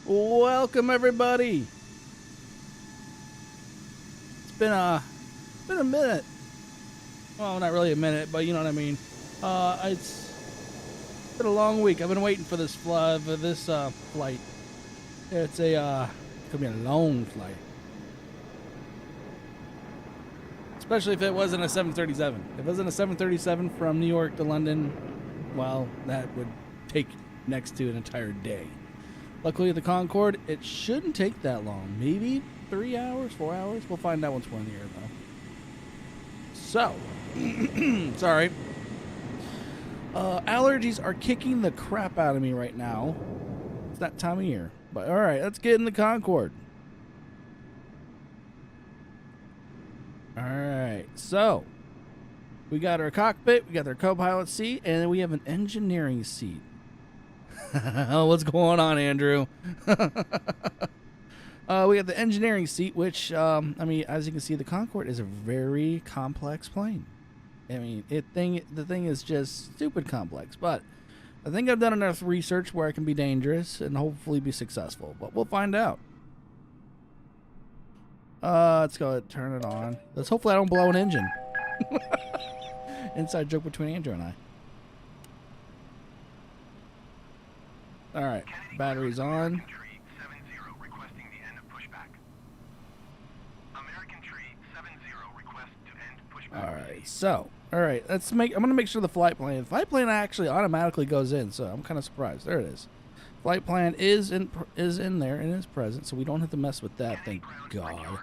Welcome everybody. It's been a minute. Well, not really a minute, but you know what I mean. It's been a long week. I've been waiting for this flight. It's gonna be a long flight. Especially if it wasn't a 737. If it wasn't a 737 from New York to London, well, that would take next to an entire day. Luckily, the Concorde, it shouldn't take that long. Maybe 3 hours, 4 hours. We'll find out once we're in the air, though. So, sorry. Allergies are kicking the crap out of me right now. It's that time of year. But, all right, let's get in the Concorde. All right, so we got our cockpit, we got our co-pilot seat, and then we have an engineering seat. What's going on, Andrew? We got the engineering seat, which, I mean, as you can see, the Concorde is a very complex plane. I mean, the thing is just stupid complex, but I think I've done enough research where I can be dangerous and hopefully be successful, but we'll find out. Let's go ahead and turn it on. Let's hopefully I don't blow an engine. Inside joke between Andrew and I. Alright, battery's on. Alright, so, alright, I'm gonna make sure the flight plan actually automatically goes in, so I'm kind of surprised. There it is. Flight plan is in there and is present, so we don't have to mess with that, thank God.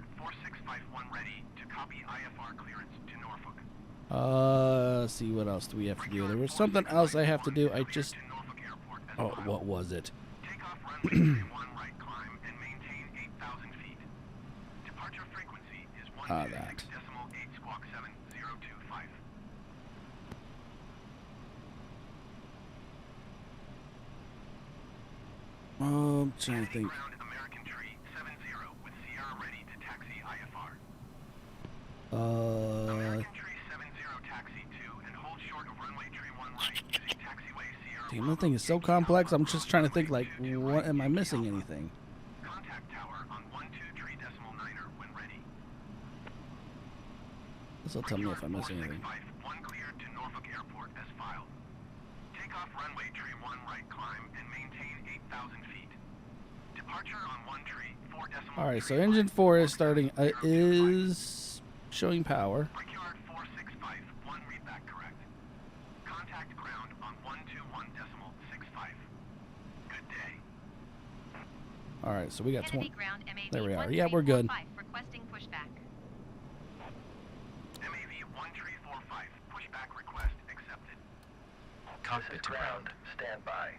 Let's see, what else do we have to do? There was something else I have to do. Oh, what was it? That. I'm trying to think. Damn, that thing is so complex. I'm just trying to think, like, what am I missing? Anything? This will tell me if I'm missing anything. All right, so engine 4 is starting. Is showing power. All right, so we got 20. There we are. Yeah, we're good. Requesting pushback. MAV 1345, pushback request accepted. Cockpit to ground, stand by.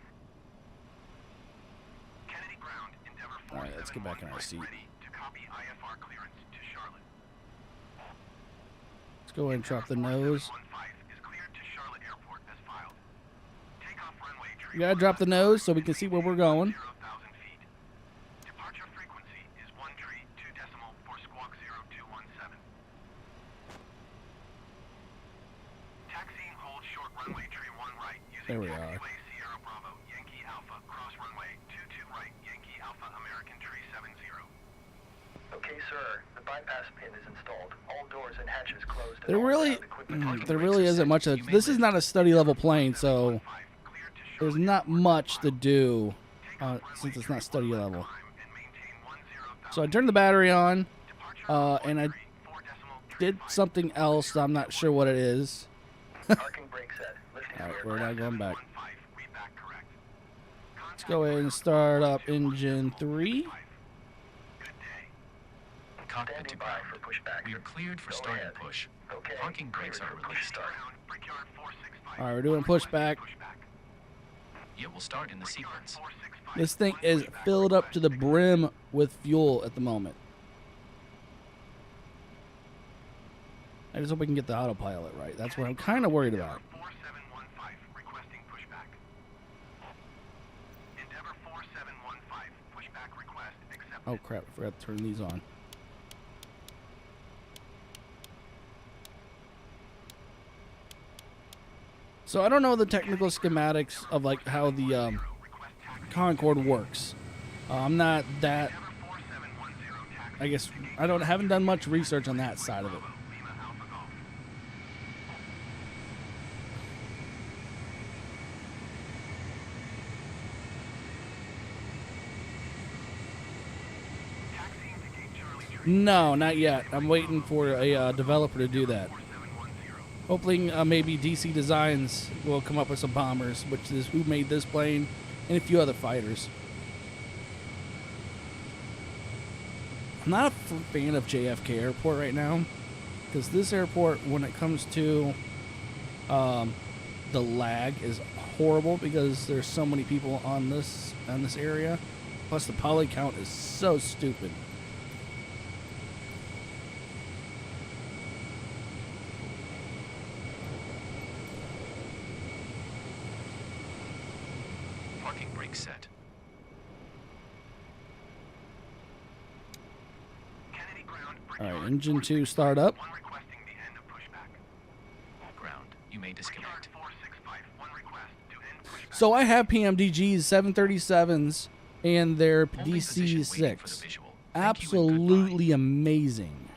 Kennedy ground, Endeavor 471. All right, let's get back in our seat. Ready to copy IFR clearance to Charlotte. Let's go ahead and drop the nose. We gotta drop the nose so we can see where we're going. There we are. Okay, sir. The bypass pin is installed. All doors and hatches closed. There really isn't much of this. Is not a study level plane, so there's not much to do since it's not study level. So I turned the battery on, and I did something else. I'm not sure what it is. Alright, we're not going back. Let's go ahead and start up engine 3. Cockpit to ground. We are cleared for start and push. Parking brakes are released. Alright, we're doing pushback. It will start in the sequence. This thing is filled up to the brim with fuel at the moment. I just hope we can get the autopilot right. That's what I'm kind of worried about. Oh crap, I forgot to turn these on. So I don't know the technical schematics of like how the Concorde works. I'm not that. I guess I haven't done much research on that side of it. No, not yet. I'm waiting for a developer to do that. Hopefully, maybe DC Designs will come up with some bombers, which is who made this plane, and a few other fighters. I'm not a fan of JFK Airport right now, because this airport, when it comes to the lag, is horrible because there's so many people on this area. Plus, the poly count is so stupid. Parking brake set. All right, engine 2 start up. Ground. You may disconnect. So I have PMDGs, 737s, and their Only position waiting for the DC-6. visual. Thank you and Absolutely amazing.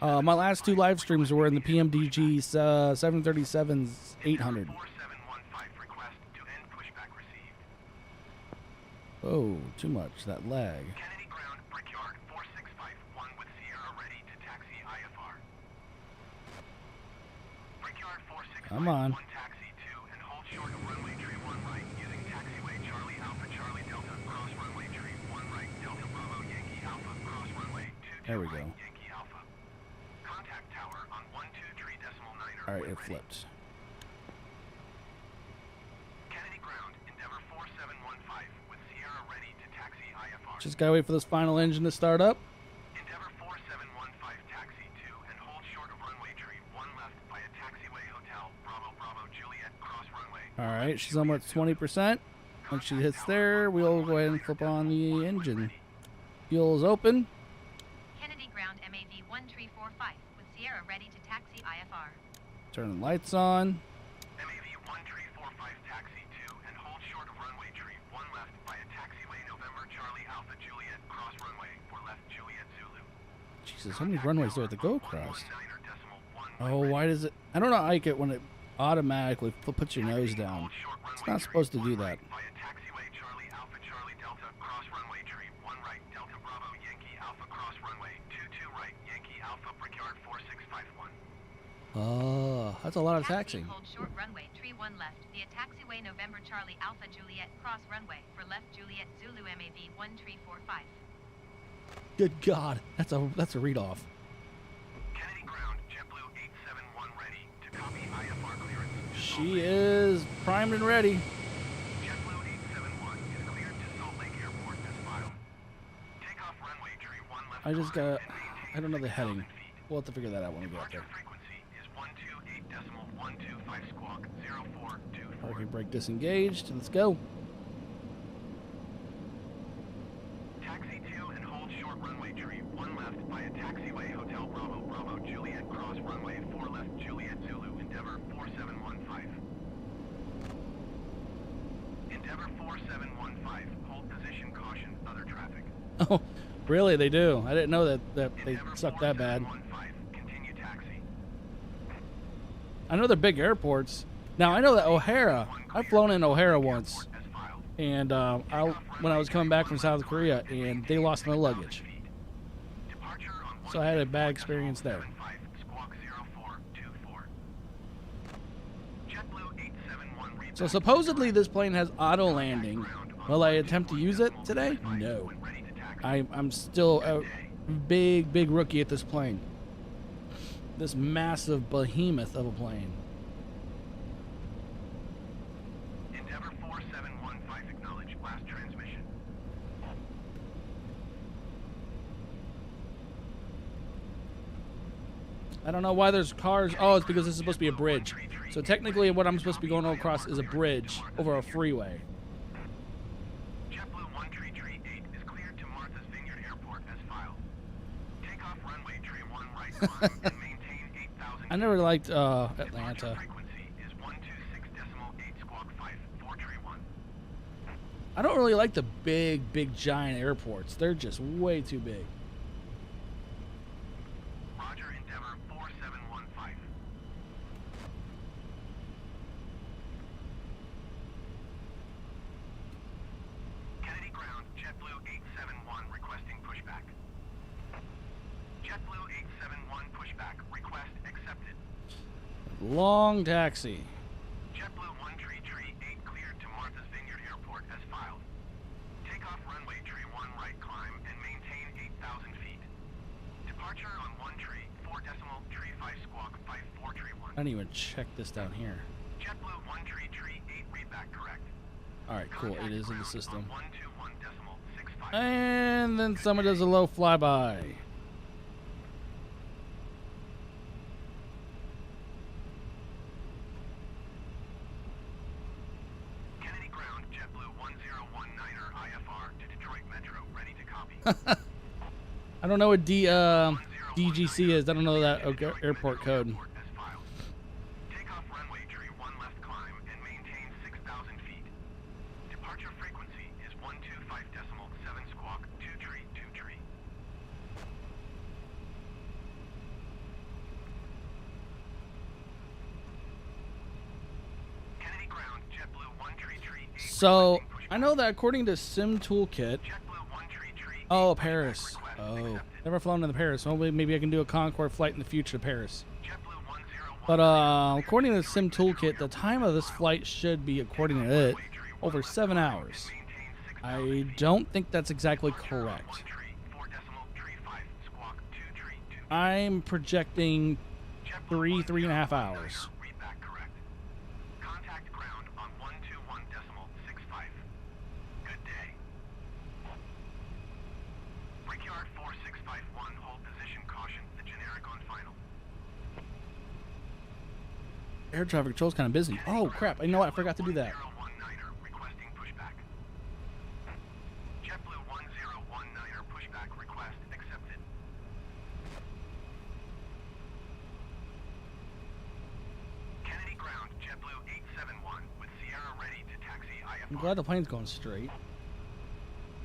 My last 2 live streams were in the PMDG 737's 800. Oh, too much, that lag. Come on. There we go. All right, it flipped. Just gotta wait for this final engine to start up. Endeavor 4715 taxi 2 and hold short of runway tree 1 left by a taxiway hotel Bravo Bravo Juliet cross runway. All right, she's almost 20%. Once she hits there, we'll go ahead and flip on the engine. Fuel is open. Kennedy ground MAV 1345 with Sierra ready to taxi IFR. Turn the lights on. MAV 1345 taxi 2 and hold short of runway tree 1 left by a taxiway November Charlie Alpha Juliet cross runway for left Juliet Zulu. Jesus, how many runways do I have to go across? Oh, why does it? I don't know, like it when it automatically puts your nose down. It's not supposed to do that. By a taxiway Charlie Alpha Charlie Delta cross runway tree 1 right Delta Bravo Yankee Alpha cross runway 22 right Yankee Alpha Brickyard 4651. Oh, that's a lot of taxiing. Hold short runway tree 1 left via taxiway November Charlie Alpha Juliet cross runway for left Juliet Zulu MAV 1345. Good God, that's a read off. Kennedy ground JetBlue 871 ready to copy IFR clearance. She is primed and ready. JetBlue 871 is cleared to Salt Lake Airport as filed. Takeoff runway tree 1 left. I just got. and maintain I don't know the heading. 6,000 feet. We'll have to figure that out when we get up Departure there. frequency is 128.125 squawk 0424. Parking brake disengaged. Let's go. Taxi 2 and hold short runway tree 1 left by a taxiway Hotel Bravo Bravo Juliet cross runway 4 left Juliet Zulu Endeavor 4715. Endeavor 4715 hold position caution other traffic. Oh, really? They do. I didn't know that they Endeavor suck that bad. 4715 continue taxi. I know they're big airports. Now I know that O'Hara. I've flown in O'Hara once, As filed. and when I was coming back from South Korea, and they lost my luggage. Departure on So I had a bad experience there. 175 squawk 0424. JetBlue 871 read So back. supposedly this plane has auto landing. Will I attempt to use it today? No. Ready to taxi. I'm still a big rookie at this plane. This massive behemoth of a plane. Endeavor 4715 acknowledge last transmission. I don't know why there's cars. Oh, it's because this is supposed to be a bridge. So technically what I'm supposed to be going across is a bridge over a freeway. JetBlue 1 Tree 8 is cleared to Martha's Vineyard Airport as filed. Takeoff runway tree 1 right climb and maintain 8,000. I never liked Departure Atlanta. frequency is 126.8 squawk 5 4 tree 1. I don't really like the big giant airports. They're just way too big. Roger, Endeavor 4715. Kennedy ground, JetBlue 871 requesting pushback. JetBlue 871 pushback. Request accepted. Long taxi. JetBlue 1 tree 8 cleared to Martha's Vineyard Airport as filed. Takeoff runway tree 1 right climb and maintain 8,000 feet. Departure on 1 tree 4 decimal tree 5 squawk 54 tree 1. I didn't even check this down here. JetBlue 1 tree 8 readback correct. All right, cool. It is in the Contact system. ground on 121 decimal 65. And then someone does a low flyby. Kennedy ground, JetBlue 1019er IFR to Detroit Metro, ready to copy. I don't know what DGC is. I don't know that airport code. As filed. Takeoff runway tree 1 left climb and maintain 6,000 feet. Departure frequency is 125 decimal 7 squawk 2 tree 2 tree. Kennedy ground, JetBlue 1 tree 8. So I know that according to Sim Toolkit. JetBlue 1 tree 8. Oh, Paris. Oh, never flown to Paris. Hopefully, maybe I can do a Concorde flight in the future to Paris. JetBlue 101. But according to the Sim Toolkit, the time of this flight should be, according to it, over 7 hours. I don't think that's exactly correct. I'm projecting 3.5 hours. Readback correct. Contact ground on 121 decimal 65. Good day. Brickyard 4651, hold position caution. The generic on final. Air traffic control's kind of busy. Oh crap! You know what? I forgot to do that. 1019er requesting pushback. JetBlue 1019er pushback request accepted. Kennedy ground, JetBlue 871 with Sierra ready to taxi IFR. I'm glad the plane's going straight.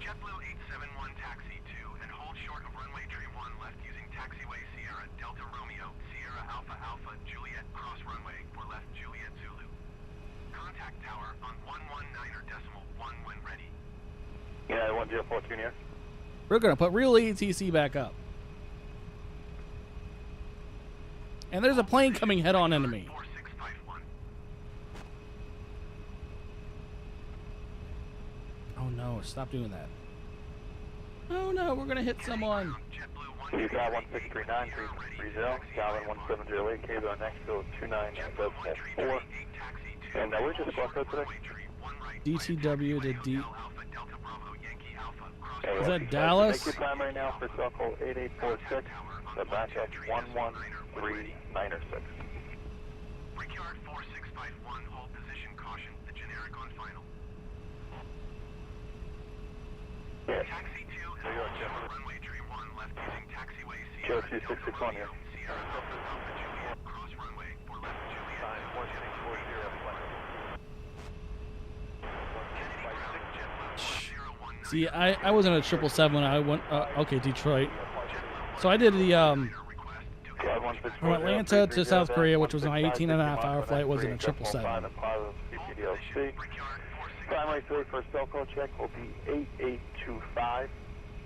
JetBlue 871 taxi 2 and hold short of runway tree 1 left using taxiway Sierra Delta Romeo Sierra Alpha Alpha Juliet cross runway for left Juliet Zulu. Contact tower on 119er decimal 1 when ready. Yeah, 1042 near. We're gonna put real ATC back up. And there's a plane coming head on into me. 4651. Oh no! Stop doing that. Oh no! We're gonna hit someone. JetBlue You got 1639, 330, Calvin 1708, Cable on next to 29.4. And where's your squawk code today? DTW to D. Alpha Delta Bravo Yankee Alpha cross Is that Dallas? Make your time right now for cell call 8846. The backup 11396. Brickyard 4651, hold position caution. The generic on final. Yes. Taxi 2 and There you go, hold Jim. short runway tree 1 left using taxiway Joe Sierra 2661 here. Sierra Alpha Alpha Juliet cross runway for left Juliet. See, I was in a 777 when I went. Okay, Detroit. So I did the from Atlanta to South Korea, which was an 18.5-hour flight. Was in a 777. Primary 3 for cell call check will be 8825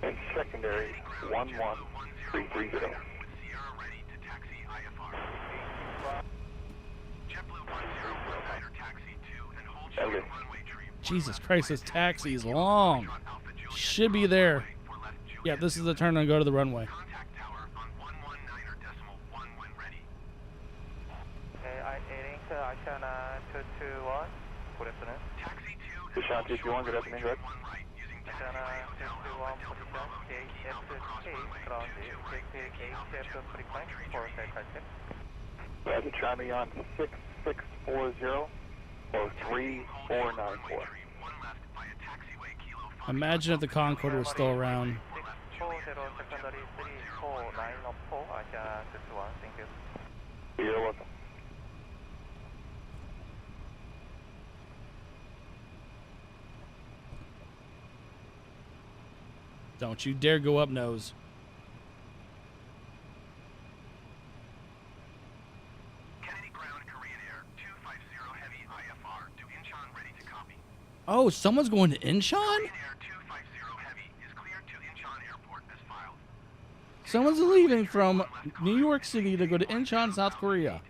and secondary 11330. Okay. Jesus Christ, this taxi is long. Should be there. Yeah, this is the turn to go to the runway. Contact tower on 119er decimal 1 when ready. Good afternoon. Taxi 2 Good shot, 221, good afternoon, good. 1 right using taxiway hotel Alpha Delta Bravo Yankee Alpha cross runway 22 right Yankee Alpha Jet Flight 3 Roger, try me on 6640 or 3494. Imagine if the Concorde was still around. 640 secondary 3494 Asia 21. Thank you. You're welcome. Don't you dare go up nose. Kennedy Ground, Korean Air 250 Heavy IFR to Incheon, ready to copy. Oh, someone's going to Incheon? Korean Air 250 Heavy is cleared to Incheon Airport as filed. Someone's leaving from New York City to go to Incheon, South Korea.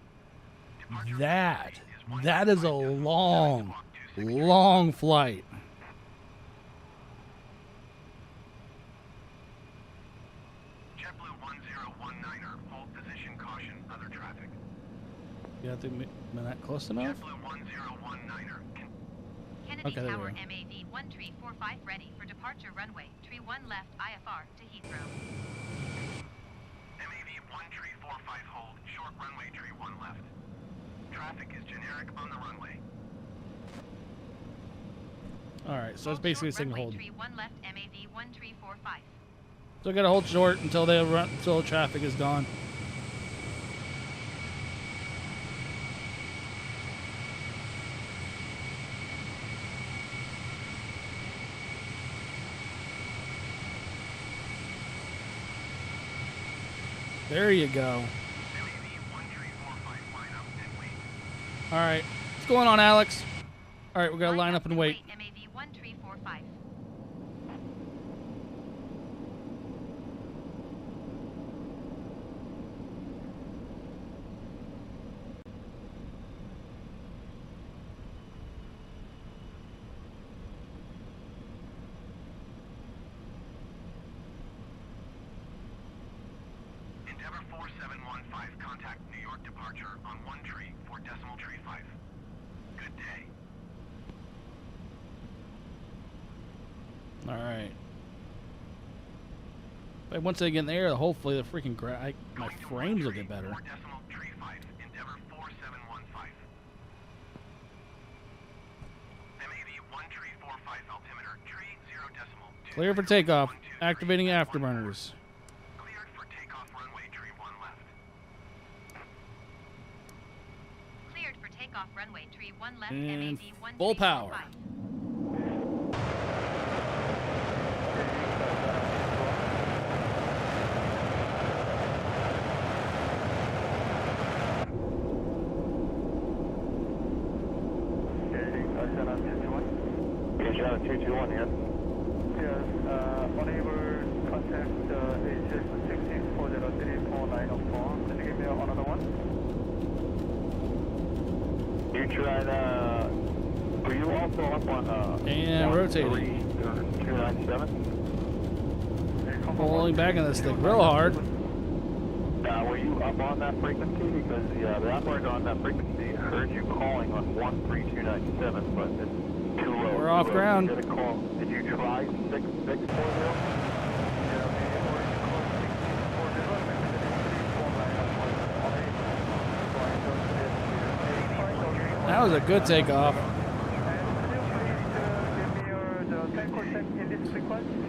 That is a long, long flight. JetBlue 1019er, hold position, caution, other traffic. You have to be not close enough? JetBlue 1019er, Kennedy Okay, there we Tower go. MAV 1345 ready for departure runway, tree 1 left IFR to Heathrow. MAV 1345 hold, short runway, tree 1 left. Traffic is generic on the runway. Alright, so it's basically saying Runway, hold. tree 1 left MAV 1345. So I gotta hold short until they run until traffic is gone. There you go. MAV 1345 line up and wait. Alright. What's going on, Alex? Alright, we're gonna line up and wait. MAV 1345. Endeavor 4715, contact New York departure on 1 tree for decimal tree 5. Good day. Alright. But once they get in the air, hopefully the freaking my frames will get better. 4 decimal tree 5, Endeavor 4715. MAV 1 tree 45 altimeter, tree 0 decimal. Clear for takeoff. Activating afterburners. Cleared for takeoff runway, tree 1 left. Cleared for takeoff runway, tree 1 left And MAV full power. 1345. Incheon 221 here. Yes, unable contact AGS-16-403-494. Can you give me another one? You tried, were you also up on, And rotating. 297? Pulling back in this thing real hard. Were you up on that frequency? Because the operator on that frequency heard you calling on 13297, but it's too low. We're off ground. Did you call? Did you try 6640? That was a good takeoff.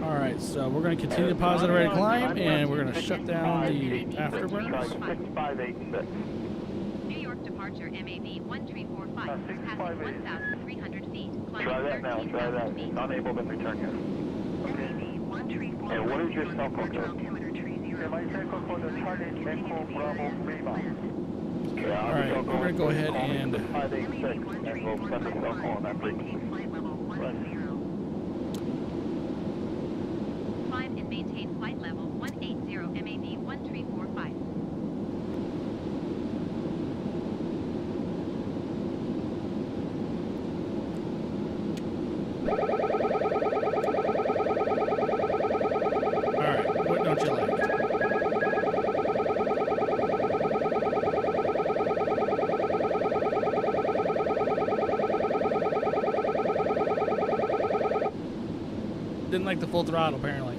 Alright, so we're going to continue to positive rate of climb, and we're going to shut down the afterburners. 6586. New York departure MAV 1345. Passing 1,300 feet. Climbing Try that now, try that. 13,000 feet. It's unable to return yet. And what is your cell phone code? My cell code is Charlie Echo Bravo Lima. Alright, we're going to go ahead and 586, and we'll send a cell call on that frequency. Climb and maintain flight level 180 MAV 1345. Alright, what don't you like? Didn't like the full throttle, apparently.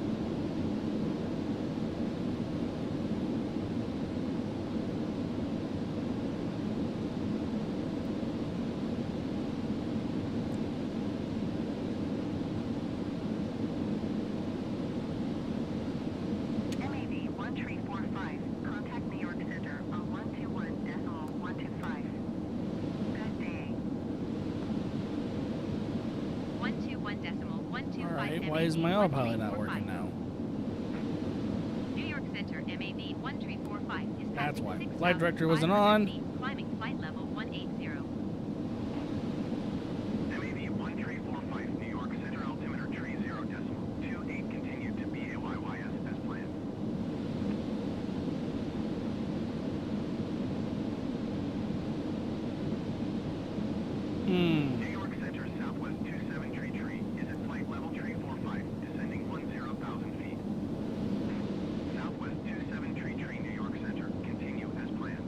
MAV 1345. Contact New York Center on 121.125. Good day. 121.125. Alright, why is my autopilot not working now? MAV 1345 is That's passing why. 6,500 Flight director wasn't on. feet, climbing flight level 180. MAV 1345 New York Center altimeter tree 0.28 continue to BAYYS as planned. New York Center Southwest 27 tree is at flight level tree 45, descending 10,000 feet. Southwest 27 tree New York Center continue as planned.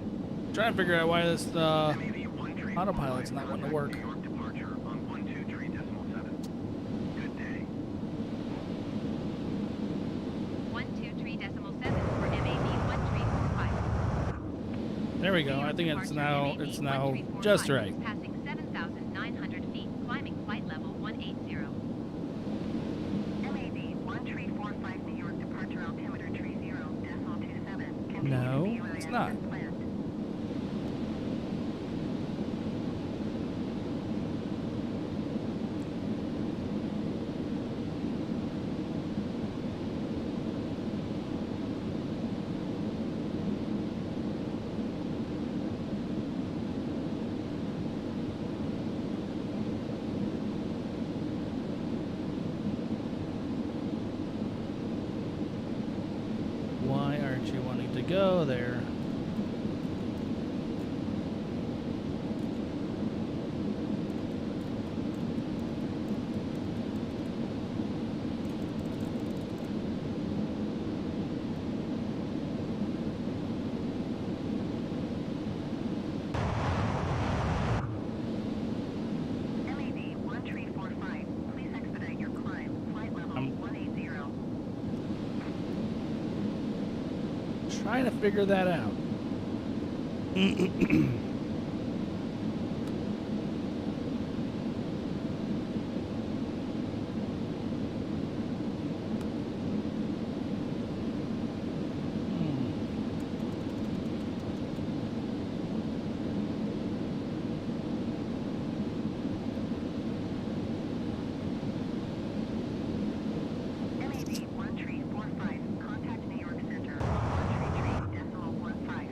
Trying to figure out why this MAV 1 tree autopilot's not wanting to work. New York departure on 123.7. Good day. 123.7 for MAV 1345. There we go. I think it's now just right. Passing 7,900 feet, climbing flight level 180. MAV 1345 New York departure altimeter tree 0.27. No, it's not. Why aren't you wanting to go there? MAV 1345, please expedite your climb, flight level 180. Trying to figure that out. MAV 1345, contact New York Center on 133.15.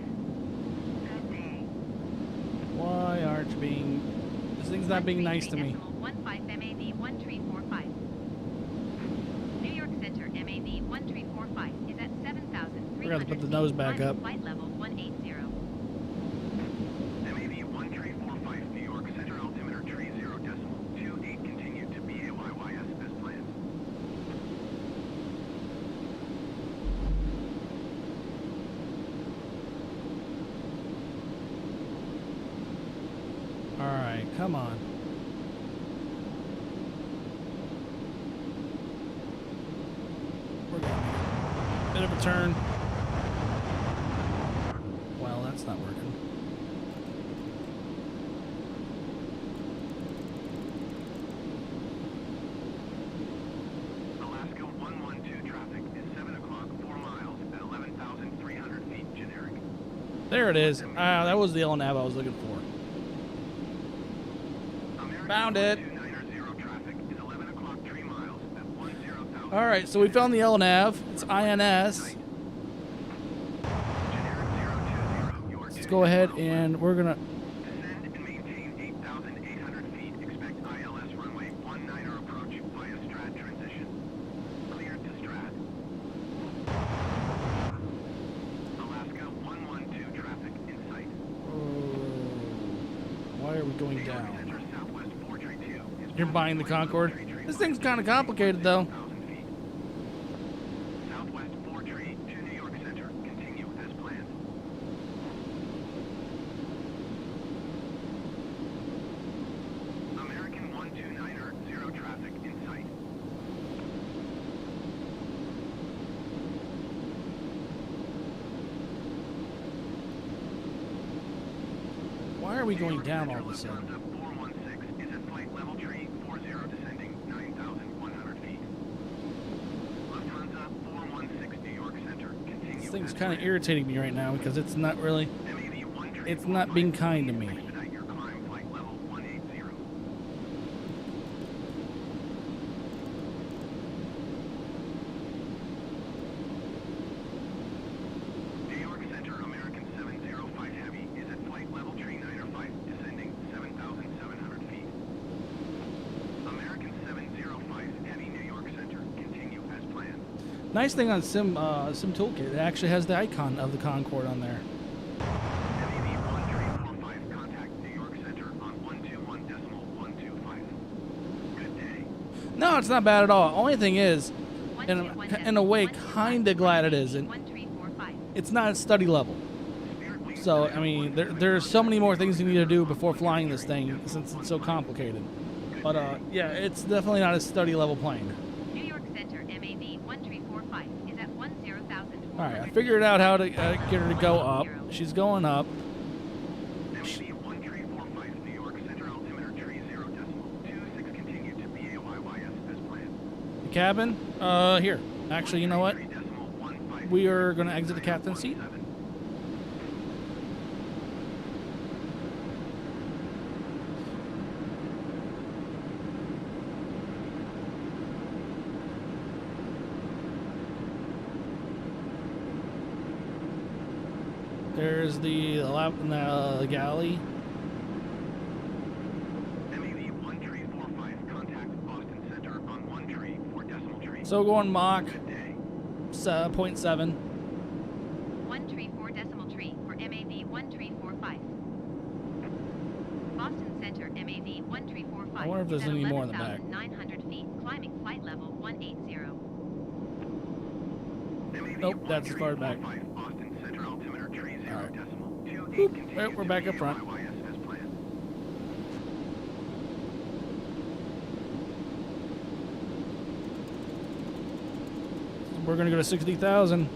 Good day. Why aren't you being... This thing's not being nice to me. 15 MAV 1345. New York Center MAV 1345 is at 7,300 We're gonna have to put the nose back climbing up. Flight level 180. MAV 1345 New York Center altimeter tree 0.28 continue to BAYYS as planned. Alright, come on. We're gonna make a bit of a turn. Well, that's not working. Alaska 112 traffic is 7 o'clock, 4 miles at 11,300 feet generic. There it is. Ah, that was the LNAV I was looking for. American Found it. 1290 traffic is 11 o'clock, 3 miles at 10,000. Alright, so we found the LNAV. It's INS. Generic 020, your Let's go ahead and we're gonna... descend and maintain 8,800 feet. Expect ILS runway 19er approach via Strat transition. Cleared to Strat. Alaska 112 traffic in sight. Why are we going New York down? Center Southwest 432 is You're buying the Concorde? This thing's kind of complicated, though. 1,000 feet. Southwest 432 to New York Center. Continue as planned. American 129er, 0 traffic in sight. Why are we going down all of a sudden? Lufthansa 416 is at flight level tree 40 descending 9,100 feet. Lufthansa 416 New York Center. Continue. This thing's as kind of planned. irritating me right now because it's not really... MAV 1345, It's not being kind to me. expedite your climb, flight level 180. Nice thing on Sim Toolkit, it actually has the icon of the Concorde on there. MEV 1345, contact New York Center on 121.125. Good day. No, it's not bad at all. Only thing is, in a way, kind of glad it is. And 1345. it's not study level. So, I mean, there's so many more things you need to do before flying this thing since it's so complicated. But, yeah, it's definitely not a study level plane. New York Center MAV 1345 is at 10,000. All right, I figured out how to get her to go up. She's going up. MEV 1345, New York Center altimeter tree 0.26, continue to BAYYS as planned. The cabin? Here. Actually, you know what? 3.15. We are going to exit the captain's seat. There's the galley. MEV 1345, contact Boston Center on 1 tree, 4 decimal tree. So going Mach Good day. 0.7. 134 decimal tree for MAV 1345. Boston Center MAV 1345. I wonder if there's is at any more in the back. 11,900 feet, climbing flight level 180. Nope, that's as far back. Boston Center altimeter tree 0 Alright. decimal 28, Boop. continue Right, we're to back up front. BAYYS as planned. We're going to go to 60,000.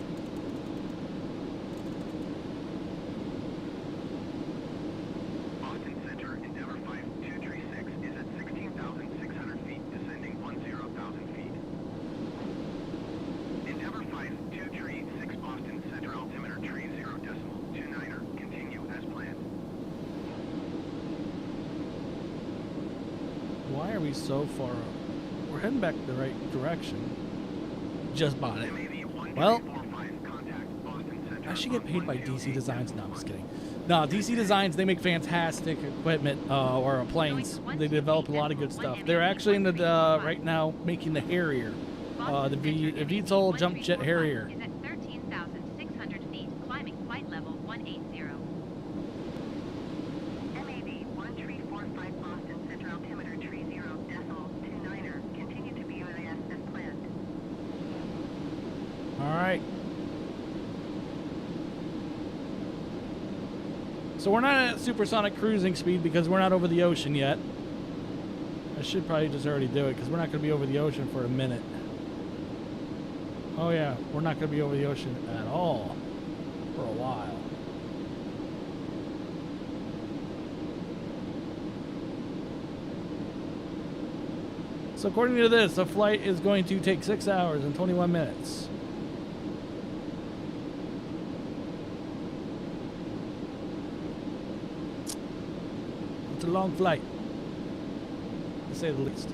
Boston Center Endeavour 5236 is at 16,600 feet, descending 10,000 feet. Endeavour 5236 Boston Center altimeter tree 0 decimal 29er, continue as planned. Why are we so far up? We're heading back the right direction. Just bought it. Well, I should get paid by DC Designs. No, I'm just kidding. No, DC Designs, they make fantastic equipment or planes. They develop a lot of good stuff. They're actually in the right now making the Harrier, the VTOL jump jet Harrier. Is at 13,600 feet, climbing flight level 180. MAV 1345 Boston Center altimeter tree 0 decimal 29er, continue to BAYS as planned. All right. So we're not at supersonic cruising speed because we're not over the ocean yet. I should probably just already do it because we're not going to be over the ocean for a minute. Oh yeah, we're not going to be over the ocean at all for a while. So according to this, the flight is going to take 6 hours and 21 minutes. It's a long flight, to say the least.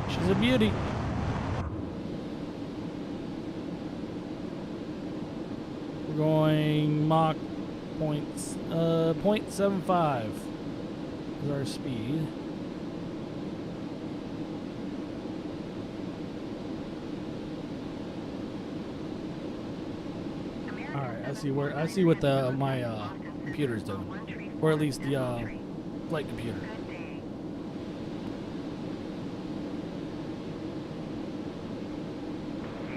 She's a beauty. We're going Mach 0.75 is our speed. All right, I see what my computer's doing, or at least the flight computer.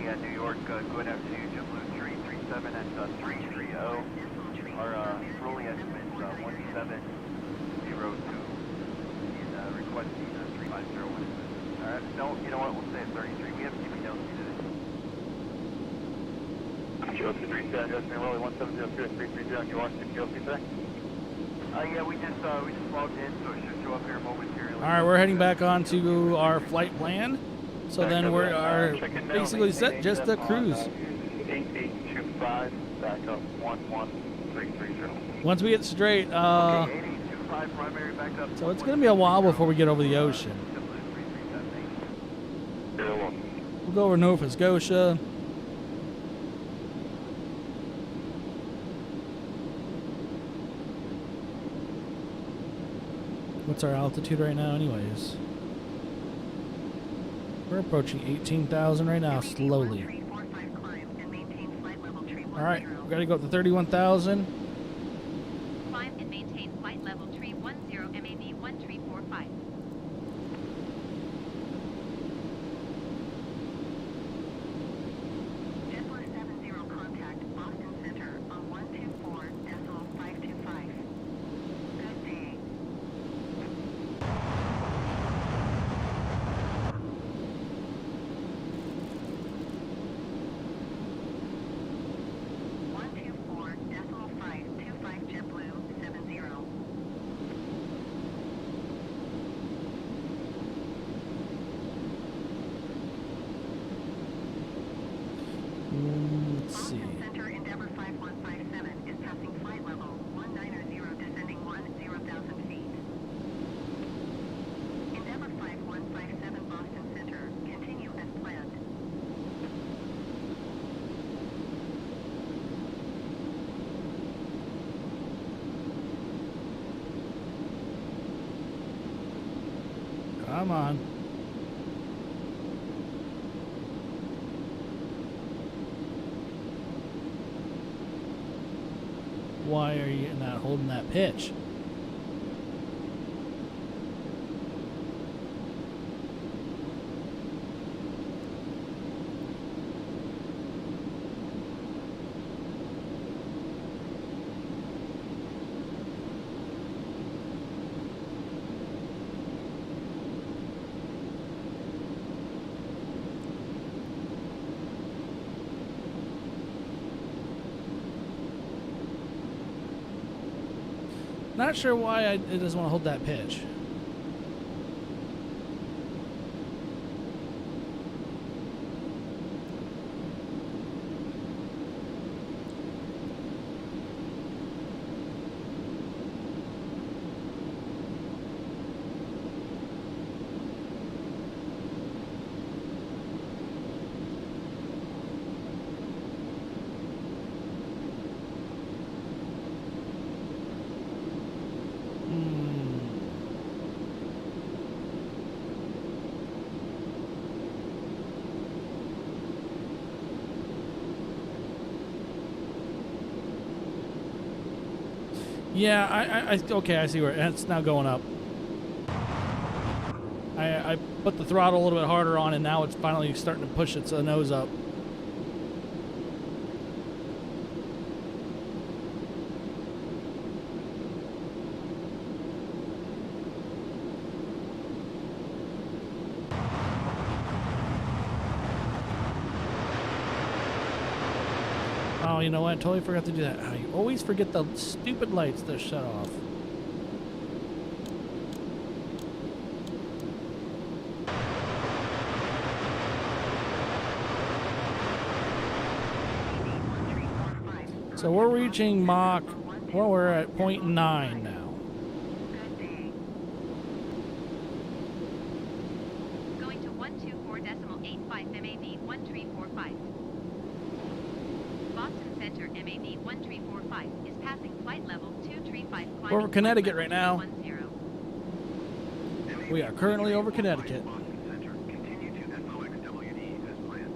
Yeah, New York, go ahead to JetBlue 337 at 330. Our rolling estimate is 1702 and requesting 3501. Alright, no, you know what, we'll stay at 33. We have to keep it down today. QLC 37, Justin, rolling 1702 330 on your Washington QLC today? Yeah, we just logged in, so it should show up here momentarily. All right, we're heading back onto our flight plan. So then we are basically set just to cruise. 8825, back up 110. 330. Once we get straight, Okay, 8025 primary backup. so it's gonna be a while before we get over the ocean. JetBlue 337. We'll go over Nova Scotia. What's our altitude right now, anyways? We're approaching 18,000 right now, slowly. All right, we gotta go up to 31,000. Climb and maintain flight level tree 10 MAV 1345. JetBlue 70 contact Boston Center on 124.525. Good day. JetBlue 70. Let's see. Center Endeavour 5157 is passing flight level 190 descending 10,000 feet. Endeavour 5157 Boston Center, continue as planned. Come on. Why are you not holding that pitch? Not sure why it doesn't want to hold that pitch. Yeah, okay, I see where it's now going up. I put the throttle a little bit harder on, and now it's finally starting to push its nose up. Oh, you know what? I totally forgot to do that. I always forget the stupid lights that shut off. So we're reaching Mach, well, we're at 0.9 now. Going to 124.85 MAV 1345. Boston Center MAV 1345 is passing flight level 235. We're over Connecticut right now. We are currently over Connecticut. Boston Center, continue to SOXWD as planned.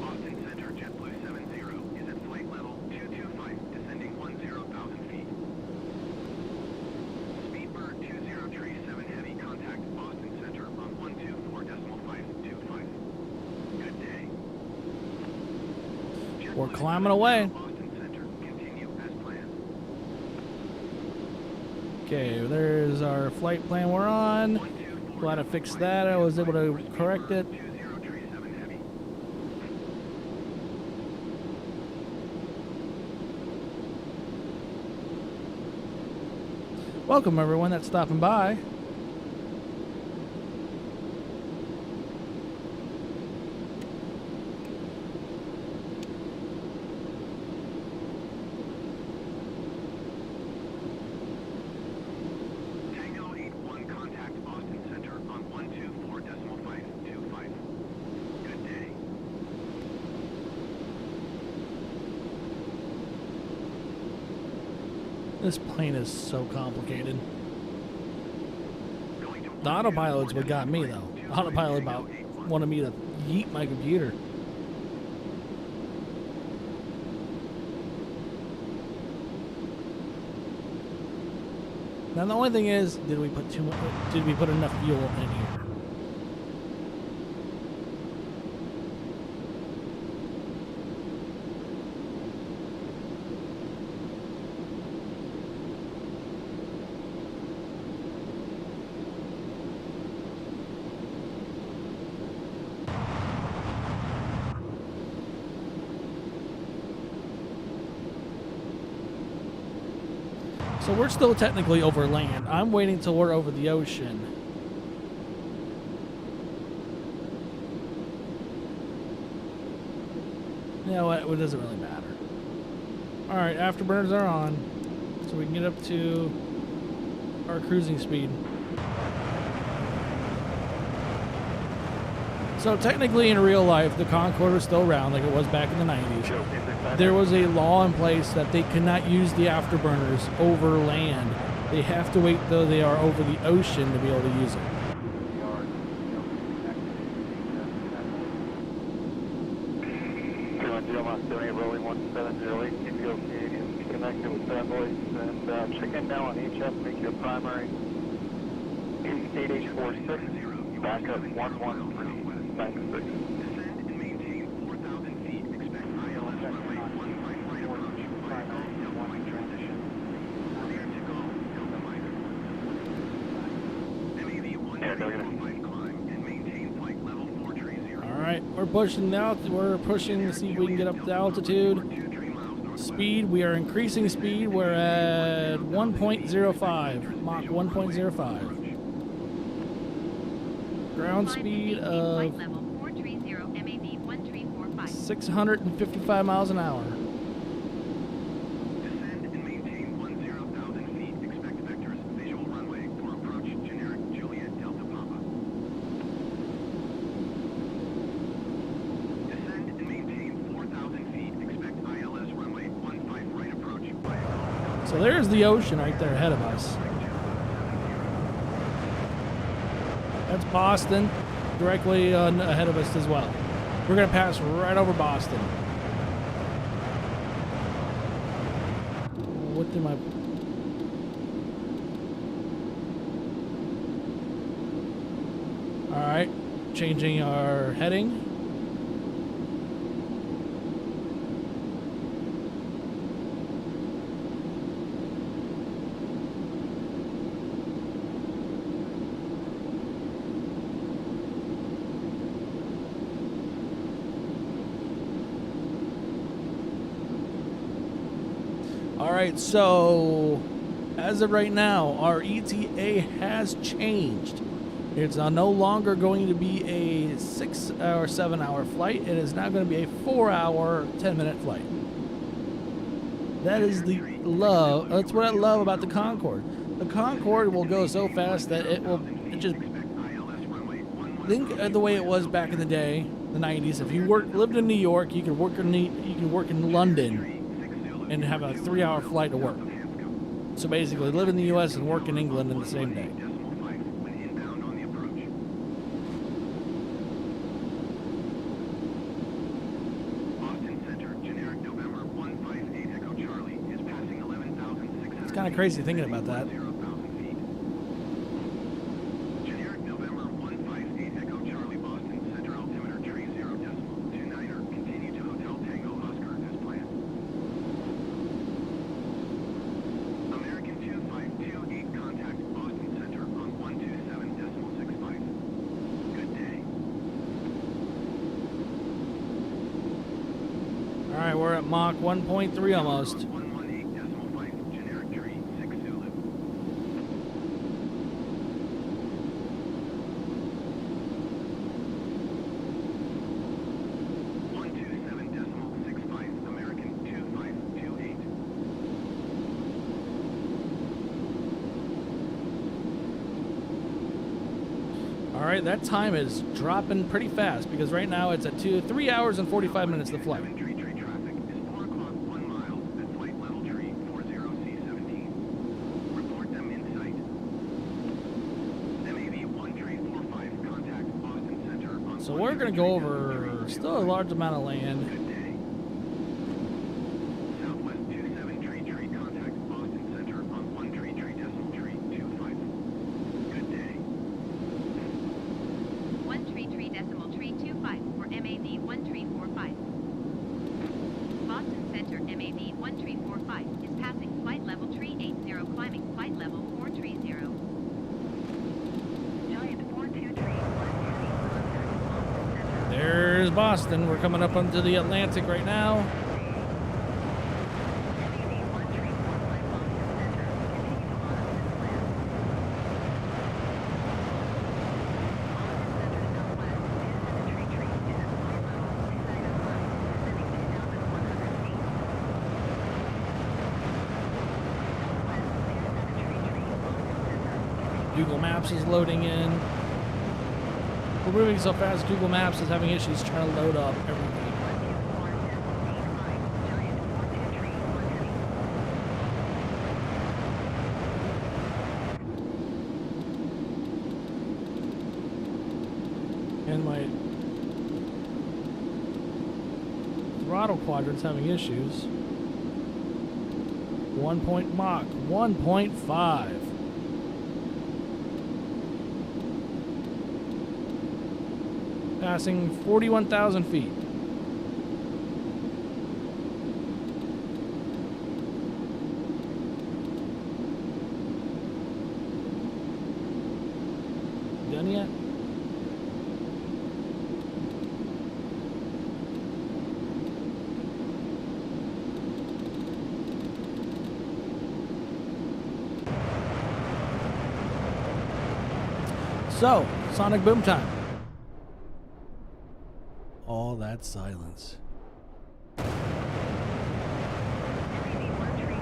Boston Center, JetBlue 70 is at flight level 225, descending 10,000 feet. Speedbird 2037 heavy contact Boston Center on 124.525. Good day. We're climbing away. Boston Center, continue as planned. Okay, there's our flight plan we're on. Glad I fixed that. I was able to correct it. 2037 heavy. Welcome everyone that's stopping by. This plane is so complicated. The autopilot's what got me, though. Autopilot about wanted me to yeet my computer. Now the only thing is, did we put too much? Did we put enough fuel in here? So we're still technically over land. I'm waiting till we're over the ocean. You know what? It doesn't really matter. Alright, afterburners are on. So we can get up to our cruising speed. So technically in real life, the Concorde was still around like it was back in the 90s. There was a law in place that they cannot use the afterburners over land. They have to wait till they are over the ocean to be able to use it. Rolling 170, keep your Canadian connected with fanboys, and check in now on HF, make your primary 8846, backup 11396. Descend and maintain 4,000 feet. Expect ILS runway 15 right approach. Via Gulf Delta Mike transition. Clear to Gulf Delta Mike. MAV 1345 climb and maintain flight level 430. Alright, we're pushing out. We're pushing to see if we can get up to altitude. Speed, we are increasing speed. We're at 1.05, Mach 1.05. Ground speed of 655 miles an hour. Descend and maintain 10,000 feet. Expect vectors. Visual runway for approach. Generic Juliet Delta Papa. Descend and maintain 4,000 feet. Expect ILS runway 15 right approach. Via Gulf. So there's the ocean right there ahead of us. That's Boston, directly ahead of us as well. We're going to pass right over Boston. What did my... Alright, changing our heading. Alright, so as of right now, our ETA has changed. It's no longer going to be a 6 or 7 hour flight. It is now going to be a 4 hour, 10-minute flight. That is the love. That's what I love about the Concorde. The Concorde will go so fast that it just think of the way it was back in the day, the 90s. If you lived in New York, you could work in London and have a 3 hour flight to work. So basically, live in the U.S. and work in England in the same day. It's kind of crazy thinking about that. Alright, we're at Mach 1.3 almost. 118.5, generic tree, 6 Zulu. American 2528. Alright, that time is dropping pretty fast because right now it's at 3 hours and 45 minutes to flight. Tree traffic is 4 o'clock 1 mile at flight level tree 40C17. So we're going to go over still a large amount of land. Southwest 27 tree, contact Boston Center on 1 tree, 25. Good day. 1 tree 25 for MAV 1345. Boston Center MAV 1345 is passing flight level tree 80, climbing flight level 430. Giant 423. There's Boston. We're coming up onto the Atlantic right now. Google Maps is loading in. We're moving so fast, Google Maps is having issues trying to load up everything. And my throttle quadrant's having issues. 1 point Mach 1.5. Passing 41,000 feet. Done yet? So, sonic boom time. All that silence.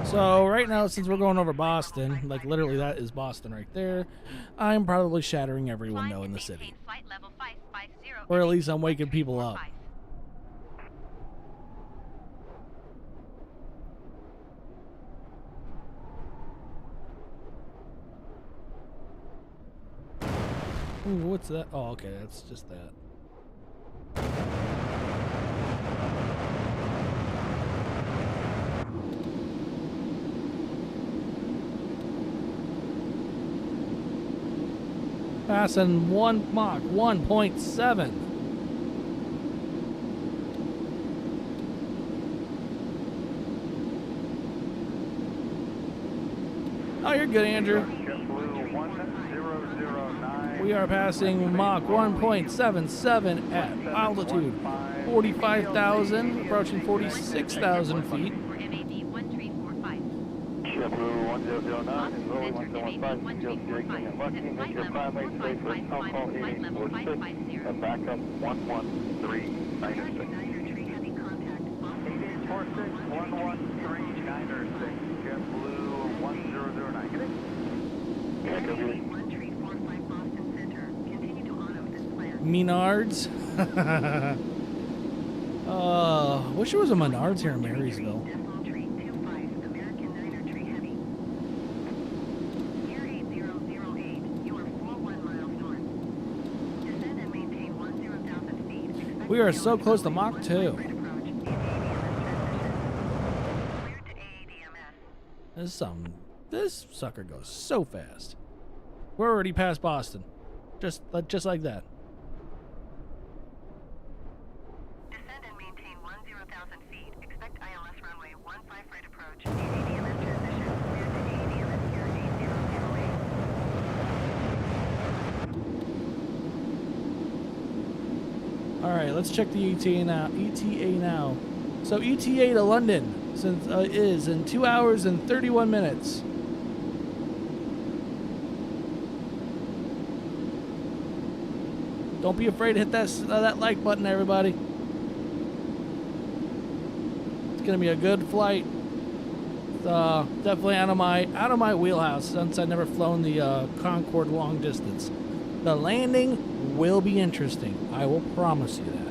So right now, since we're going over Boston, like literally that is Boston right there, I'm probably shattering every window in the city. Or at least I'm waking people up. Ooh, what's that? Oh, okay, that's just that. Passing 1 Mach 1.7. Oh, you're good, Andrew. We are passing Mach 1.77 at altitude 45,000, approaching 46,000 feet. JetBlue 1009 is rolling 1015, still steering and left, make your primate safe for Concorde 8846, a backup 11396. 8846-11396, JetBlue 1009, get it? Yeah, go get it. Menards. Wish there was a Menards here in Marysville. We are so close to Mach 2. This sucker goes so fast. We're already past Boston. Just like that. Descend and maintain 10,000 feet. Expect ILS runway 15 right approach. ADMS transition. Clear to ADMS here 8008. All right, let's check the ETA now. So ETA to London is in 2 hours and 31 minutes. Don't be afraid to hit that like button, everybody. It's gonna be a good flight. It's, definitely out of my wheelhouse since I've never flown the Concorde long distance. The landing will be interesting. I will promise you that.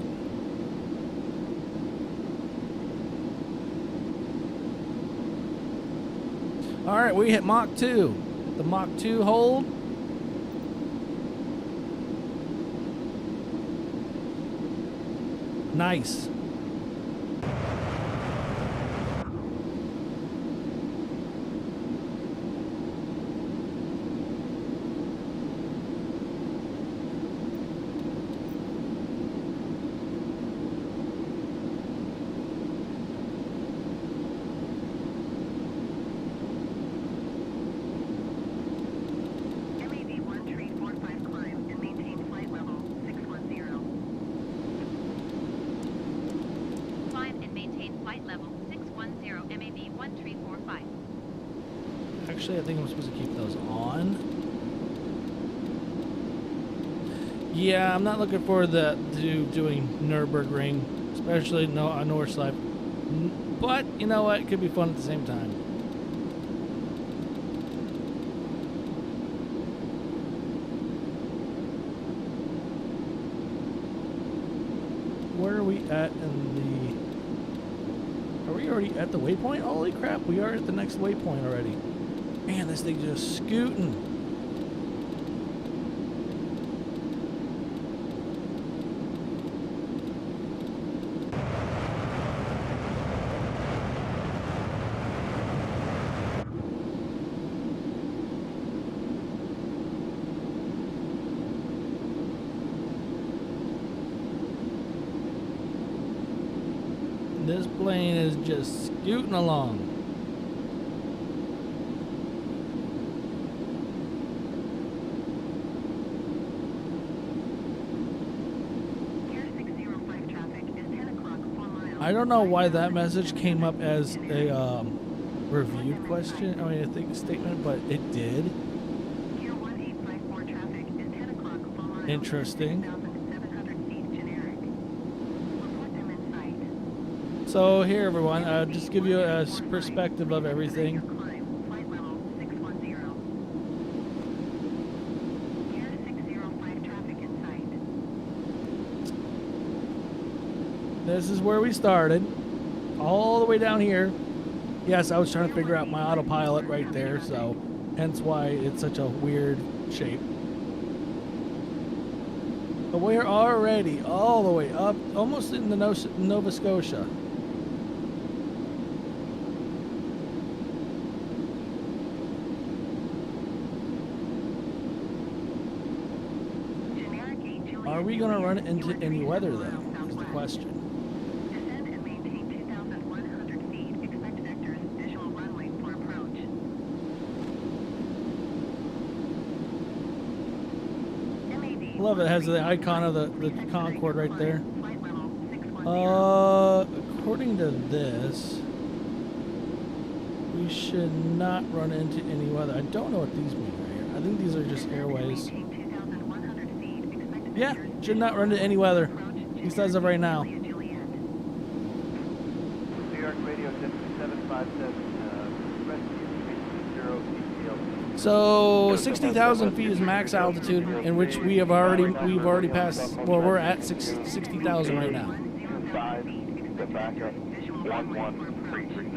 All right, we hit Mach 2. The Mach 2 hold. Nice. MAV 1345 climb and maintain flight level 610. Climb and maintain flight level 610 MAV 1345. Actually, I think I'm supposed to keep those on. Yeah, I'm not looking forward to doing Nürburgring, especially on Nordschleife. But you know what? It could be fun at the same time. Where are we at in the... Are we already at the waypoint? Holy crap, we are at the next waypoint already. Man, this thing just scooting. This plane is just scooting along. Pier 605 traffic is 10 o'clock, 4 miles. I don't know why that message came up as a reviewed question. I mean, I think a statement, but it did. Pier 1854 traffic is 10 o'clock, 4 miles. Interesting. 6,700 feet generic. Report them in sight. So here, everyone, just give you a perspective of everything. Climb, flight level 610. Pier 605 traffic in sight. This is where we started, all the way down here. Yes, I was trying to figure out my autopilot right there, so hence why it's such a weird shape. But we're already all the way up, almost in the Nova Scotia. Are we going to run into any weather, though, is the question. Descend and maintain 2,100 feet. Expect vectors, visual runway for approach. MAV I love it. It has the icon of the Concorde right there. Flight level 610. According to this, we should not run into any weather. I don't know what these mean right here. I think these are just Airways. Maintain 2,100 feet. Expect Yeah, vectors, should not run into any weather. At least as of right now. New York Radio 757, rescue 320 So 60,000 feet is max altitude, in which we've already passed. Well, we're at 60,000 right now. 5, the backup 11330.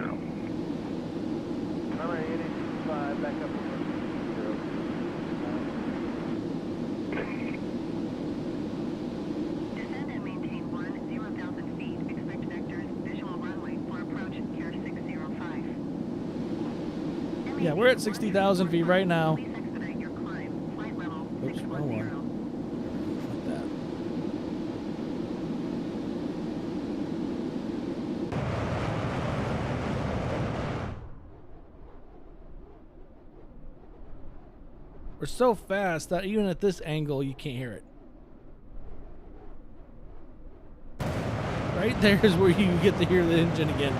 Runway 885, backup 130. Descend and maintain 10,000 feet. Expect vectors, visual runway for approach. Pier 605. Yeah, we're at 60,000 feet right now. Please expedite your climb. Flight level Oops, wrong 610. one. Like that. We're so fast that even at this angle, you can't hear it. Right there is where you get to hear the engine again.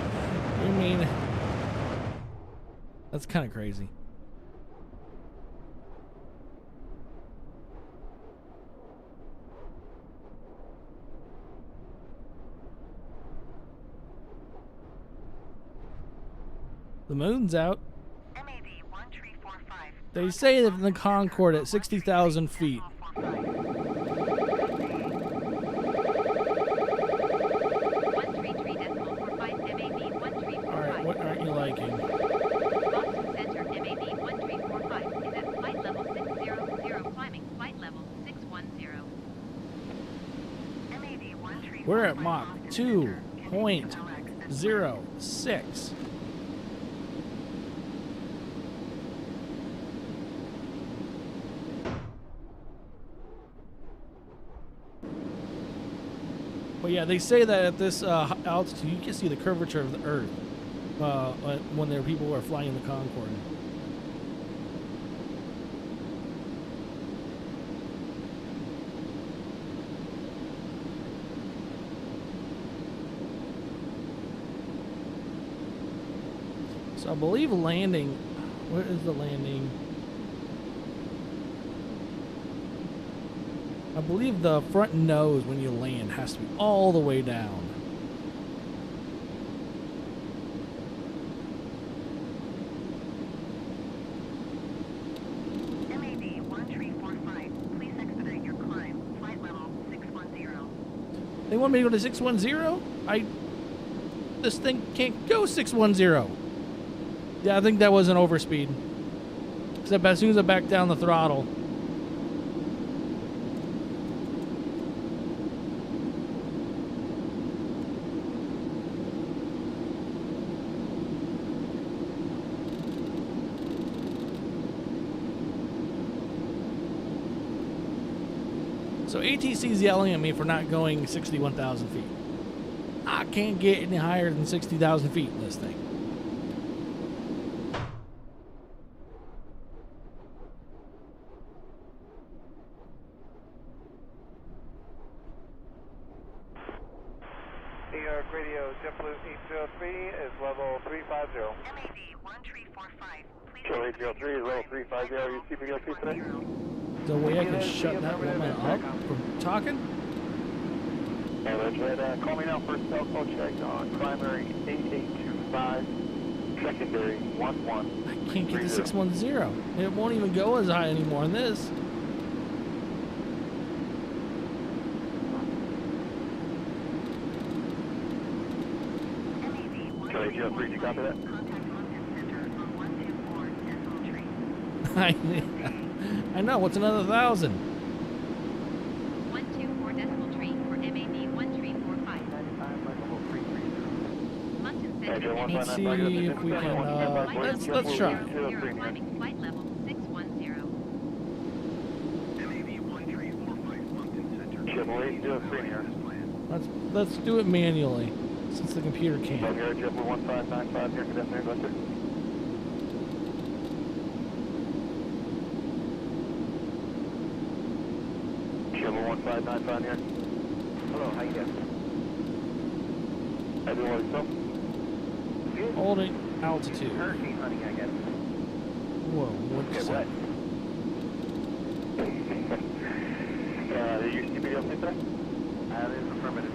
I mean, that's kind of crazy. The moon's out. MAV 1345. They say that in the Concorde at 60,000 feet. 133.45 MAV 1345. Alright, what aren't you liking? Boston Center MAV 1345 is at flight level 600, climbing flight level 610. MAV 1345. We're at Mach 2.06. But yeah, they say that at this altitude, you can see the curvature of the Earth when there are people who are flying in the Concorde. So I believe landing, where is the landing? I believe the front nose when you land has to be all the way down. MAD 1345, please expedite your climb. Flight level 610. They want me to go to 610? This thing can't go 610. Yeah, I think that was an overspeed. Except as soon as I back down the throttle. So ATC's yelling at me for not going 61,000 feet. I can't get any higher than 60,000 feet in this thing. New York Radio, JetBlue 803 is level 350. MAD 1345, please Charlie expedite 803 is level 350. Are you keeping your feet today? The way I can shut that woman up from talking? Yeah, that's right. Call me now. First cell call check on primary 8825, secondary 11. I can't get to 610. It won't even go as high anymore in this. MAD Charlie 803, you copy that? Contact Mountain Center on 124 decimal tree. I know. What's another 1,000? 124 decimal tree for MAD 1345. Mountain Center, Let's Let's MAD see if we can. Let's try. 0, climbing flight level 610. MAV 1345, Mountain Center. JetBlue 803 here. Let's do it manually, since the computer Right can't. here, JetBlue 1595 here. Good afternoon, Buster. JetBlue 1595 here. Hello, how you doing? I do what yourself. Holding altitude. Hurricane hunting, I guess. Whoa, what's Get that? wet. You keeping your feet today? That is affirmative.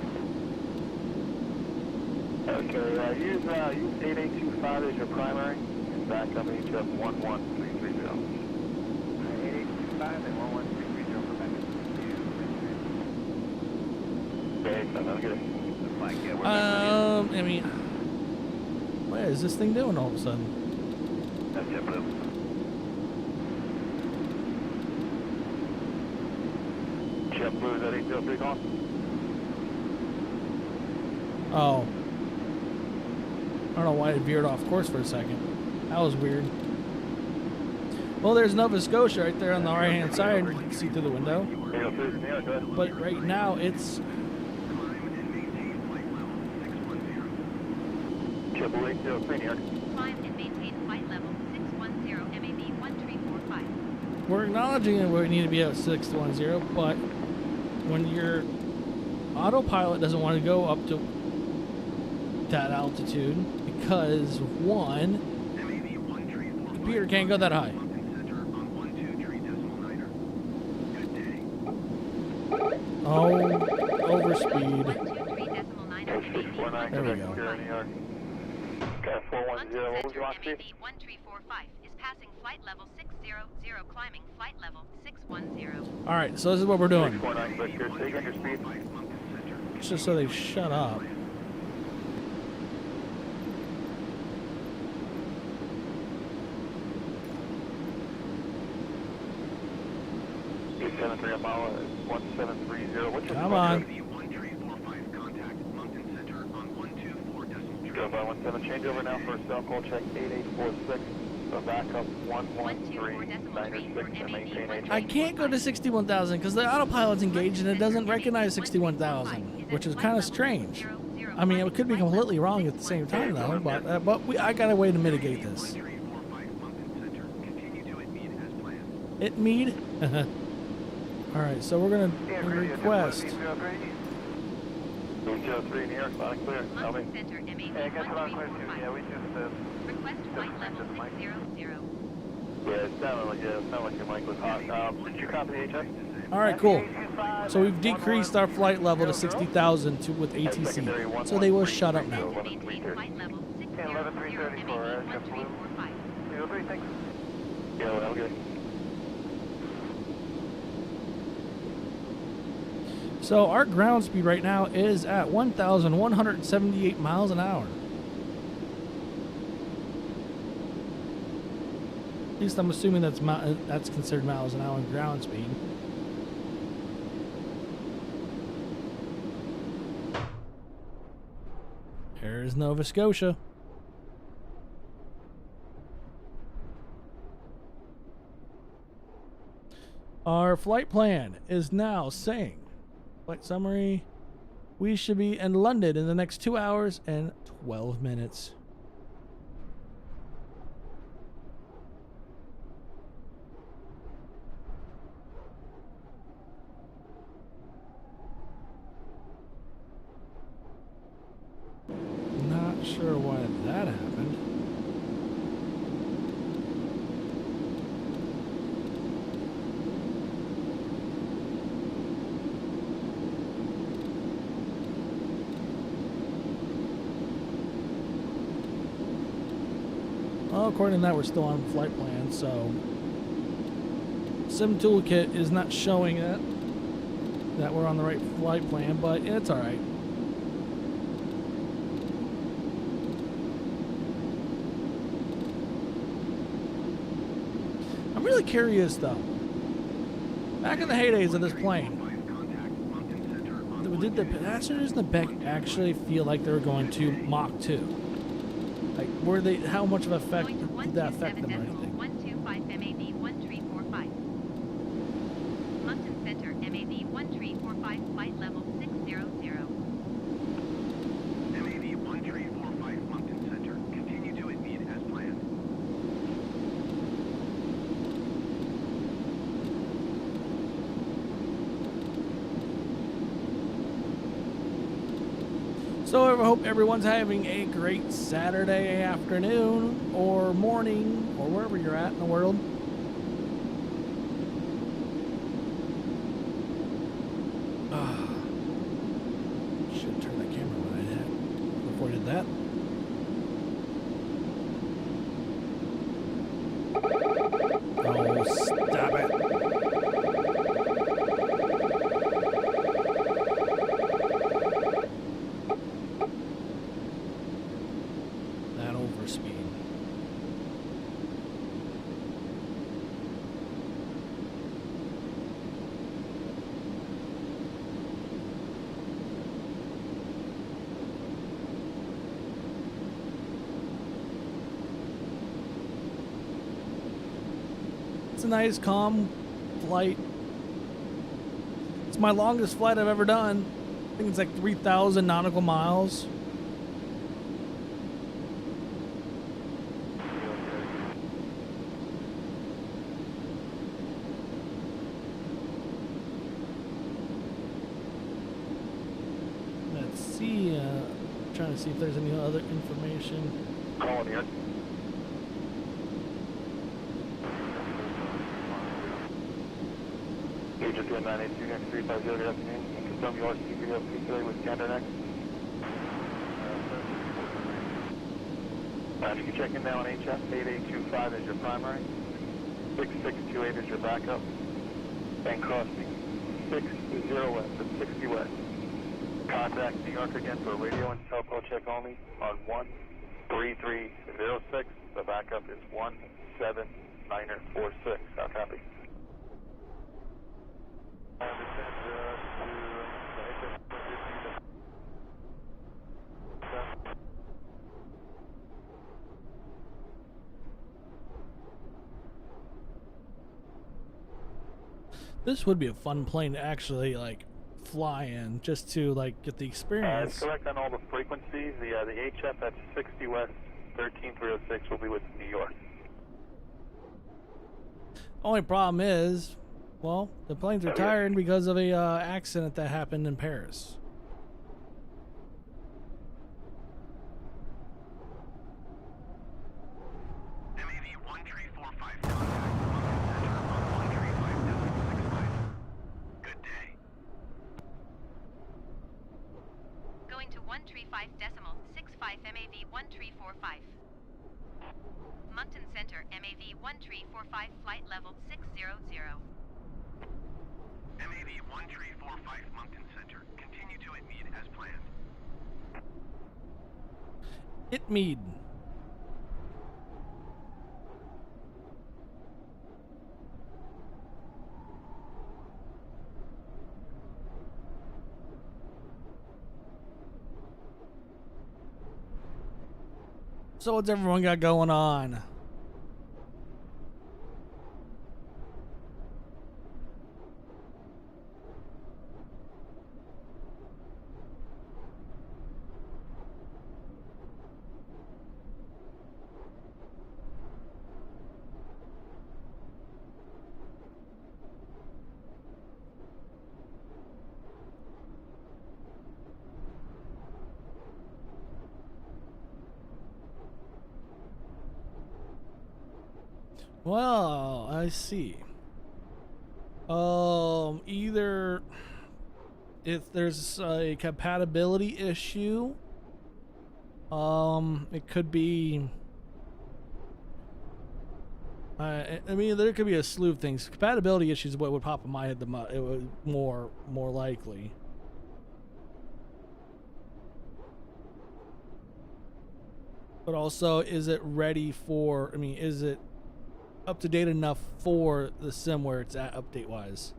Okay, use 8825 as your primary, and back up HF 11330. 8825 and 11330 for backup. Okay, so I'll get it. Looks like, yeah, we're I mean, what is this thing doing all of a sudden? That's JetBlue. JetBlue, is that 803 call? Oh. I don't know why it veered off course for a second. That was weird. Well, there's Nova Scotia right there on the right-hand side. You can see through the window. 803 is in the air, go ahead. But right now, it's... JetBlue 803 in the air. Climb and maintain flight level 610 MAB 1345. We're acknowledging that we need to be at 610, but when your autopilot doesn't want to go up to that altitude because, one, the computer can't go that high. Oh, overspeed. 123.9 MAB. There we go. Okay, 410, what was your last speed? MAB 1345 is passing flight level 600, climbing flight level 610. All right, so this is what we're doing. 649, but you're taking your speed. It's just so they shut up. a mile, 1730. What's your Come on. 7 changeover now for cell call check 8846. So backup 11396 and maintain HF. I can't go to 61,000 because the autopilot's engaged and it doesn't recognize 61,000, which is kind of strange. I mean, it could be completely wrong at the same time though, but I got a way to mitigate this. It Mead? Alright, so we're gonna request. 203 in here, not clear. Tell me. Mountain Center MAV Yeah, I guess not clear too. Yeah, we just Request flight level 600. yeah, it sounded like your mic was hot. Did you copy the HF? Alright, cool. So we've decreased our flight level to 60,000 with ATC. So they will shut up now. Maintain flight level 600 11,330 for MAV JetBlue. 1345. 203, thanks. Yeah, well, okay. So our ground speed right now is at 1,178 miles an hour. At least I'm assuming that's considered miles an hour in ground speed. There's Nova Scotia. Our flight plan is now saying, flight summary, we should be in London in the next 2 hours and 12 minutes. Not sure why that happened. Well, according to that, we're still on flight plan, so Sim Toolkit is not showing that we're on the right flight plan, but it's all right. I'm really curious though. Back in the heydays of this plane, did the passengers in the back actually feel like they were going to Mach 2? Like, were they? How much of effect did that affect them or anything? 125 MAV 1345. Mountain Center MAV 1345 flight level 600. MAV 1345 Mountain Center. Continue to admit as planned. So I hope everyone's having a great Saturday afternoon or morning or wherever you're at in the world. Should turn that camera when I had before I did that. Oh, stop it. That overspeed. It's a nice, calm flight. It's my longest flight I've ever done. I think it's like 3,000 nautical miles. Let's see. Trying to see if there's any other information. Calling here. Agent 982 next 350, good afternoon. Confirm you are CPO today with Gander next. You can check in now on HF 8825 as your primary, 6628 as your backup, and crossing 60 west at 60 west. Contact New York again for radio and cell call check only on 13306. The backup is 17946. How copy? This would be a fun plane to actually like fly in, just to like get the experience. Correct on all the frequencies. The HF at 60 West 13306 will be with New York. Only problem is, well, the plane's retired because of a accident that happened in Paris. MAV 1345 contact. Mountain Center on 135.65. Good day. Going to 135.65 MAV 1345. Moncton Center, MAV 1345, flight level 600. MAV 1345 Moncton Center. Continue to Itmead as planned. Itmead. So what's everyone got going on? Well, I see. Either if there's a compatibility issue, it could be. I mean, there could be a slew of things. Compatibility issues is what would pop in my head the most. It was more likely. But also, is it ready for? I mean, is it up to date enough for the sim where it's at update wise?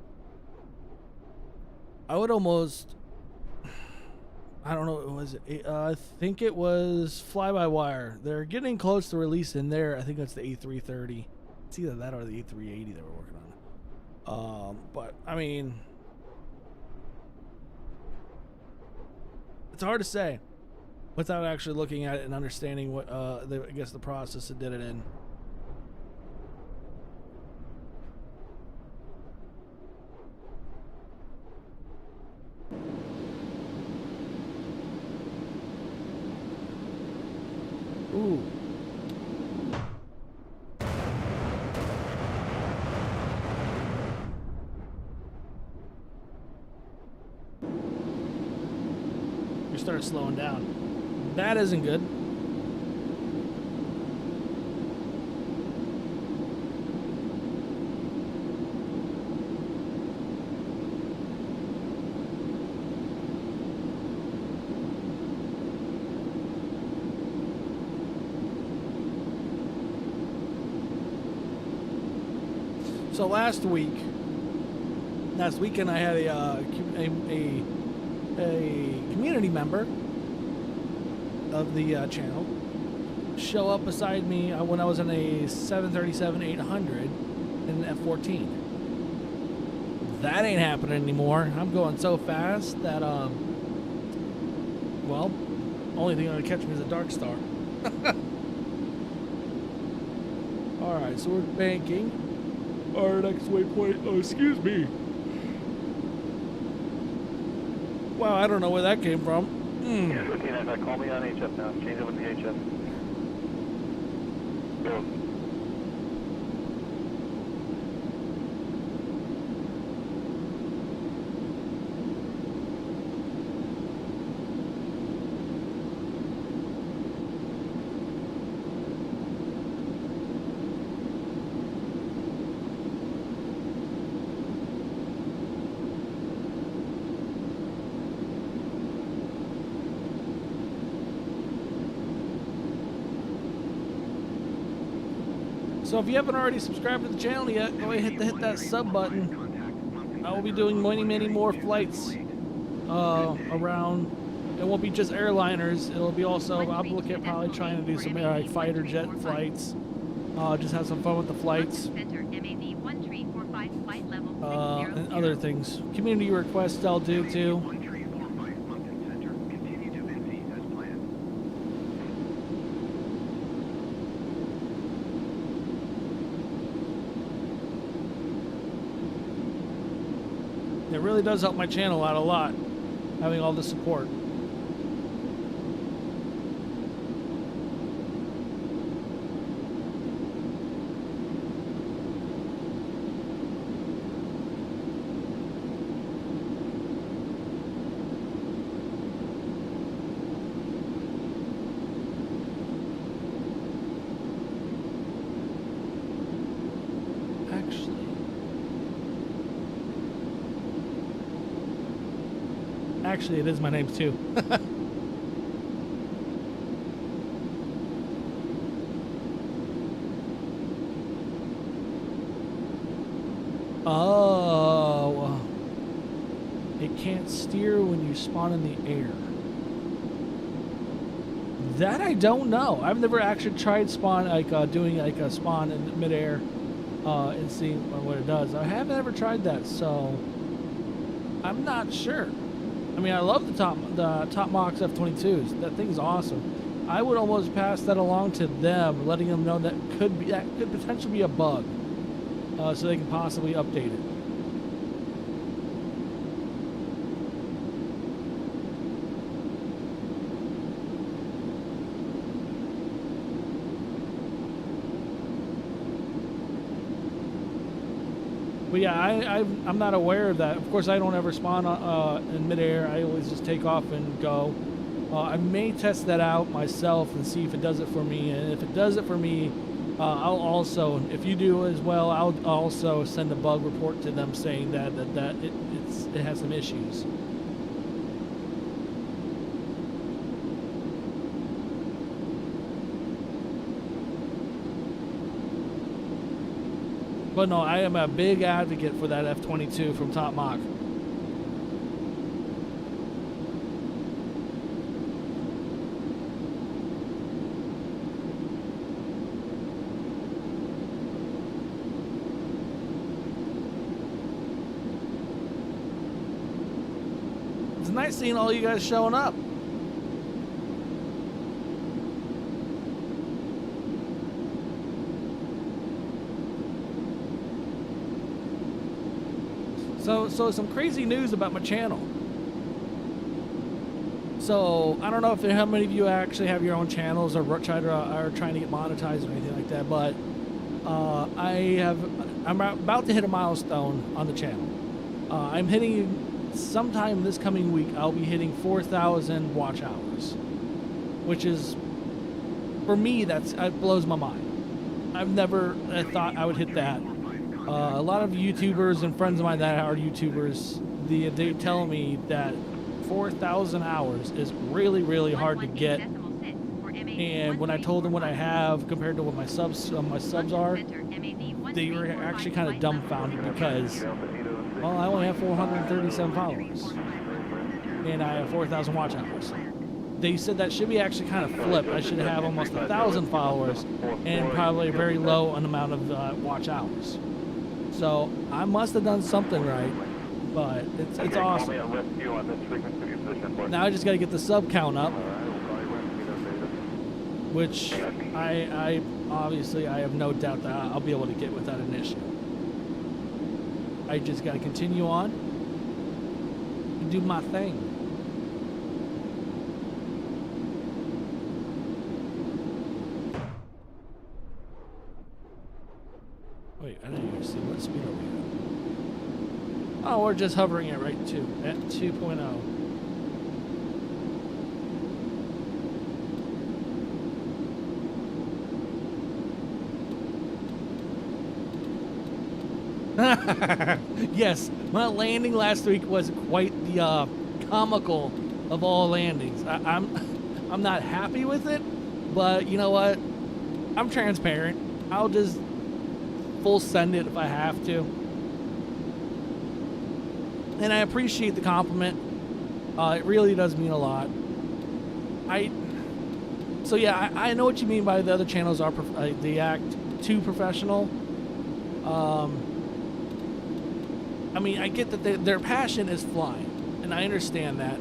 I would almost, I don't know, was it? I think it was fly by wire. They're getting close to releasing there. I think that's the A330. It's either that or the A380 that we're working on. But I mean, it's hard to say without actually looking at it and understanding what I guess the process that did it in. Ooh. You start slowing down. That isn't good. So last weekend I had a community member of the channel show up beside me when I was in a 737-800 in an F-14. That ain't happening anymore. I'm going so fast that well, only thing that'll catch me is a dark star. All right, so we're banking. Our next waypoint, oh, excuse me. Wow, I don't know where that came from. Yeah, 15, call me on HF now. Change it with the HF. Go. So if you haven't already subscribed to the channel yet, go ahead and hit that sub button. I will be doing many more flights around. It won't be just airliners. It'll be also, I'll look at probably trying to do some fighter jet flights. Just have some fun with the flights. Center, MAV 1345, flight level 60. And other things. Community requests I'll do too. 1345 Mountain Center. Continue to Vinci as planned. It really does help my channel out a lot, having all the support. Actually, it is my name too. Oh, it can't steer when you spawn in the air. That I don't know. I've never actually tried spawn, like doing like a spawn in midair and seeing what it does. I haven't ever tried that, so I'm not sure. I mean, I love the top Mox F22s. That thing's awesome. I would almost pass that along to them, letting them know that could potentially be a bug, so they can possibly update it. But yeah, I'm not aware of that. Of course, I don't ever spawn in midair. I always just take off and go. I may test that out myself and see if it does it for me. And if it does it for me, I'll also, if you do as well, I'll also send a bug report to them saying that it has some issues. But no, I am a big advocate for that F22 from Top Mach. It's nice seeing all you guys showing up. So some crazy news about my channel. So I don't know if how many of you actually have your own channels or are trying to get monetized or anything like that, but I'm about to hit a milestone on the channel. I'm hitting sometime this coming week. I'll be hitting 4,000 watch hours, which is, for me, that blows my mind. I've never thought I would hit that. A lot of YouTubers and friends of mine that are YouTubers, they tell me that 4,000 hours is really, really hard to get. And when I told them what I have compared to what my subs are, they were actually kind of dumbfounded because, well, I only have 437 followers, and I have 4,000 watch hours. They said that should be actually kind of flipped. I should have almost 1,000 followers and probably a very low amount of watch hours. So I must have done something right, but it's awesome. Now I just got to get the sub count up, which I obviously I have no doubt that I'll be able to get without an issue. I just got to continue on and do my thing. Wait, I didn't even see what speed are we at. Oh, we're just hovering it right at 2.0. Yes, my landing last week was quite the comical of all landings. I'm not happy with it, but you know what? I'm transparent. I'll just full send it if I have to. And I appreciate the compliment. It really does mean a lot. So yeah, I know what you mean by the other channels are they act too professional. I mean, I get that their passion is flying, and I understand that.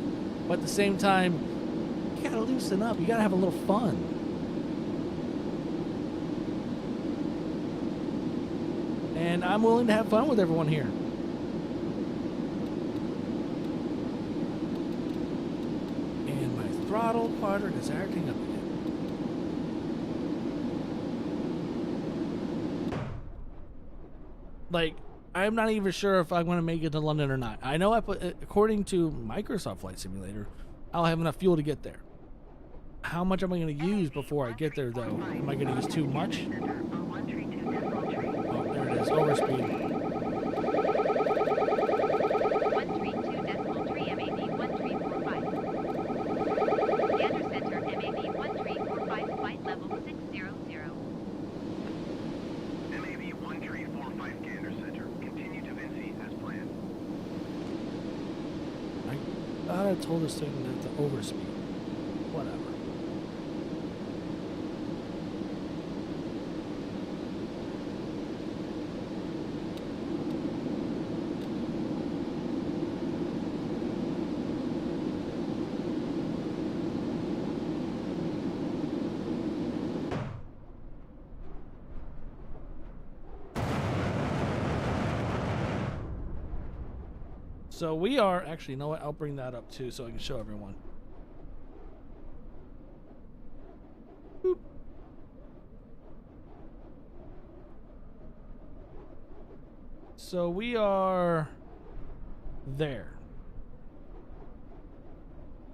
But at the same time, you gotta loosen up. You gotta have a little fun. And I'm willing to have fun with everyone here. And my throttle quadrant is acting up again. Like, I'm not even sure if I'm going to make it to London or not. I know according to Microsoft Flight Simulator, I'll have enough fuel to get there. How much am I going to use before I get there, though? Am I going to use too much? Oh, there it is. Overspeed. 132.3 MAV 1345. Gander Center MAV 1345 flight level 600. MAV 1345 Gander Center. Continue to Vinci as planned. I thought I told this thing not to overspeed. Whatever. So we are actually, you know what? I'll bring that up too so I can show everyone. Boop. So we are there.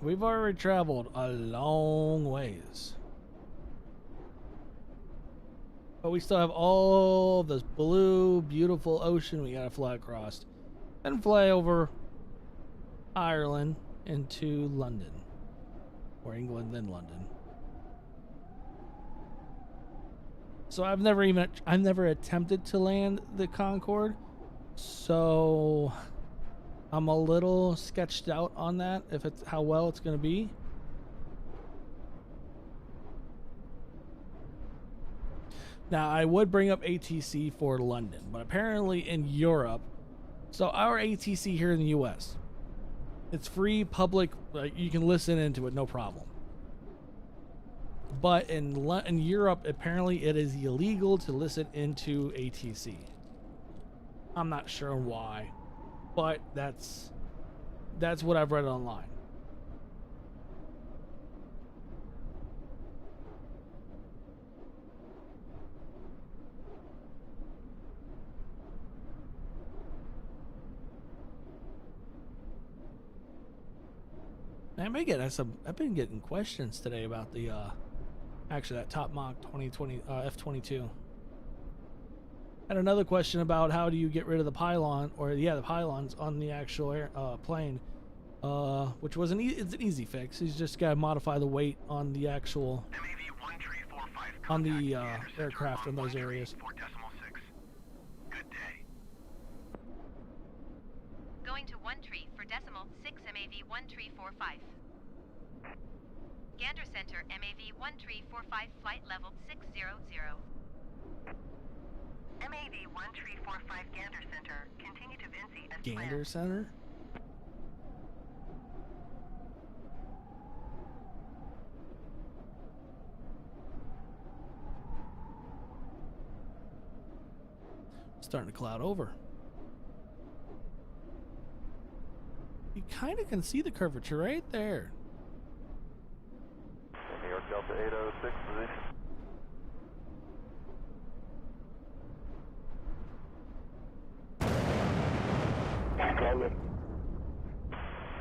We've already traveled a long ways. But we still have all this blue, beautiful ocean we gotta fly across. And fly over Ireland into London. Or England, then London. So I've never attempted to land the Concorde. So I'm a little sketched out on that, if it's how well it's gonna be. Now I would bring up ATC for London, but apparently in Europe, so our ATC here in the US, it's free, public, you can listen into it, no problem. But in Europe, apparently it is illegal to listen into ATC. I'm not sure why, but that's what I've read online. I've been getting questions today about the actually that Top Mach 2020 F-22. And another question about how do you get rid of the pylon, or the pylons on the actual plane, which was it's an easy fix. You just gotta modify the weight on the actual on the aircraft in those areas. Good day. Going to 13 for decimal 6 MAV 1345. Gander Center MAV 1345 flight level 600. MAV 1345 Gander Center. Continue to Vinci as planned. Gander Center? Starting to cloud over. You kind of can see the curvature right there. New York Delta 806 position.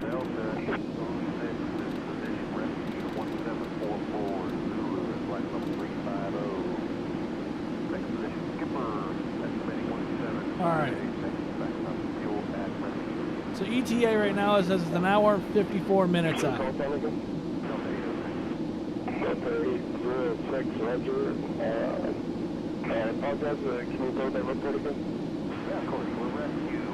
Delta 806 is position rescue 1744 Zulu is flight level 350. Next position skipper estimating 17. All right. So ETA right now says it's 1 hour and 54 minutes out. Delta 806, Roger. And I apologize, can you go that report again? Yeah, of course. We're rescue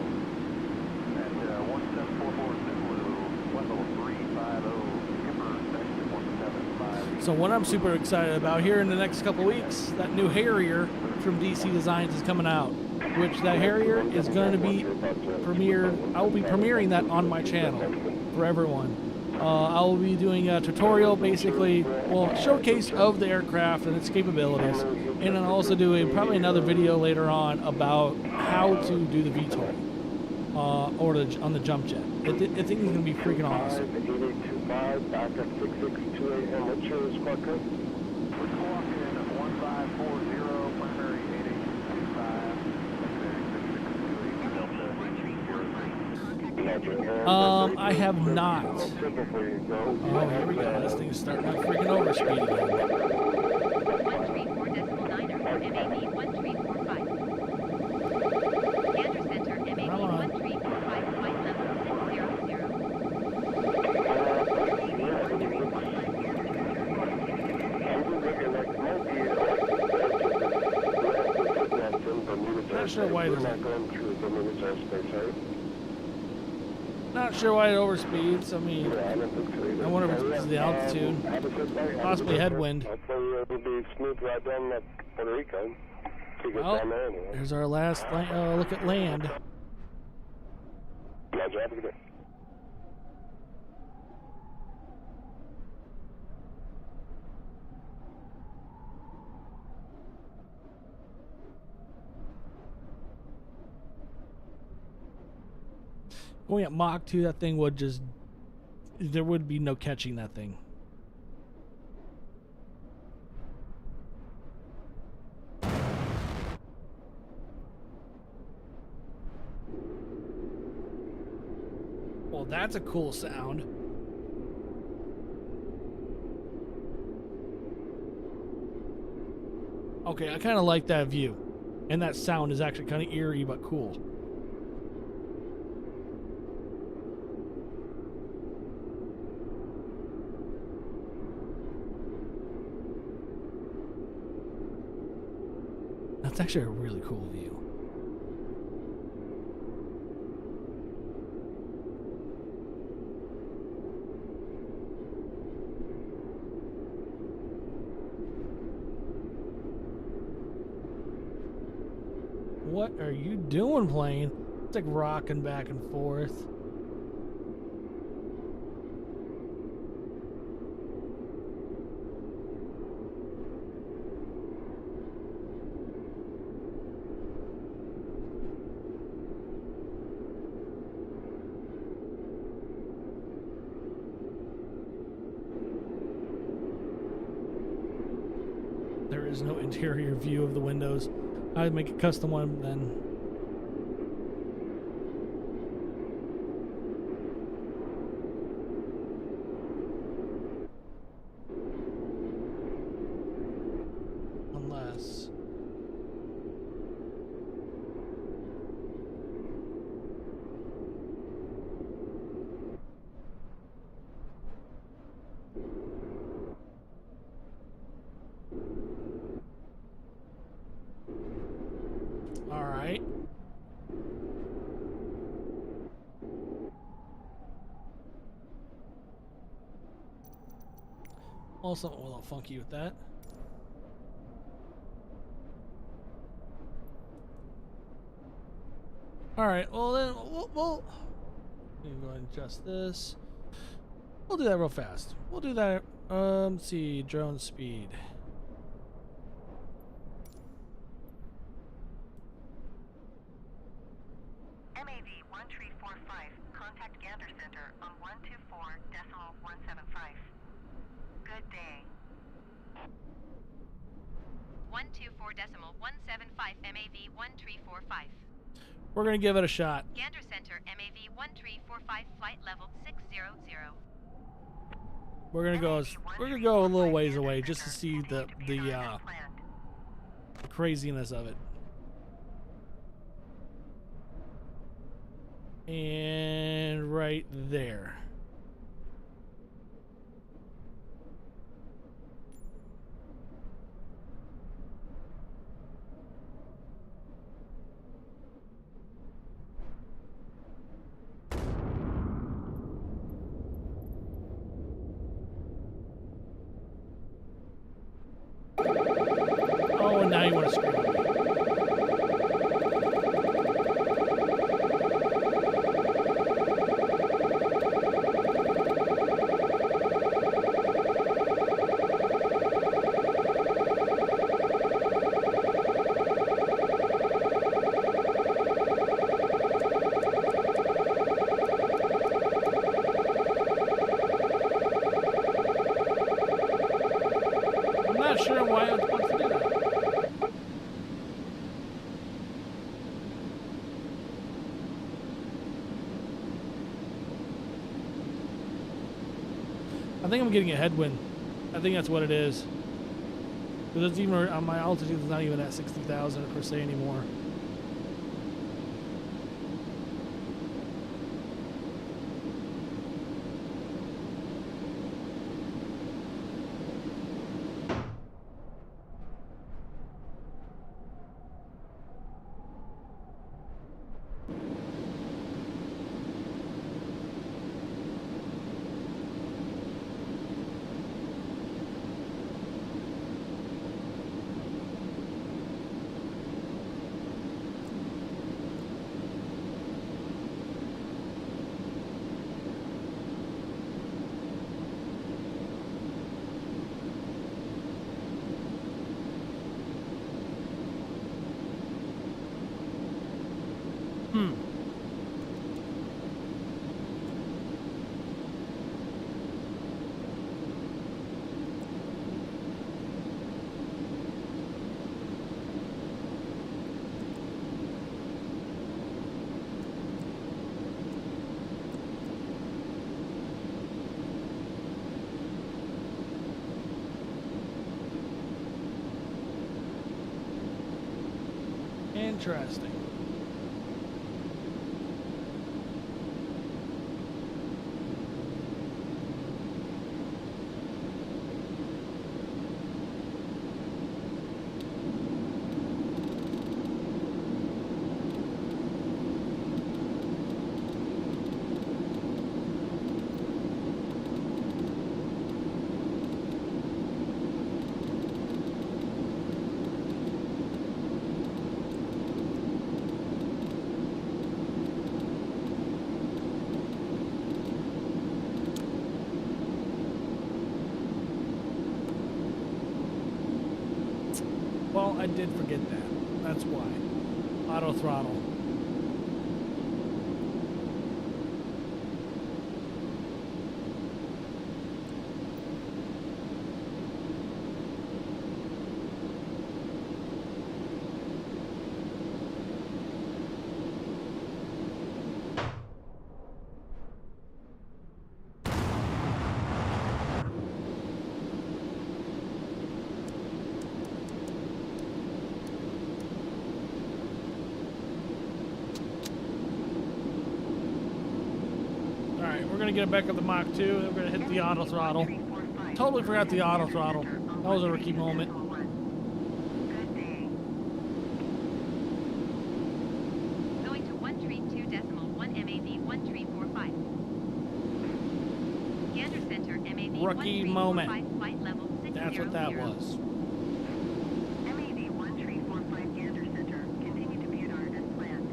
at 1744 Zulu, flight level 350. Skipper estimating 1758. So what I'm super excited about here in the next couple weeks, that new Harrier from DC Designs is coming out. which that Harrier is going to be premiered. I will be premiering that on my channel for everyone. I will be doing a tutorial, basically, well, showcase of the aircraft and its capabilities, and then also doing probably another video later on about how to do the VTOL or on the jump jet. I think it's going to be freaking awesome. 8825, back at 6628, and what's your squad code? We're clocking 1540, primary 8825, I have not. Oh, here we go. This thing is starting to freaking overspeed again. 134.9 MAV 1345. Gander Center MAV 1345 flight level 600. Not sure why it not going through Dominators airspace, are you? Not sure why it overspeeds. I mean, Yeah, I don't think so either. I wonder if it's because of the altitude. Possibly headwind. Hopefully it'll be smooth right down that Puerto Rico. To get Well, down there anyway. there's our last look at land. Roger, have a good day. Going at Mach 2, that thing would just... There would be no catching that thing. Well, that's a cool sound. Okay, I kind of like that view. And that sound is actually kind of eerie but cool. That's actually a really cool view. What are you doing, plane? It's like rocking back and forth. There is no interior view of the windows. I'd make a custom one then. Unless... Alright. Also, a little funky with that. Alright, well then, we'll go ahead and adjust this. We'll do that real fast. We'll do that, let's see, drone speed. MAV 1345, contact Gander Center on 124.175. Good day. 124.175 MAV 1345. We're gonna give it a shot. Gander Center MAV 1345 flight level 600. We're gonna go a little ways away just to see the craziness of it. And right there. Oh, and now you want to scream at me. I think I'm getting a headwind. I think that's what it is. Because it's even on my altitude, it's not even at 60,000 per se anymore. Interesting. Well, I did forget that. That's why. Auto throttle. We're gonna get it back up to Mach 2. We're gonna hit the auto throttle. Totally forgot the auto throttle. That was a rookie moment. Going to 132.1 MAV 1345. Gander Center MAV Rookie moment. 1345, flight level 600. That's what that was. MAV 1345 Gander Center. Continue to be at our as planned.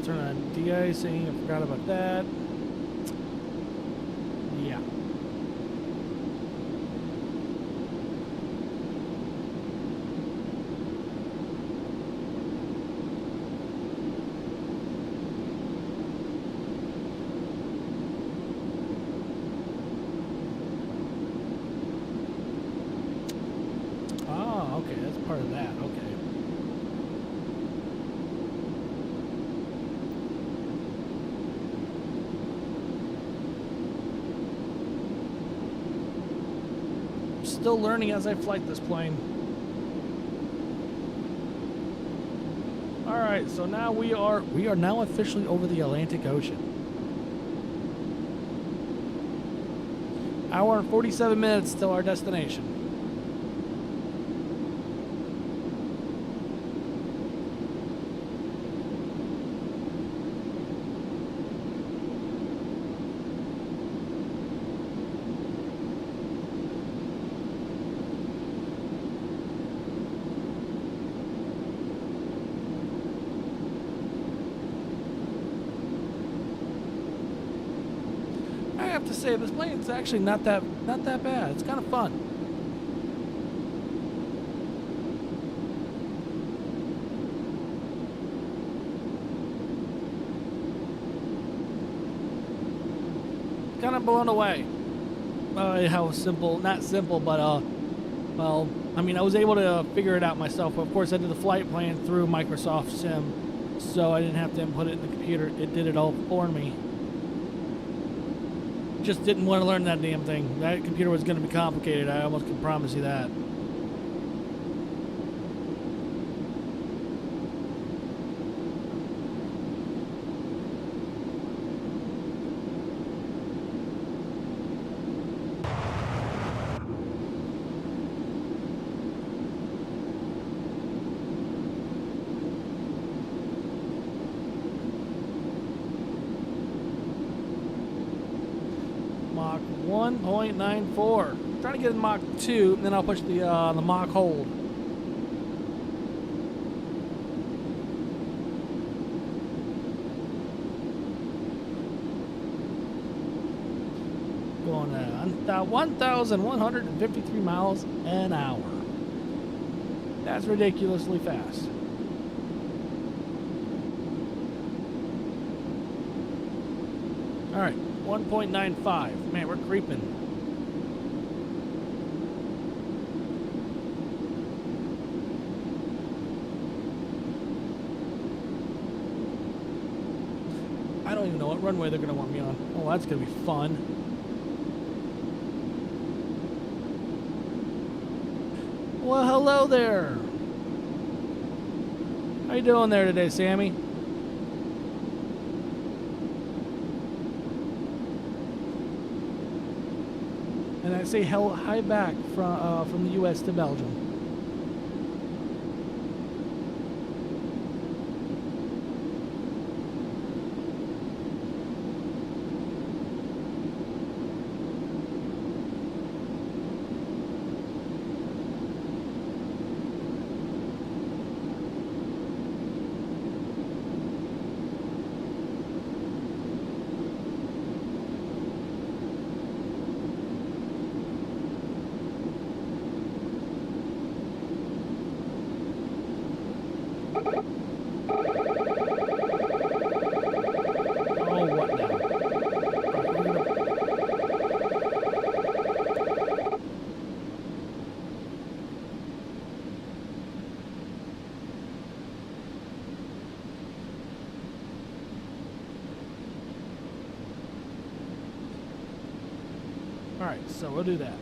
Turn on de-icing. I forgot about that. Yeah. Oh, okay. That's part of that. Okay. Still learning as I flight this plane. All right, so now we are now officially over the Atlantic Ocean. Hour and 47 minutes till our destination. have to say, this plane's actually not that bad. It's kind of fun. Kind of blown away by how simple, not simple, but well, I mean, I was able to figure it out myself. Of course, I did the flight plan through Microsoft Sim, so I didn't have to input it in the computer. It did it all for me. Just didn't want to learn that damn thing. That computer was going to be complicated. I almost can promise you that. Mach 1.94. Trying to get in Mach 2, and then I'll push the Mach hold. Going at 1,153 miles an hour. That's ridiculously fast. All right. 1.95. Man, we're creeping. I don't even know what runway they're going to want me on. Oh, that's going to be fun. Well, hello there. How you doing there today, Sammy? And I say hi back from the U.S. to Belgium. Alright, so we'll do that.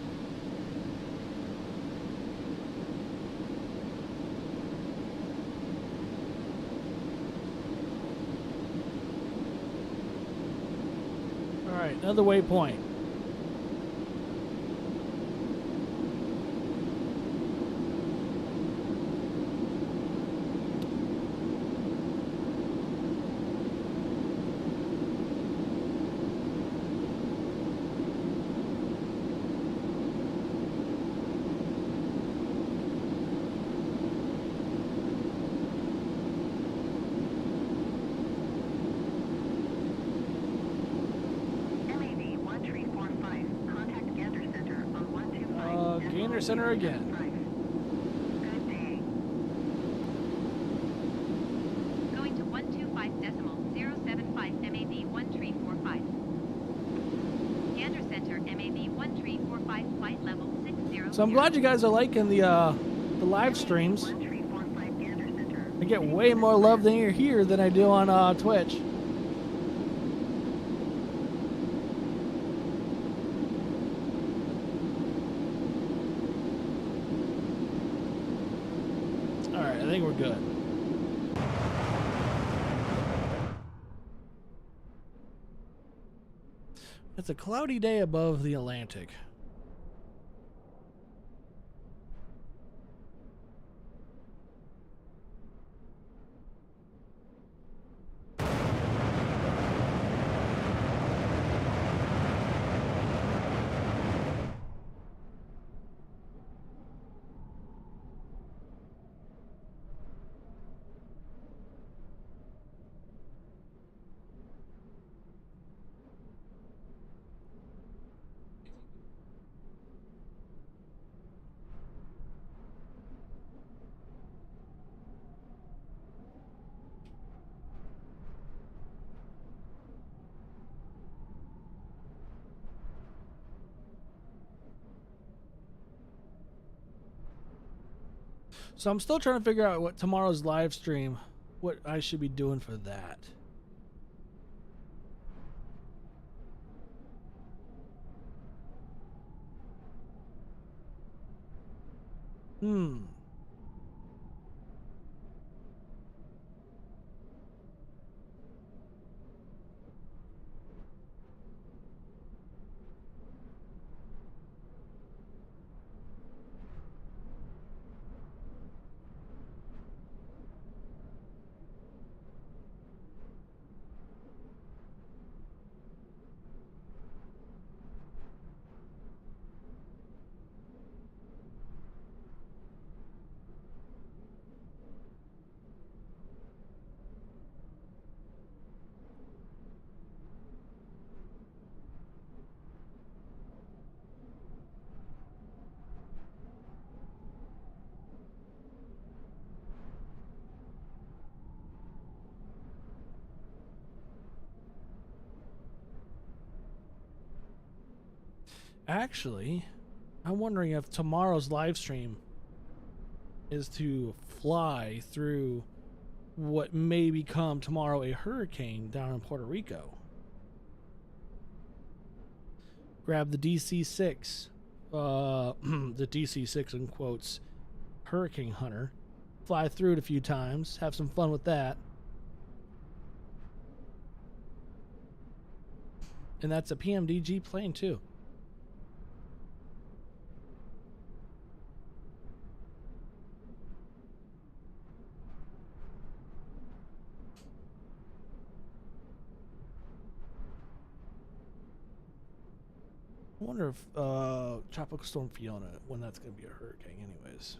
Alright, another waypoint. Gainer Center again. Good day. Going to 125.075 MAV 1345. Gander Center MAV 1345 flight level 60. So I'm glad you guys are liking the live streams. 1345 Gander Center. I get way more love than you're here than I do on Twitch. Alright, I think we're good. It's a cloudy day above the Atlantic. So I'm still trying to figure out what tomorrow's live stream, what I should be doing for that. Actually, I'm wondering if tomorrow's live stream is to fly through what may become tomorrow a hurricane down in Puerto Rico. Grab the DC-6, the DC-6 in quotes, Hurricane Hunter, fly through it a few times, have some fun with that. And that's a PMDG plane too. I wonder if Tropical Storm Fiona, when that's going to be a hurricane anyways.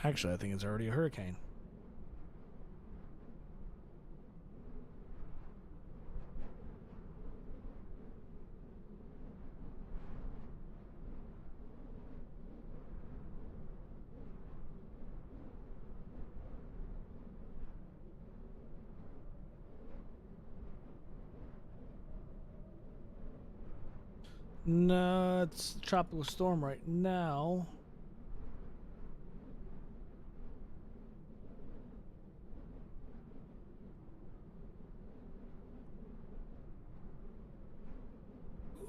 Actually, I think it's already a hurricane. No, it's tropical storm right now.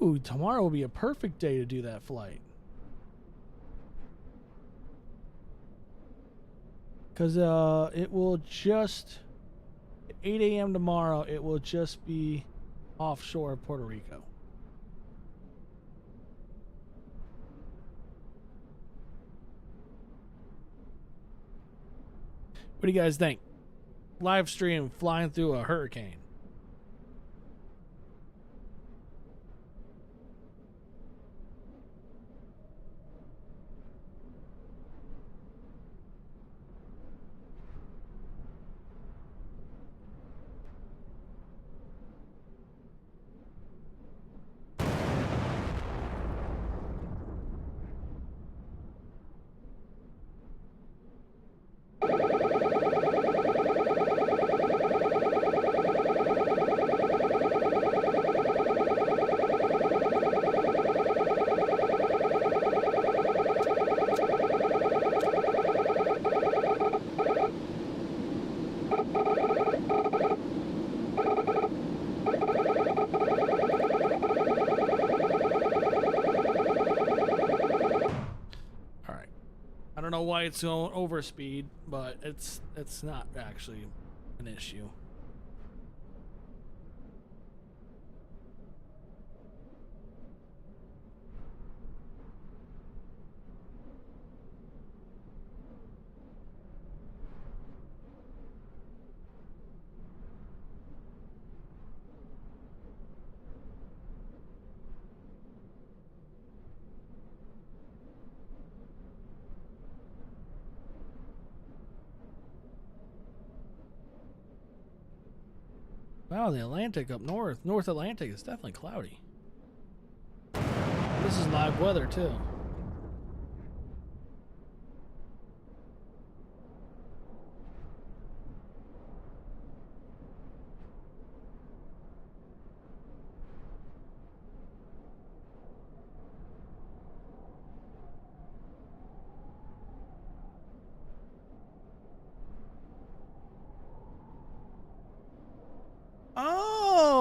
Ooh, tomorrow will be a perfect day to do that flight. Because it will just, 8 a.m. tomorrow, it will just be offshore of Puerto Rico. What do you guys think? Live stream flying through a hurricane. I don't know why it's going over speed, but it's not actually an issue. Wow, the Atlantic up north, North Atlantic is definitely cloudy. This is live weather too.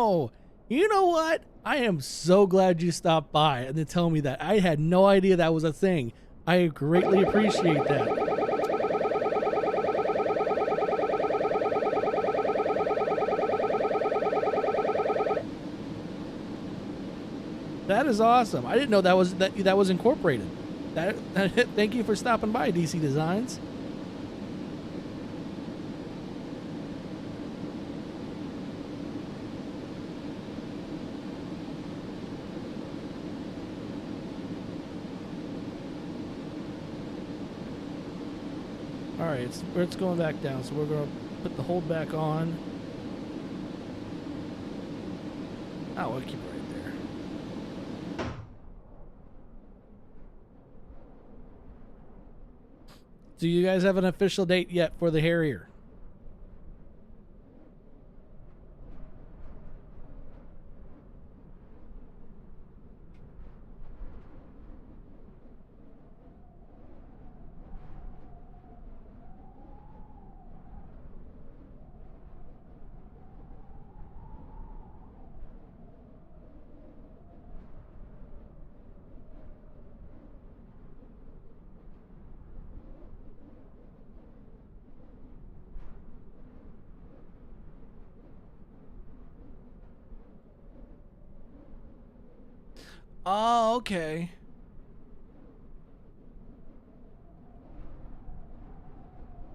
Oh, you know what? I am so glad you stopped by and to tell me that. I had no idea that was a thing. I greatly appreciate that. That is awesome. I didn't know that was incorporated. Thank you for stopping by, DC Designs. All right, it's going back down, so we're going to put the hold back on. Oh, we'll keep it right there. Do you guys have an official date yet for the Harrier? Oh, okay.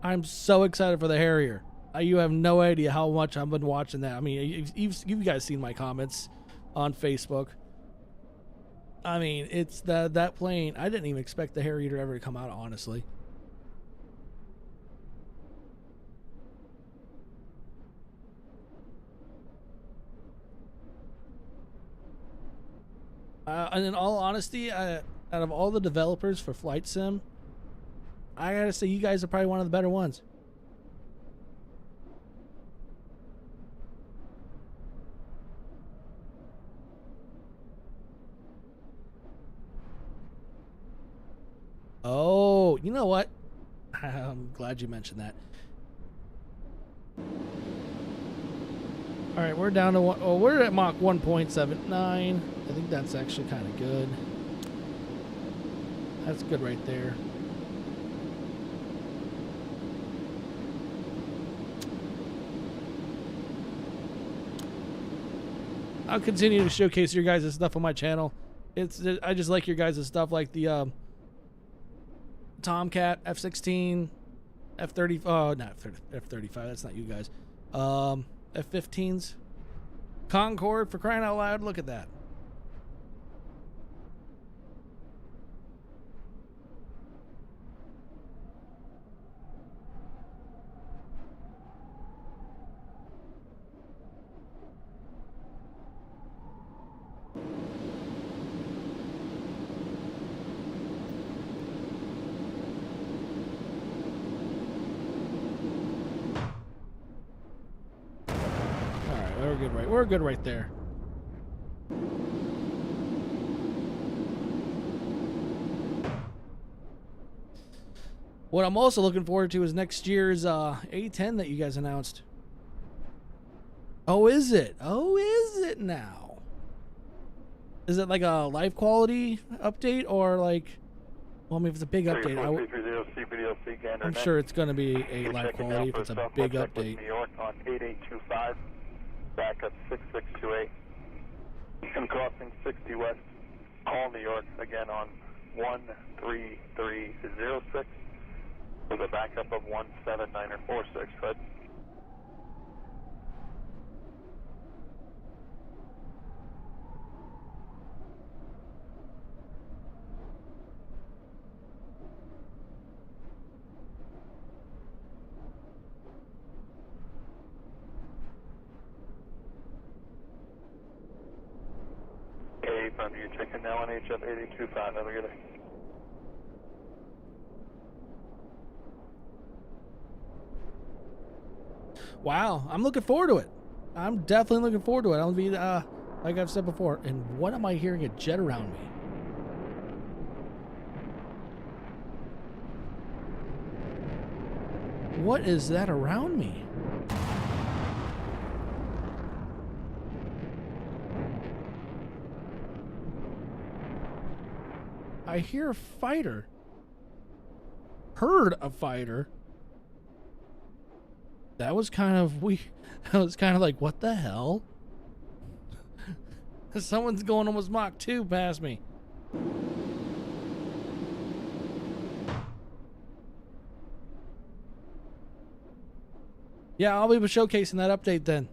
I'm so excited for the Harrier. You have no idea how much I've been watching that. I mean, you guys seen my comments on Facebook. I mean, it's that plane. I didn't even expect the Harrier to ever come out, honestly. And in all honesty, out of all the developers for Flight Sim, I gotta say you guys are probably one of the better ones. Oh, you know what? I'm glad you mentioned that. All right, we're down to one. Oh, we're at Mach 1.79. I think that's actually kind of good. That's good right there. I'll continue to showcase your guys' stuff on my channel. I just like your guys' stuff, like the Tomcat, F-16, F-30. Oh, not F-35. That's not you guys. F-15s, Concorde, for crying out loud. Look at that. We're good right there. What I'm also looking forward to is next year's A10 that you guys announced. Oh, is it? Oh, is it now? Is it like a life quality update or like? Well, I mean, if it's a big update, I'm sure it's going to be a life quality if it's a big update. New York on 8825. Backup 6628. And crossing 60 west. Call New York again on 13306 with a backup of 17946. Good. You're checking now on HF 825. Have a good day. Wow, I'm looking forward to it. I'm definitely looking forward to it. I'll be like I've said before. And what am I hearing a jet around me? What is that around me? I hear a fighter. Heard a fighter. That was kind of weird. I was kind of like, what the hell? Someone's going almost Mach 2 past me. Yeah, I'll be showcasing that update then.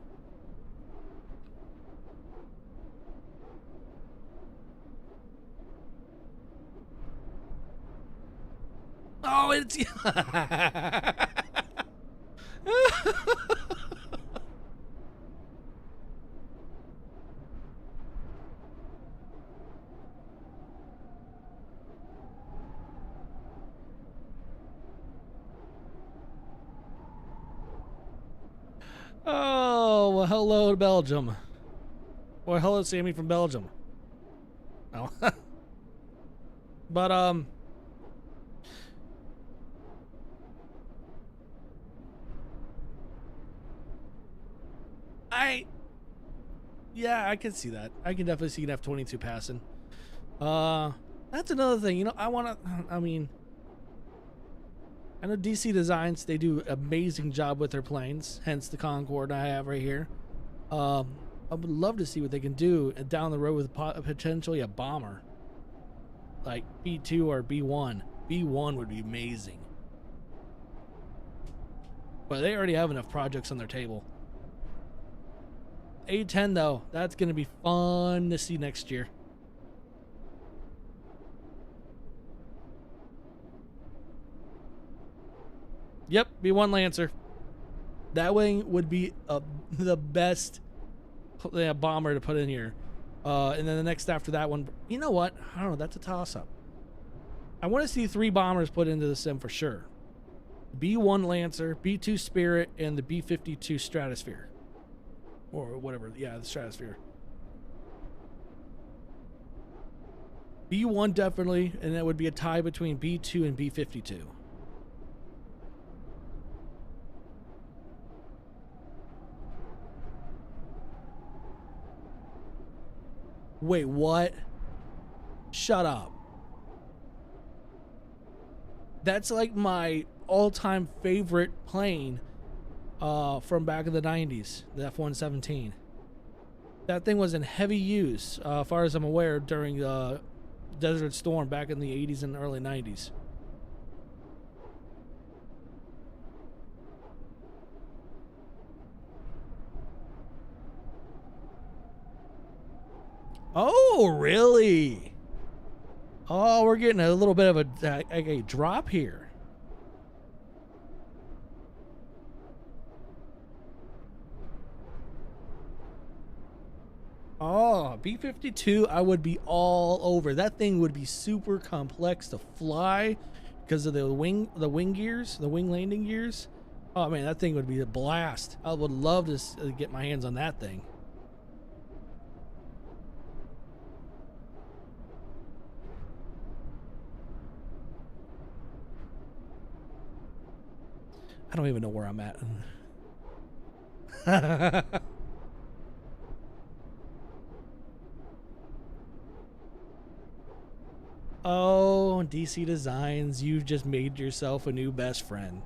Oh, it's... Oh, well, hello to Belgium. Well, hello, Sammy from Belgium. Oh. But, yeah, I can see that. I can definitely see an F-22 passing. That's another thing. You know, I know DC Designs, they do an amazing job with their planes, hence the Concorde I have right here. I would love to see what they can do down the road with potentially a bomber. Like B2 or B1. B1 would be amazing. But they already have enough projects on their table. A10 though, that's going to be fun to see next year. Yep, B1 Lancer. That wing would be the best bomber to put in here. And then the next after that one, you know what? I don't know, that's a toss-up. I want to see 3 bombers put into the sim for sure. B1 Lancer, B2 Spirit, and the B-52 Stratosphere. Or whatever, yeah, the Stratosphere. B1 definitely, and that would be a tie between B2 and B-52. Wait, what? Shut up. That's like my all-time favorite plane from back in the 90s, the F-117. That thing was in heavy use, as far as I'm aware, during the Desert Storm back in the 80s and early 90s. Oh, really? Oh, we're getting a little bit of a drop here. Oh, B-52, I would be all over. That thing would be super complex to fly because of the wing gears, the wing landing gears. Oh man, that thing would be a blast. I would love to get my hands on that thing. I don't even know where I'm at. Oh, DC Designs, you've just made yourself a new best friend.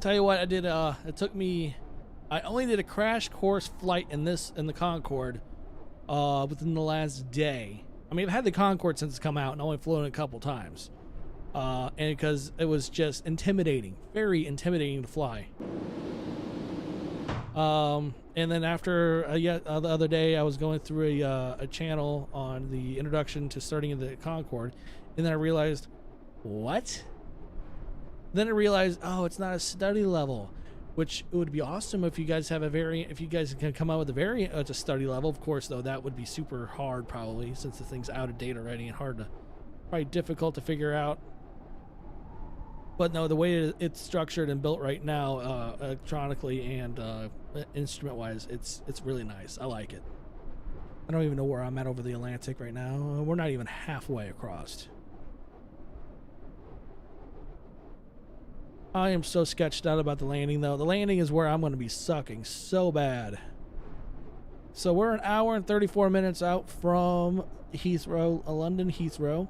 Tell you what, I did, it took me, I only did a crash course flight in the Concorde within the last day. I mean, I've had the Concorde since it's come out and only flown a couple times. And because it was just intimidating, very intimidating to fly. And then after, the other day, I was going through a channel on the introduction to starting in the Concorde, and then I realized, what? Then I realized, oh, it's not a study level, which it would be awesome if you guys have a variant. If you guys can come out with a variant at a study level, of course, though, that would be super hard probably, since the thing's out of date already and probably difficult to figure out. But no, the way it's structured and built right now, electronically and instrument-wise, it's really nice. I like it. I don't even know where I'm at over the Atlantic right now. We're not even halfway across. I am so sketched out about the landing, though. The landing is where I'm going to be sucking so bad. So we're an hour and 34 minutes out from Heathrow, London Heathrow.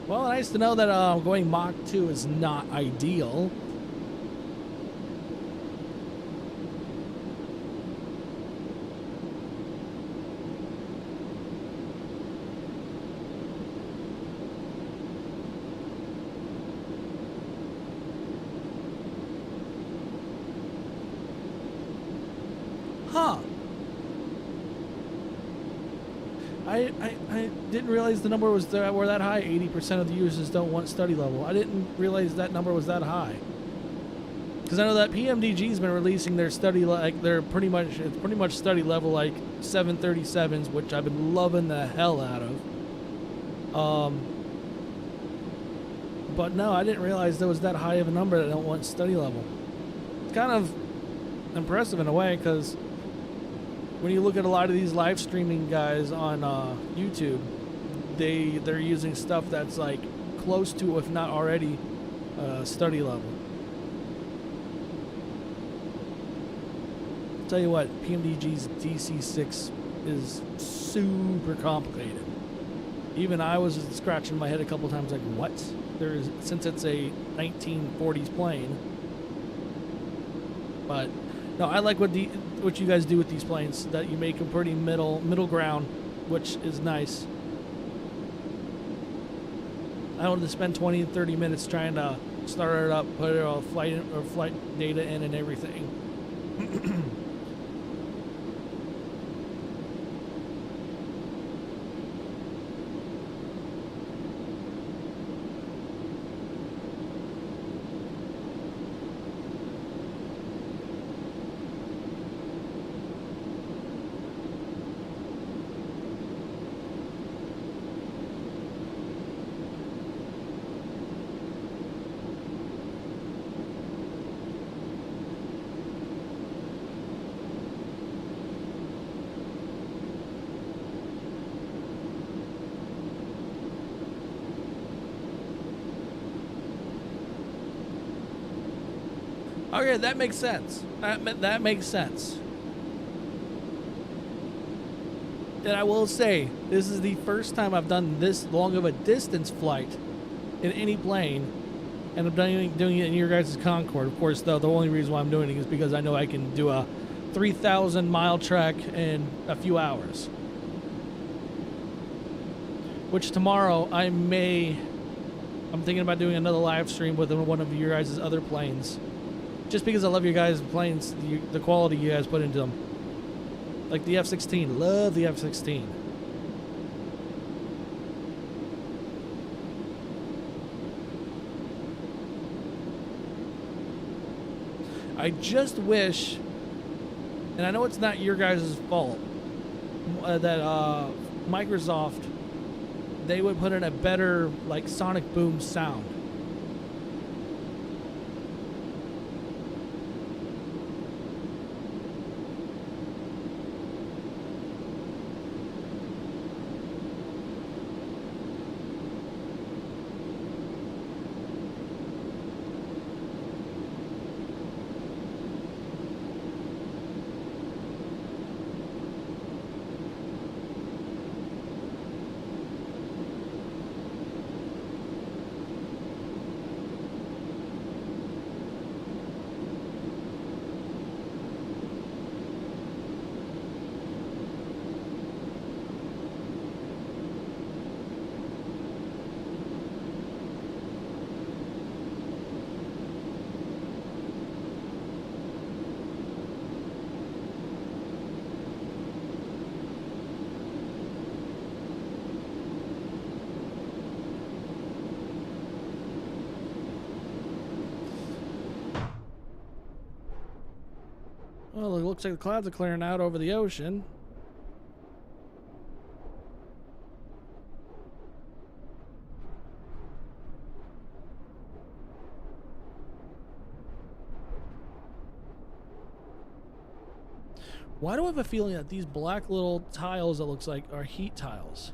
Well, nice to know that going Mach 2 is not ideal. Huh. I didn't realize the number was were that high. 80% of the users don't want study level. I didn't realize that number was that high. Because I know that PMDG's been releasing their study, like they're it's pretty much study level, like 737s, which I've been loving the hell out of. But no, I didn't realize there was that high of a number that don't want study level. It's kind of impressive in a way, because when you look at a lot of these live streaming guys on YouTube, they're using stuff that's like close to, if not already, study level. I'll tell you what, PMDG's DC6 is super complicated. Even I was scratching my head a couple times, like, what? Since it's a 1940s plane. But no, I like what you guys do with these planes. That you make a pretty middle ground, which is nice. I don't have to spend 20 and 30 minutes trying to start it up, put it all flight data in and everything. Okay, that makes sense. That makes sense. And I will say, this is the first time I've done this long of a distance flight in any plane, and I'm doing it in your guys' Concorde. Of course, though, the only reason why I'm doing it is because I know I can do a 3,000 mile trek in a few hours. Which tomorrow I'm thinking about doing another live stream with one of your guys' other planes. Just because I love your guys' planes, the quality you guys put into them. Like the F-16. Love the F-16. I just wish, and I know it's not your guys' fault, that Microsoft, they would put in a better, like, sonic boom sound. Well, it looks like the clouds are clearing out over the ocean. Why do I have a feeling that these black little tiles, it looks like, are heat tiles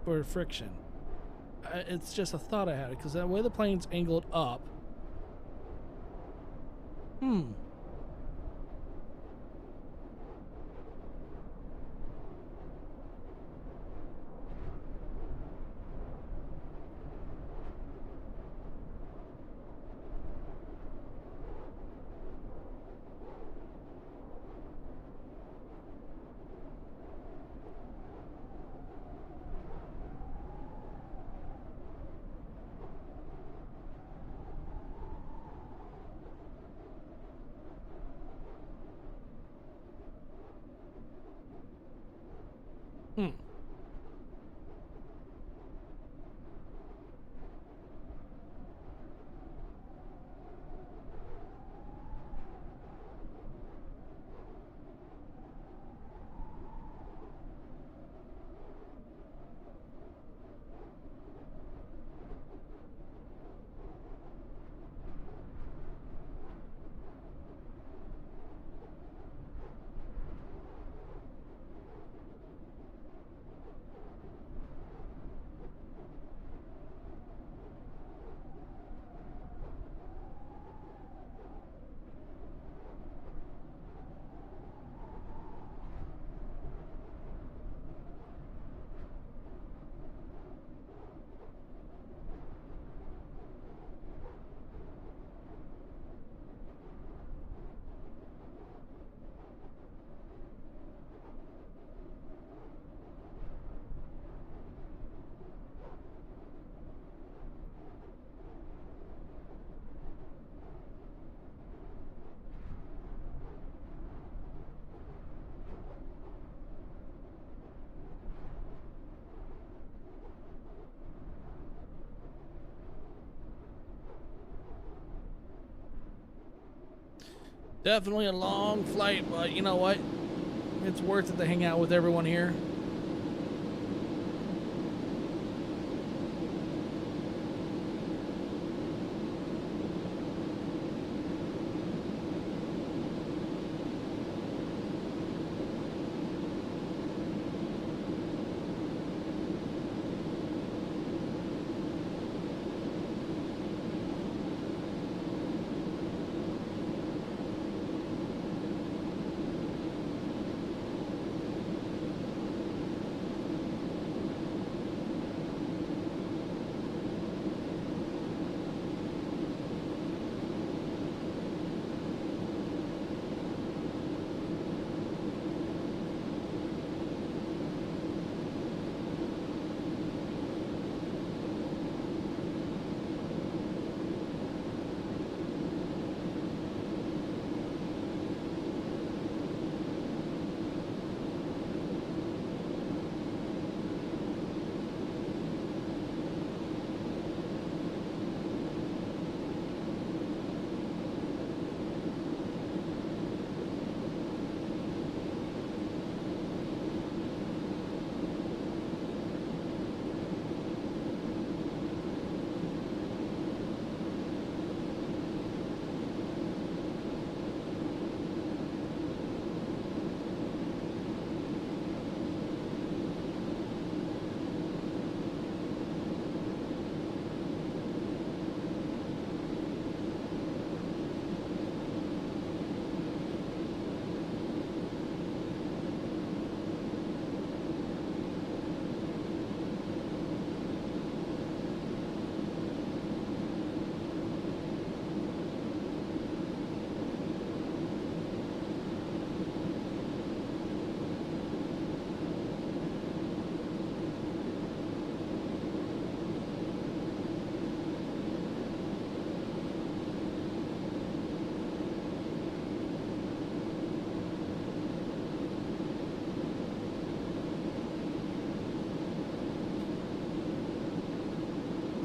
for friction? It's just a thought I had, because the way the plane's angled up. Definitely a long flight, but you know what? It's worth it to hang out with everyone here.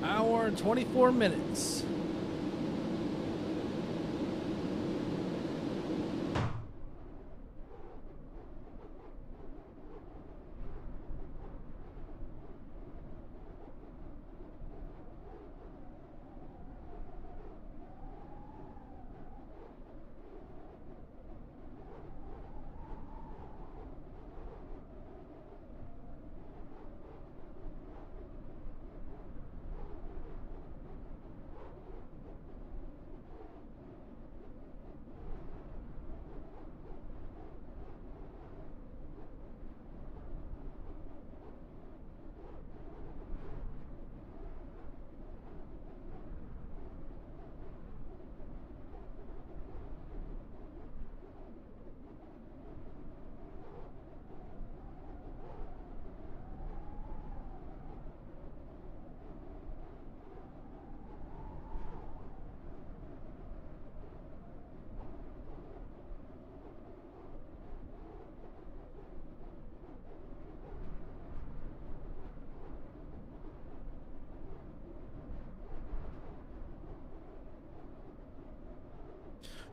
Hour and 24 minutes.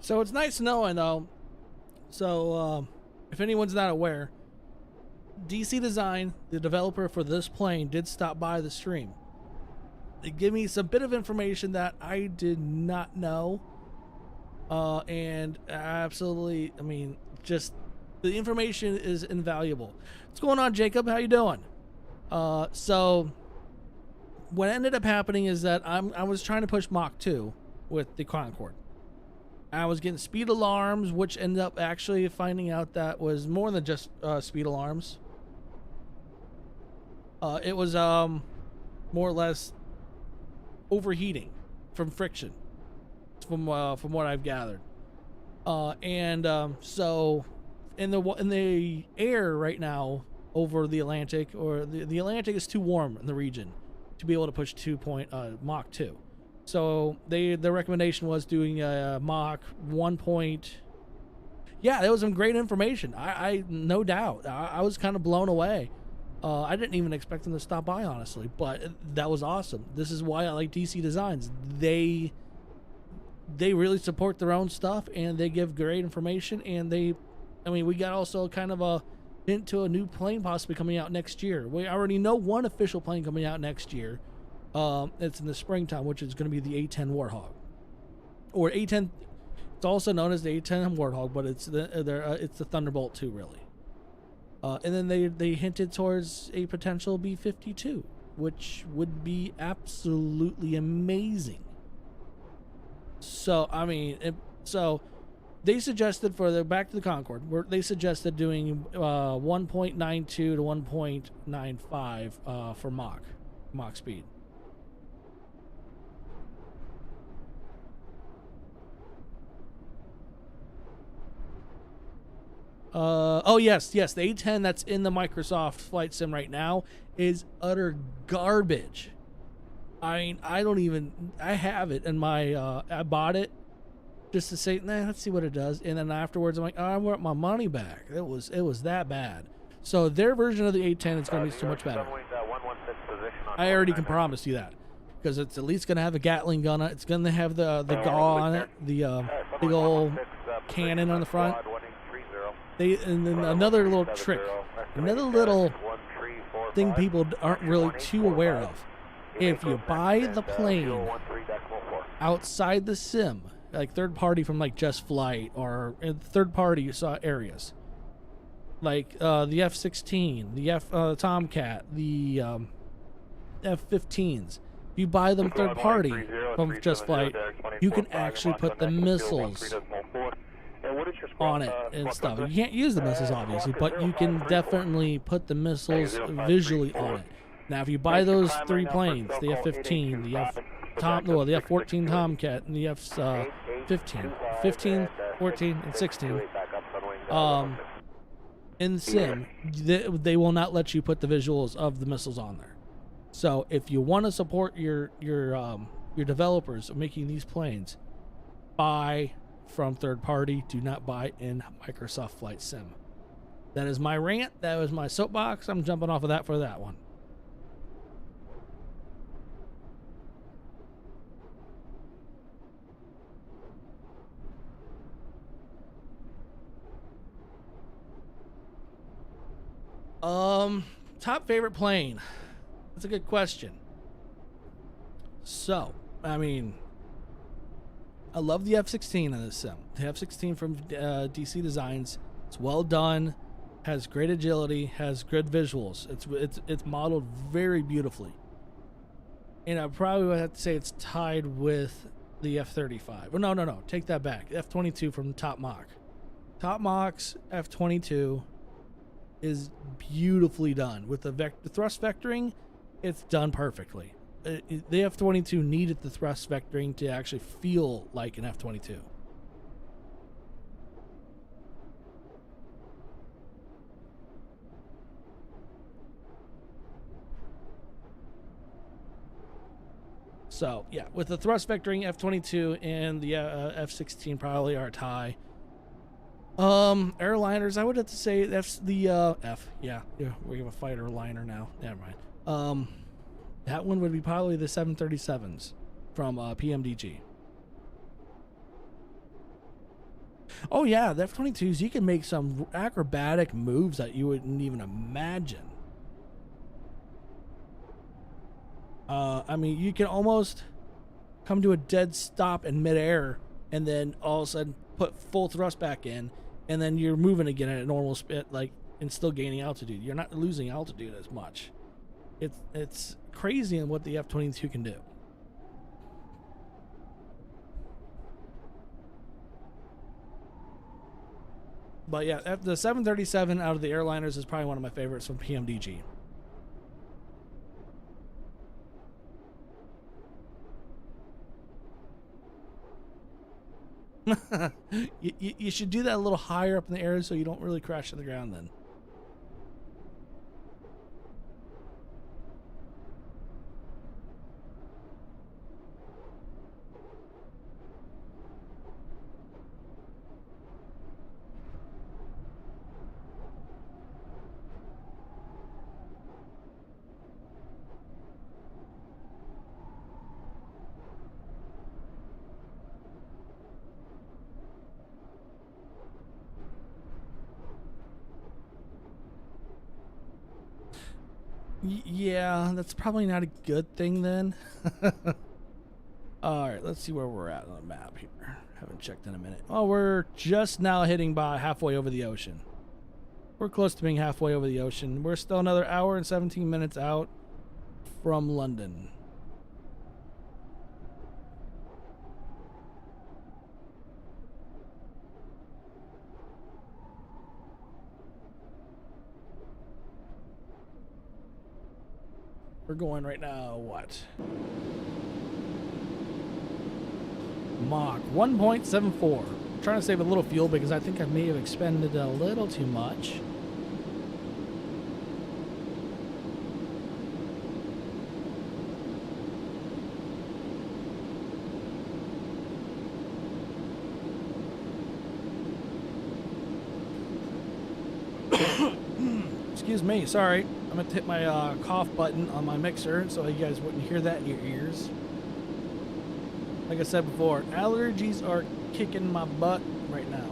So it's nice knowing, though. So, if anyone's not aware, DC Design, the developer for this plane, did stop by the stream. They give me some bit of information that I did not know. And absolutely, I mean, just the information is invaluable. What's going on, Jacob? How you doing? So what ended up happening is that I was trying to push Mach 2 with the Concorde. I was getting speed alarms, which ended up actually finding out that was more than just speed alarms. It was more or less overheating from friction, from what I've gathered. So in the air right now over the Atlantic, or the Atlantic is too warm in the region to be able to push Mach 2. So the recommendation was doing Mach 1. Yeah, that was some great information. I no doubt. I was kind of blown away. I didn't even expect them to stop by, honestly, but that was awesome. This is why I like DC Designs. They really support their own stuff, and they give great information, and we got also kind of a hint to a new plane possibly coming out next year. We already know one official plane coming out next year. It's in the springtime, which is going to be the A-10 Warthog, or A-10. It's also known as the A-10 Warthog, but it's the Thunderbolt 2, really. And then they hinted towards a potential B-52, which would be absolutely amazing. So I mean, so they suggested back to the Concorde, they suggested doing 1.92 to 1.95 for Mach speed. Oh yes, the A10 that's in the Microsoft Flight Sim right now is utter garbage. I mean, I have it in my, I bought it just to say, let's see what it does. And then afterwards, I'm like, I want my money back. It was that bad. So their version of the A10 is going to be so much better. I already can promise you that, because it's at least going to have a Gatling gun on it. It's going to have the GAW on it, the big old cannon on the front. And then another little trick, another little thing people aren't really too aware of. If you buy the plane outside the sim, like third party from like Just Flight or third party areas, like the F-16, the Tomcat, the F-15s, if you buy them third party from Just Flight, you can actually put the missiles on it and stuff. You can't use the missiles, obviously, but you can definitely put the missiles visually on it. Now, if you buy those three planes, the F-15, the F-14 Tomcat, and the F-15, 15, 14, and 16, in Sim, they will not let you put the visuals of the missiles on there. So, if you want to support your developers of making these planes, buy from third party. Do not buy in Microsoft Flight Sim. That is my rant. That was my soapbox. I'm jumping off of that for that one. Top favorite plane. That's a good question. So, I mean, I love the F-16 in this sim. The F-16 from DC Designs. It's well done, has great agility, has good visuals. It's modeled very beautifully. And I probably would have to say it's tied with the F-35. Well, no, take that back. F-22 from Top Mach. Top Mach's F-22 is beautifully done. With the thrust vectoring, it's done perfectly. The F-22 needed the thrust vectoring to actually feel like an F-22. So, yeah, with the thrust vectoring, F-22 and the F-16 probably are a tie. Airliners, I would have to say that's the yeah, we have a fighter liner now. Never mind. That one would be probably the 737s from PMDG. Oh yeah, the F-22s, you can make some acrobatic moves that you wouldn't even imagine. I mean, you can almost come to a dead stop in midair and then all of a sudden put full thrust back in, and then you're moving again at a normal speed, like, and still gaining altitude. You're not losing altitude as much. It's crazy in what the F-22 can do. But yeah, the 737 out of the airliners is probably one of my favorites from PMDG. you should do that a little higher up in the air so you don't really crash to the ground then. Yeah, that's probably not a good thing then. Alright, let's see where we're at on the map here. Haven't checked in a minute. Oh, we're just now hitting by halfway over the ocean. We're close to being halfway over the ocean. We're still another hour and 17 minutes out from London. We're going right now, what? Mach 1.74. I'm trying to save a little fuel because I think I may have expended a little too much. Excuse me, sorry. I'm going to hit my cough button on my mixer so you guys wouldn't hear that in your ears. Like I said before, allergies are kicking my butt right now.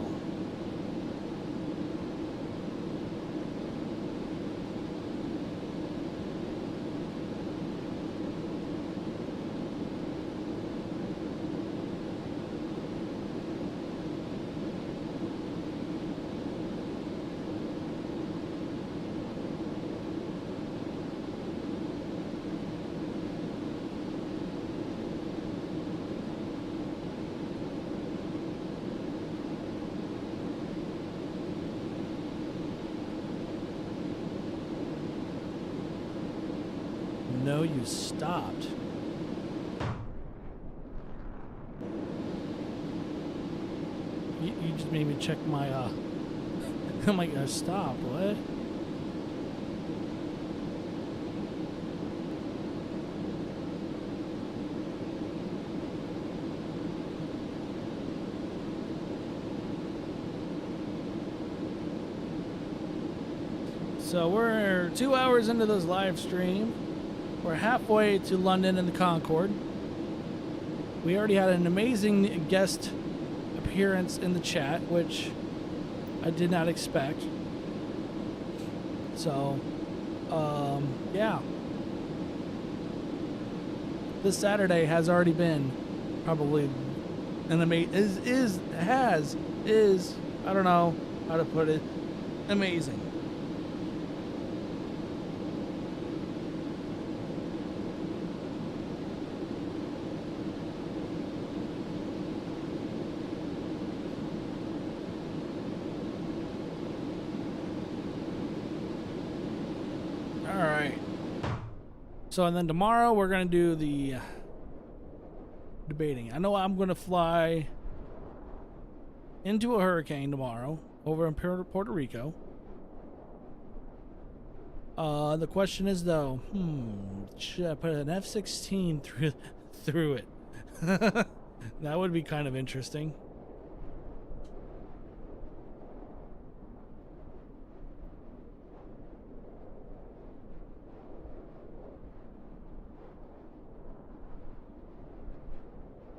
No, you stopped. You just made me check my, oh my god, stop, what? So we're 2 hours into this live stream. We're halfway to London and the Concorde. We already had an amazing guest appearance in the chat, which I did not expect. So, yeah. This Saturday has already been probably an amazing, I don't know how to put it, amazing. So, and then tomorrow we're going to do the debating. I know I'm going to fly into a hurricane tomorrow over in Puerto Rico. The question is though, should I put an F-16 through it? That would be kind of interesting.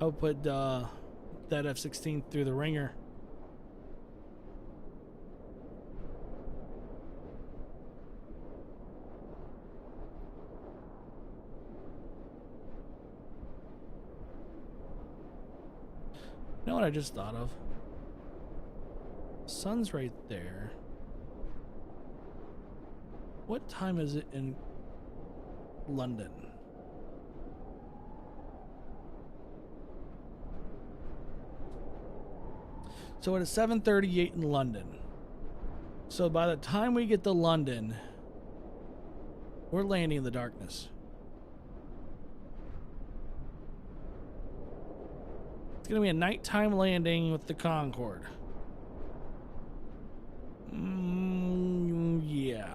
I'll put that F-16 through the ringer. what I just thought of? Sun's right there. What time is it in London? So it is 7:38 in London. So by the time we get to London, we're landing in the darkness. It's going to be a nighttime landing with the Concorde. Yeah.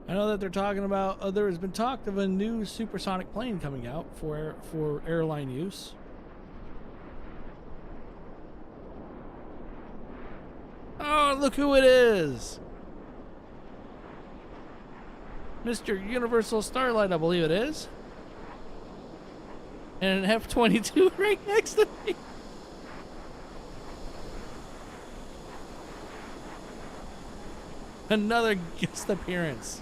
I know that they're talking about, there has been talk of a new supersonic plane coming out for airline use. Oh, look who it is! Mr. Universal Starlight, I believe it is. And an F-22 right next to me. Another guest appearance.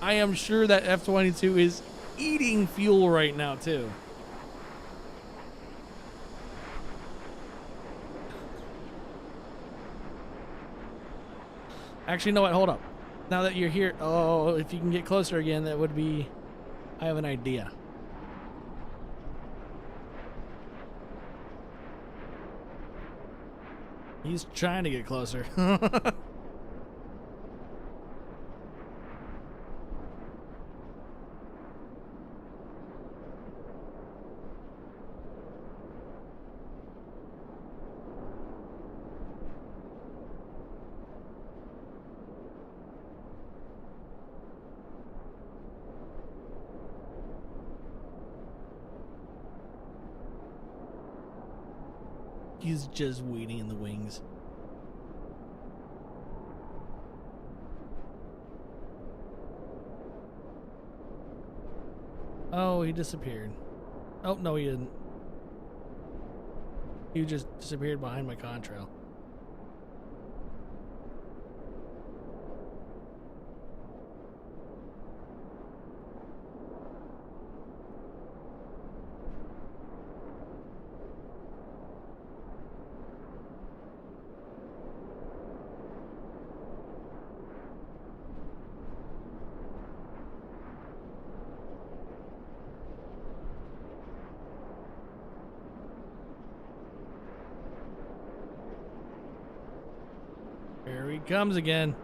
I am sure that F-22 is eating fuel right now, too. Actually, you know what? Hold up. Now that you're here, oh, if you can get closer again, that would be... I have an idea. He's trying to get closer. He's just waiting in the wings. Oh, he disappeared. Oh, no, he didn't. He just disappeared behind my contrail. Here he comes again.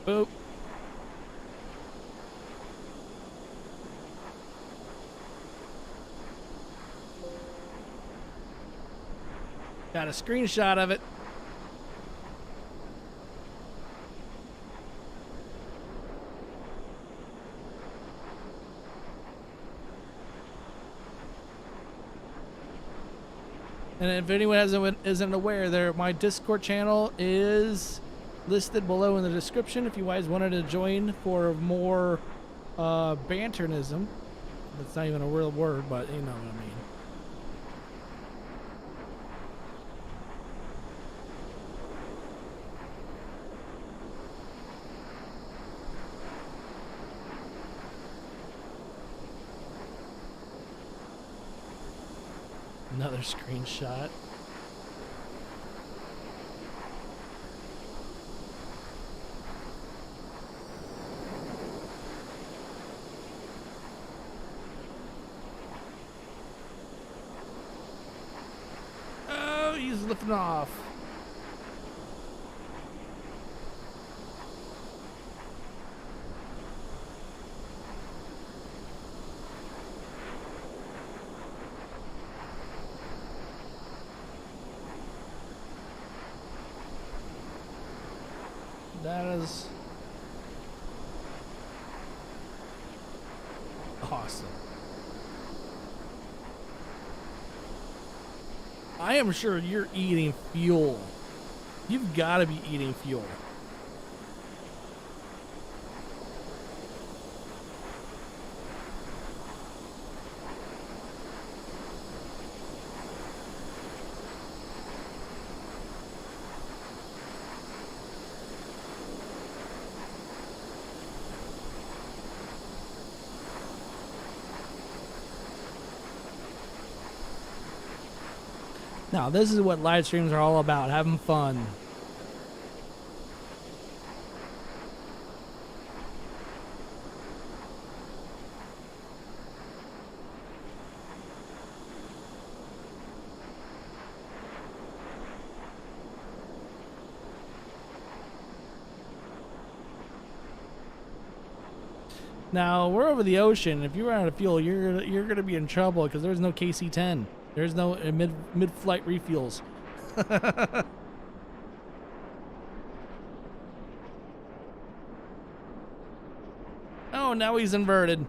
Boop. Got a screenshot of it. And if anyone isn't aware, my Discord channel is listed below in the description if you guys wanted to join for more banternism. That's not even a real word, but you know what I mean. Another screenshot. Oh, he's lifting off. That is awesome. I am sure you're eating fuel. You've got to be eating fuel. Now, this is what live streams are all about, having fun. Now, we're over the ocean. If you run out of fuel, you're gonna be in trouble because there's no KC-10. There's no mid-flight refuels. Oh, now he's inverted.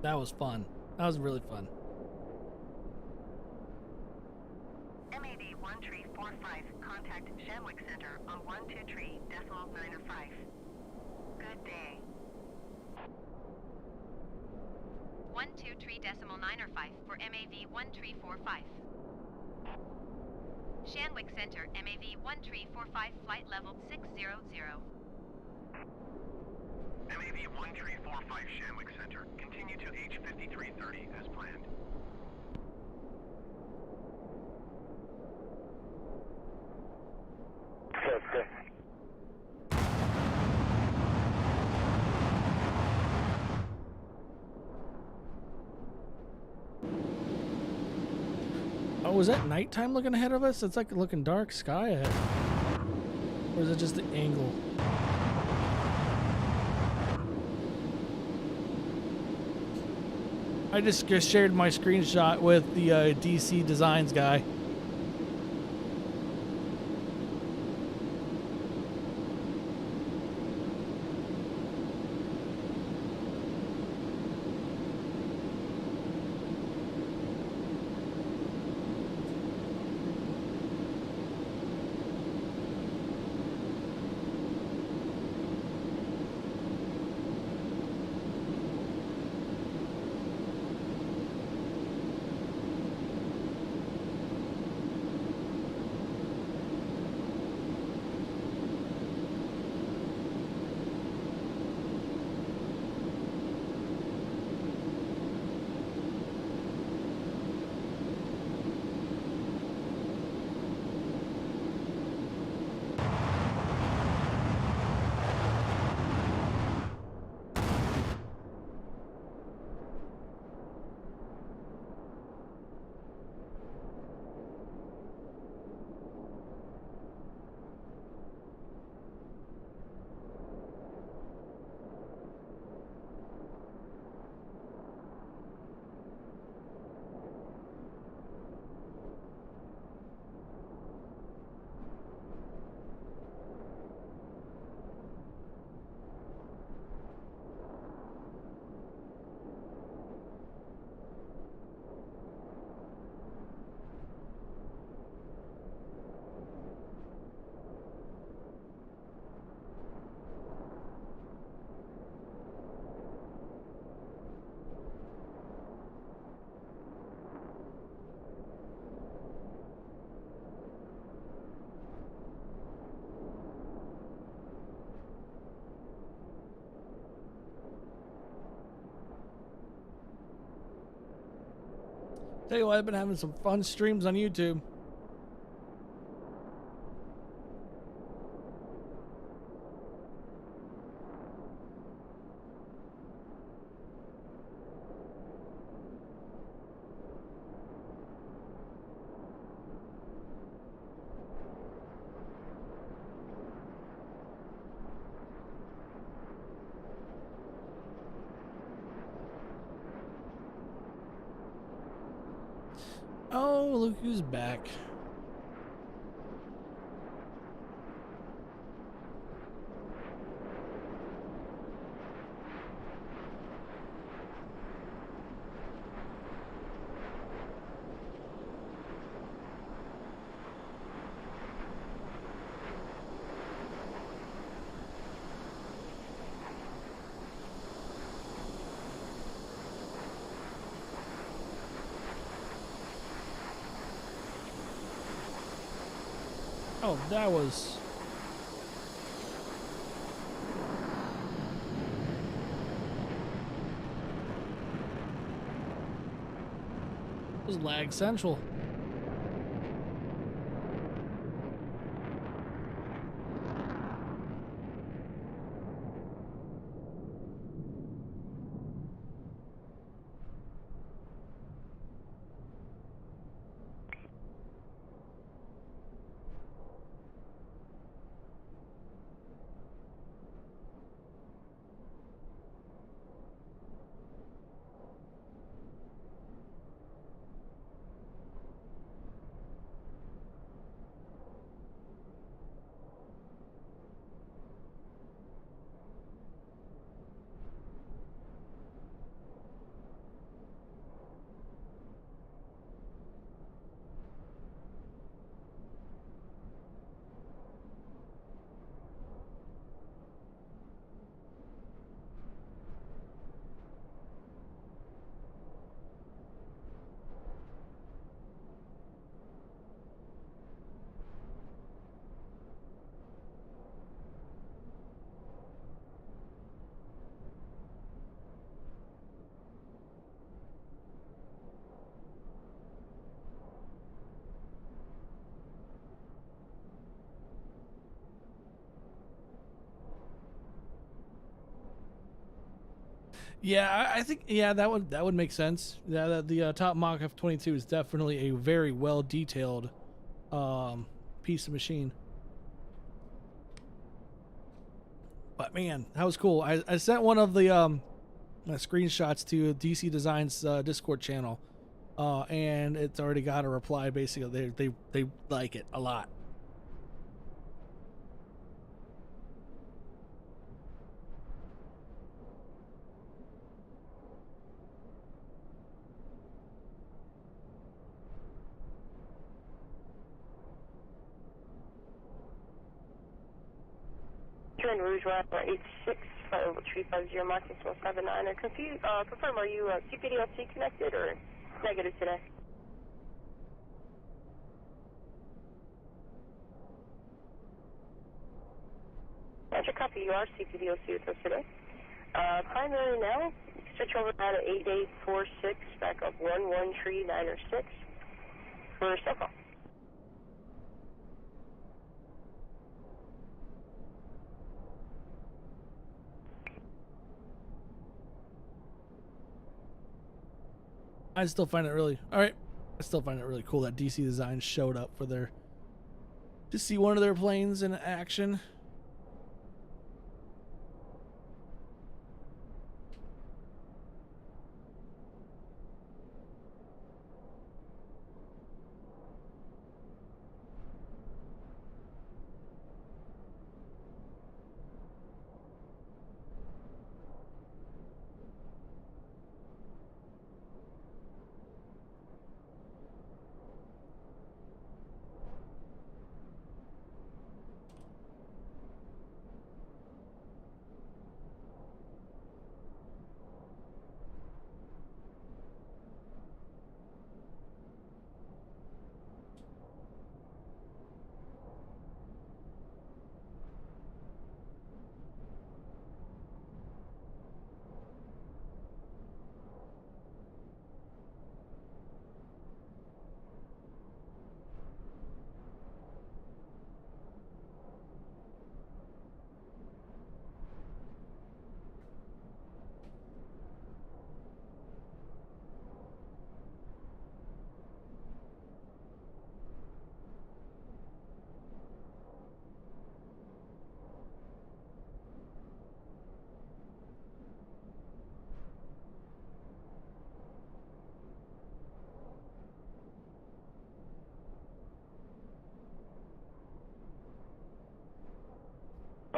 That was fun. That was really fun. MAD 1345, contact Shamwick Center on 123.905. Good day. 123.905 for MAV 1345. Shamwick Center, MAV 1345, flight level 600. MAV 1345 Shamwick Center. Continue to H5330 as planned. Okay. Oh, is that nighttime looking ahead of us? It's like looking dark sky ahead. Or is it just the angle? I just shared my screenshot with the DC Designs guy. Tell you what, I've been having some fun streams on YouTube. Oh, look who's back. Oh, that was... It was lag central. Yeah, I think that would make sense. Yeah, the top Mach F-22 is definitely a very well detailed piece of machine. But man, that was cool. I sent one of the screenshots to DC Design's Discord channel, and it's already got a reply. Basically, they like it a lot. Trend Rouge Rapper 86, flight over 350, marking 179. And confirm, are you CPDLC connected or negative today? Roger, copy. You are CPDLC with us today. Primary now, switch over now to 8846, back up 11396 for Takeoff. I still find it really cool that DC Design showed up for to see one of their planes in action.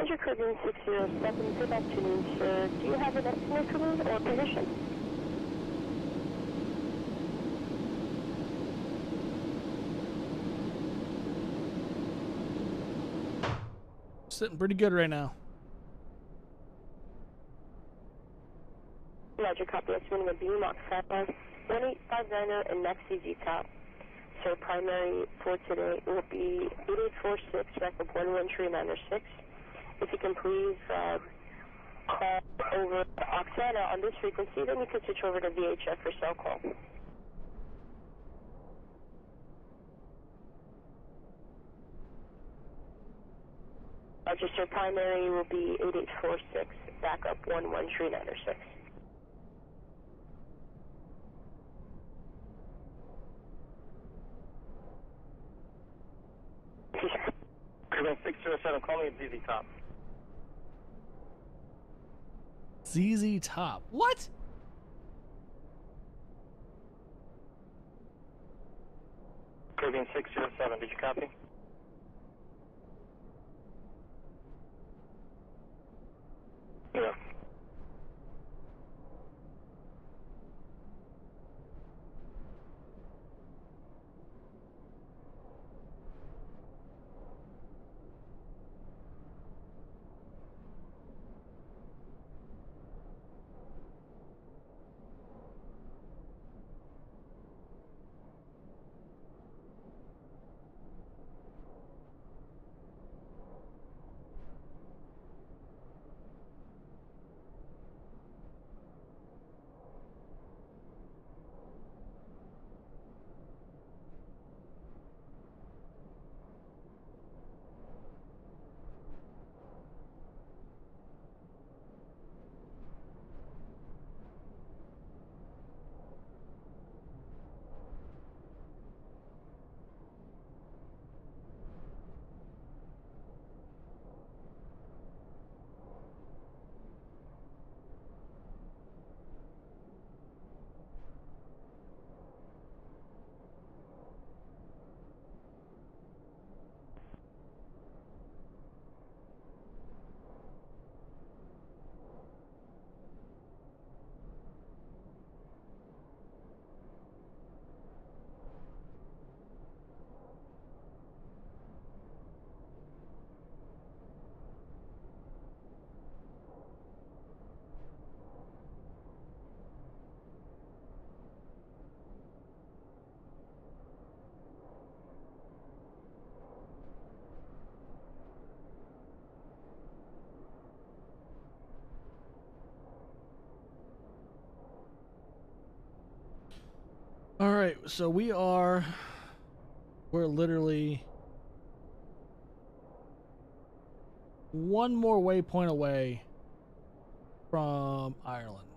Roger, Caribbean 607, good afternoon, sir. Do you have an estimate for me or position? Sitting pretty good right now. Roger, copy. Estimate will be Mach 1859 and max CG top. So primary for today will be 8846, backup 11396. If you can please call over to Oksana on this frequency, then you can switch over to VHF for cell call. Roger, sir, primary will be 8846, backup 11396. Caribbean 607, call me at ZZ Top. ZZ Top. What? Caribbean 607, did you copy? Yeah. All right, so we're literally one more waypoint away from Ireland.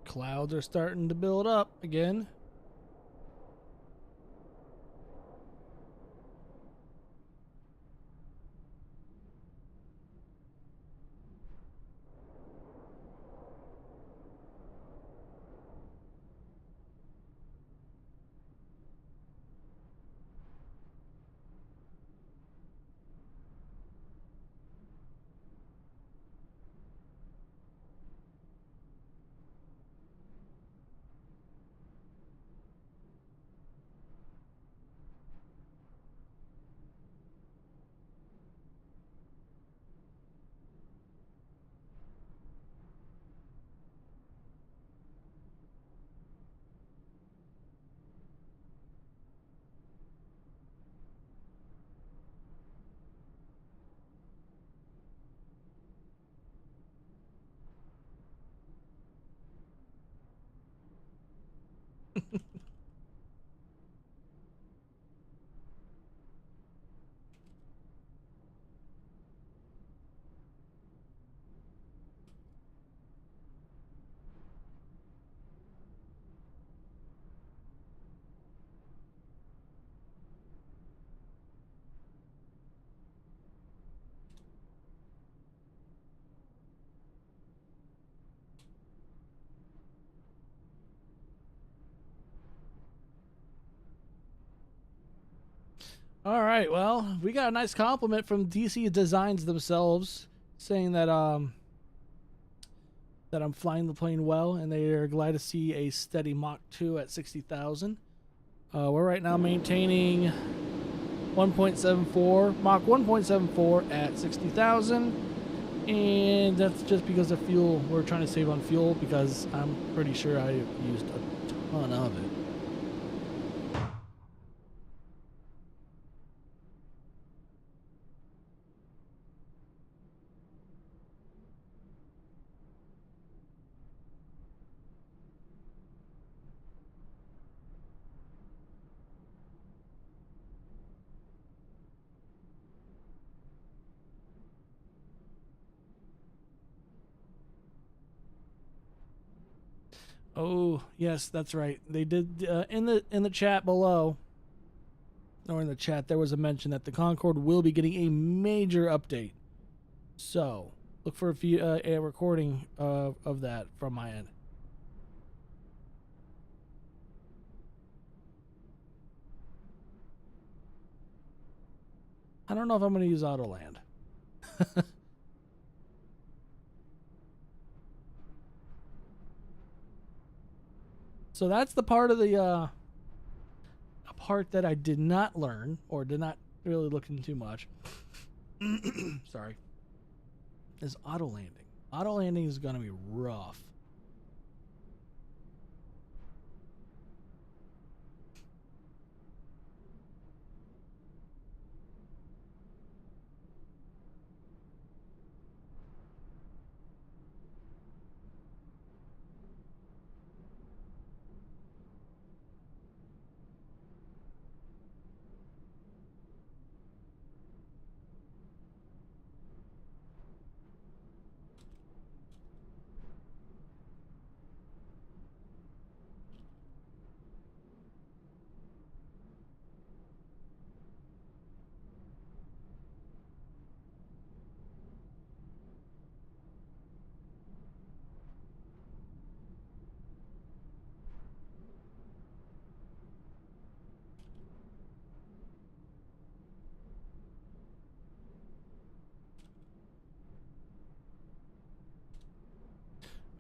Clouds are starting to build up again. All right, well, we got a nice compliment from DC Designs themselves, saying that that I'm flying the plane well, and they are glad to see a steady Mach 2 at 60,000. We're right now maintaining 1.74 Mach 1.74 at 60,000, and that's just because of fuel. We're trying to save on fuel because I'm pretty sure I used a ton of it. Oh, yes, that's right. They did in the chat below, or in the chat, there was a mention that the Concorde will be getting a major update. So look for a recording of that from my end. I don't know if I'm going to use Autoland. So that's the part of the a part that I did not learn or did not really look into much. Sorry. Is auto landing. Auto landing is going to be rough.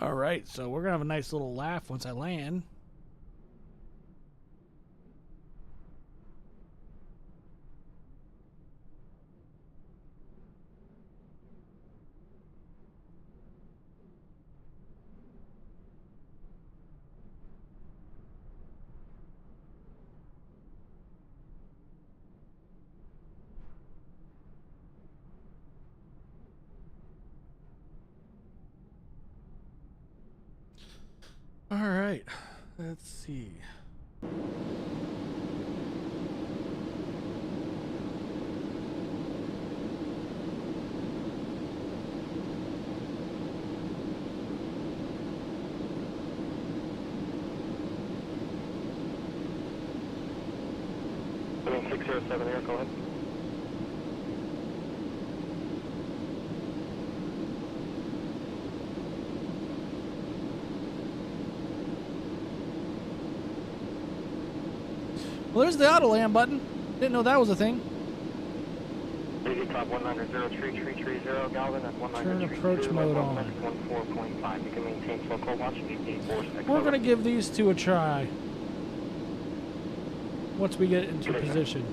All right, so we're going to have a nice little laugh once I land. All right, let's see. I mean 607 here, go ahead. Well, there's the auto land button. Didn't know that was a thing. Top 190-330 Galvin at 190. Turn approach mode on. 14.5. You can maintain slow cold watch. We're going to give these two a try once we get into position.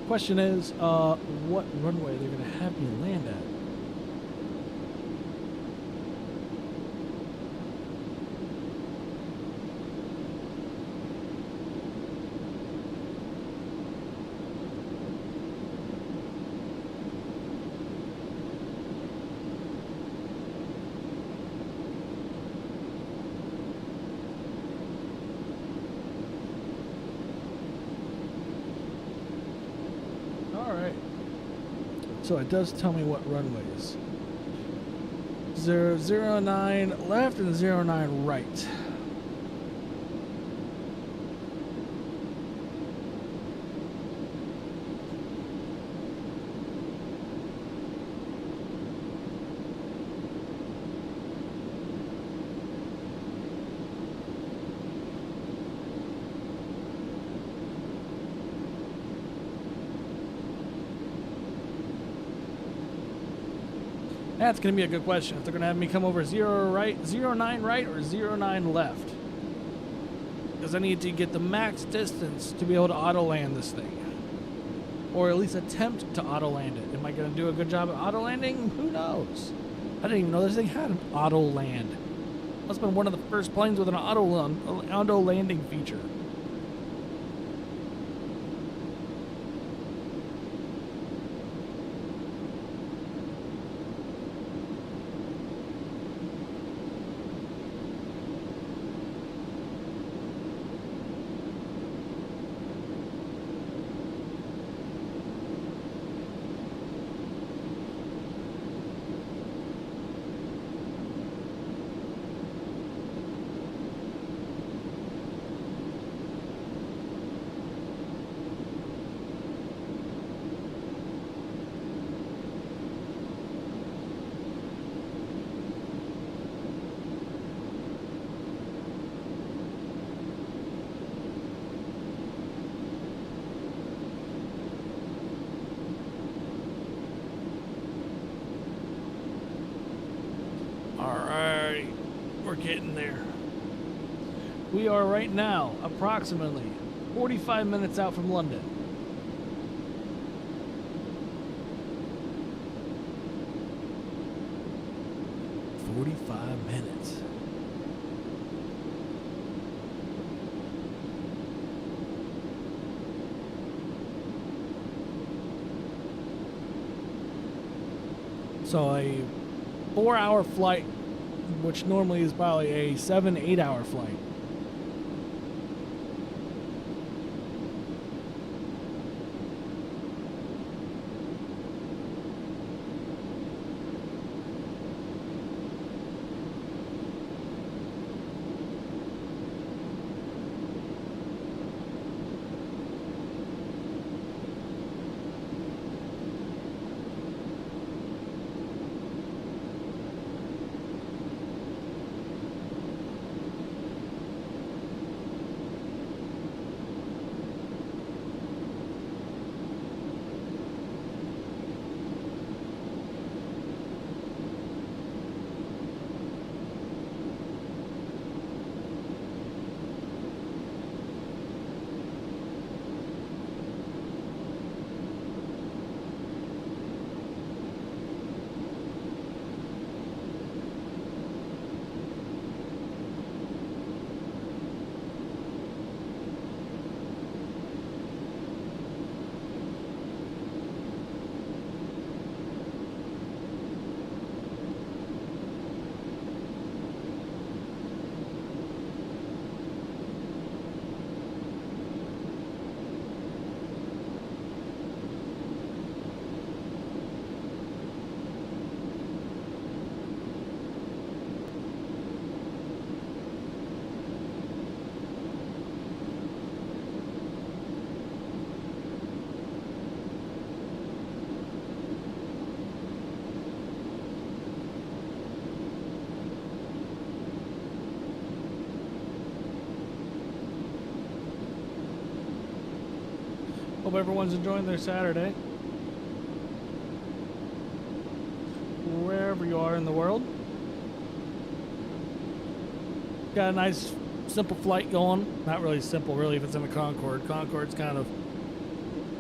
Question is, what runway they're going to have me land at? So it does tell me what runways. 009 left and 09 right. That's going to be a good question. If they're going to have me come over 09 right or 09 left. Because I need to get the max distance to be able to auto land this thing. Or at least attempt to auto land it. Am I going to do a good job at auto landing? Who knows? I didn't even know this thing had an auto land. Must have been one of the first planes with an auto landing feature. Alright, we're getting there. We are right now approximately 45 minutes out from London. Minutes. So a 4-hour flight, which normally is probably a 7-8 hour flight. Hope everyone's enjoying their Saturday. Wherever you are in the world. Got a nice, simple flight going. Not really simple, really, if it's in the Concorde. Concorde's kind of...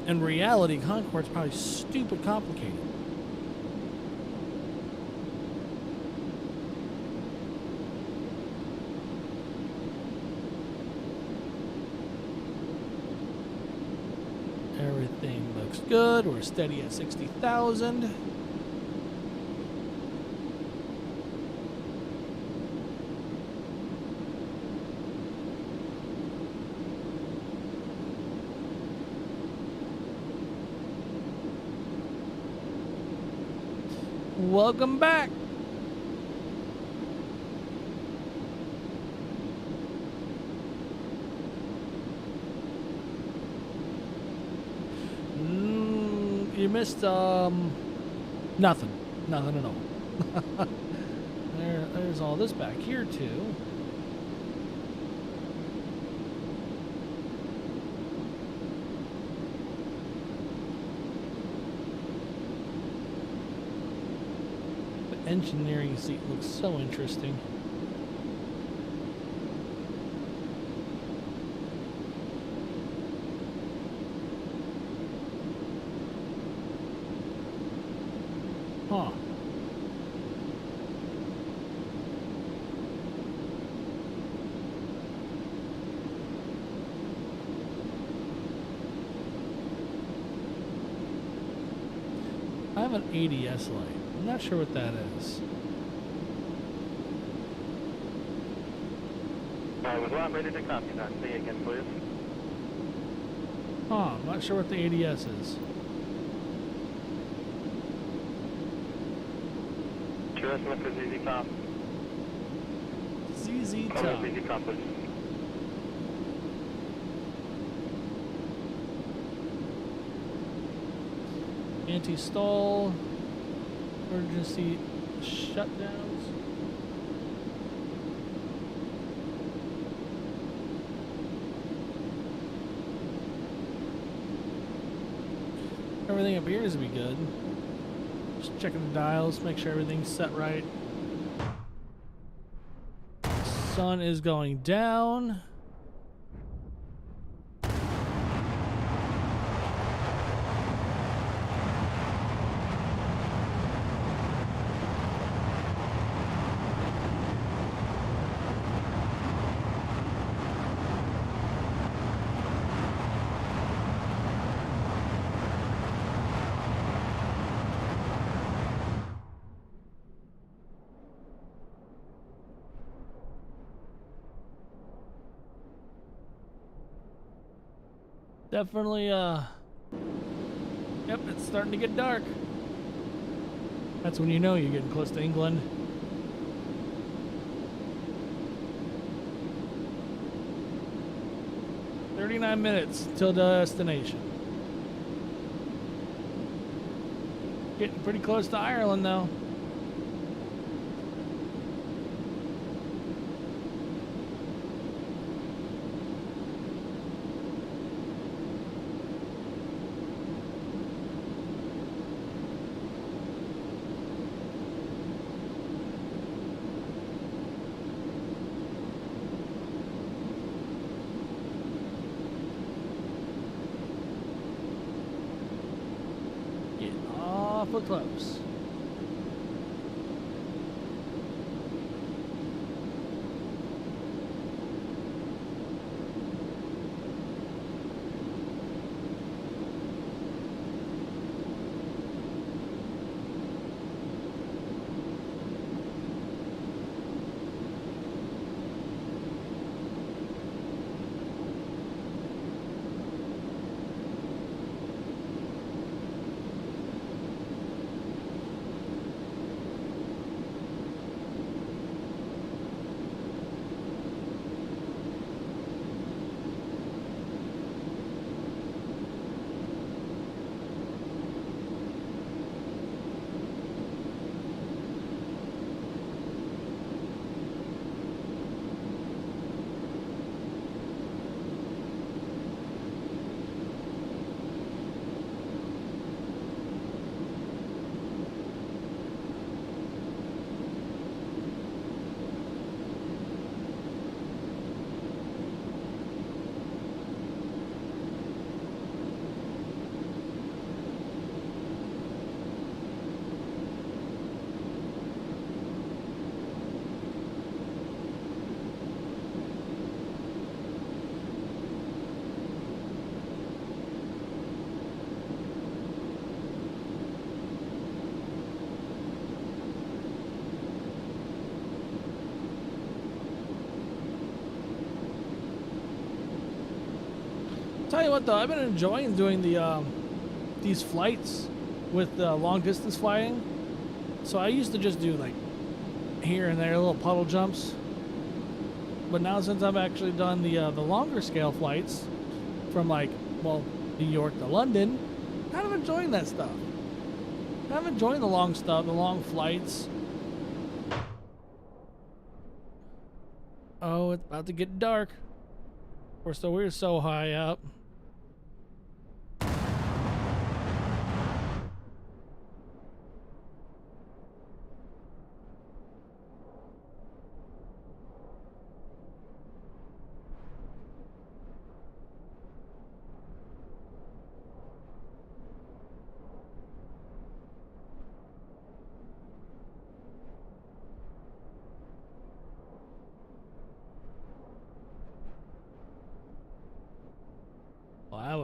In reality, Concorde's probably stupid complicated. Everything looks good. We're steady at 60,000. Welcome back. You missed nothing at all. There's all this back here too. engineering seat looks so interesting. Huh. I have an ADS light. I'm not sure what that is. Was lot ready to copy that. Say again, please. Huh, I'm not sure what the ADS is. Sure, that's for ZZ Top. ZZ Oh, Top. ZZ Top, please. Anti-stall. Emergency shutdowns. Everything appears to be good. Just checking the dials, make sure everything's set right. Sun is going down. Definitely, yep, it's starting to get dark. That's when you know you're getting close to England. "39 minutes till destination." Getting pretty close to Ireland, though. Awful close. Tell you what though, I've been enjoying doing the these flights with long distance flying. So I used to just do like here and there little puddle jumps, but now since I've actually done the longer scale flights from like, well, New York to London, kind of enjoying that stuff. Kind of enjoying the long stuff, the long flights. Oh, it's about to get dark. We're so high up.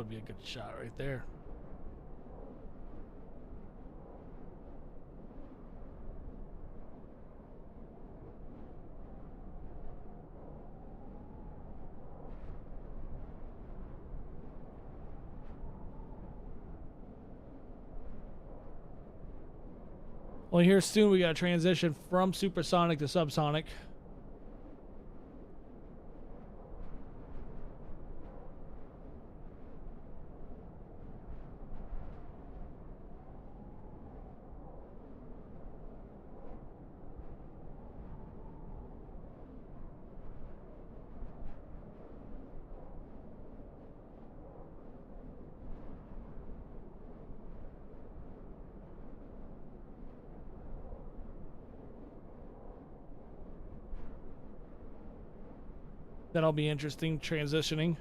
be a good shot right there. Well, here soon we got to transition from supersonic to subsonic. That'll be interesting, transitioning.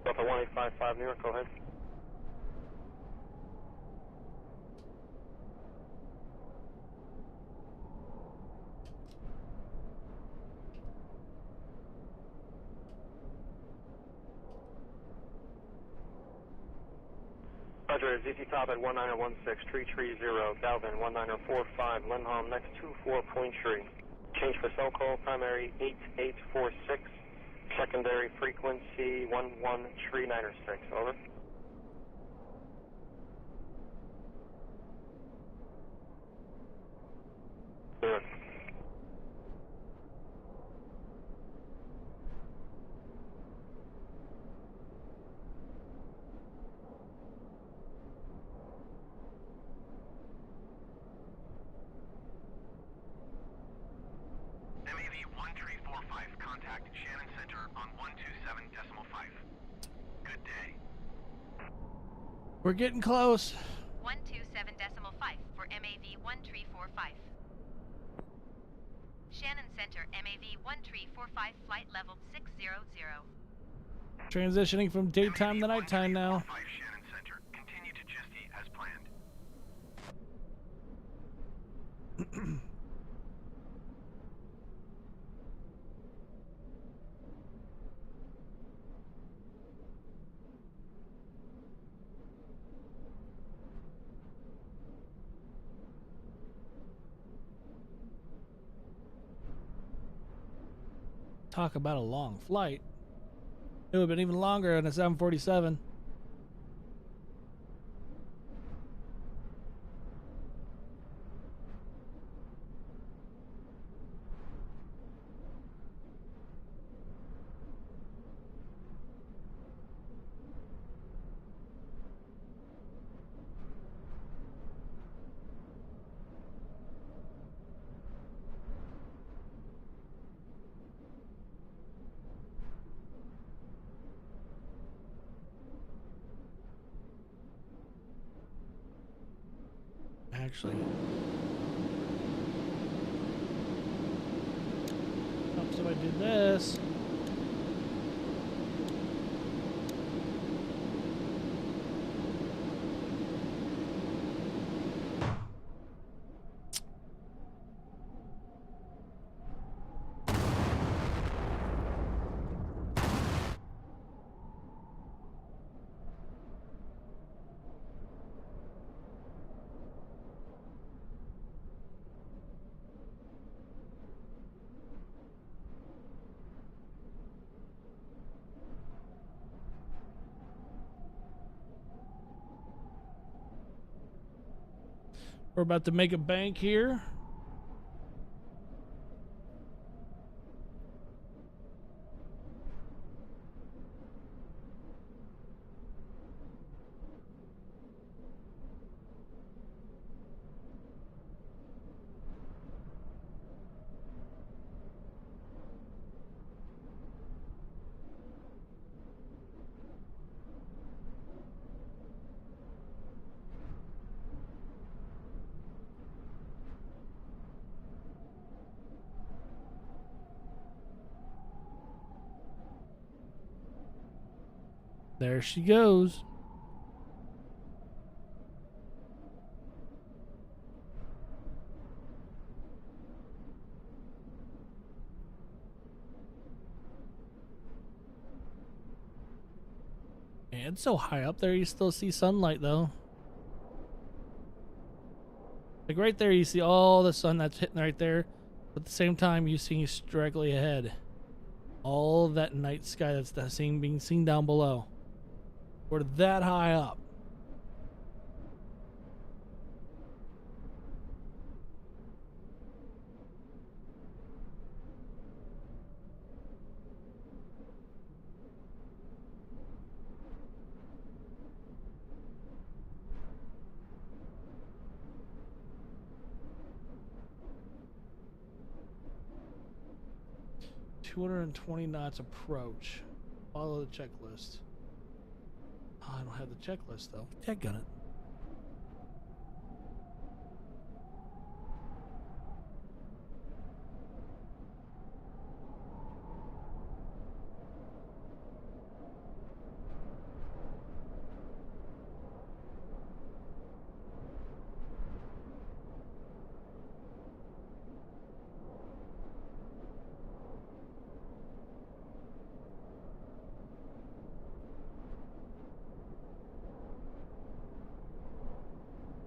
Delta 1855 New York, go ahead. Roger, ZT top at 1916, tree 30, Galvin 1945, Lindholm next 24 point tree. Change for cell call, primary 8846, secondary frequency 113906, over. Good. MAV 1345, contact Shannon Center on 127.5. Good day. We're getting close. 127.5 for MAV 1345. Shannon Center, MAV 1345, flight level 600. Transitioning from daytime to nighttime now. 1345 Shannon Center. Continue to Chesty as planned. Talk about a long flight. It would have been even longer on a 747. Actually, helps if I did this. We're about to make a bank here. There she goes. Man, it's so high up there, you still see sunlight though. Like right there, you see all the sun that's hitting right there. But at the same time, you see directly ahead all of that night sky that's being seen down below. We're that high up. "220 knots approach. Follow the checklist." Oh, I don't have the checklist though. Gun it.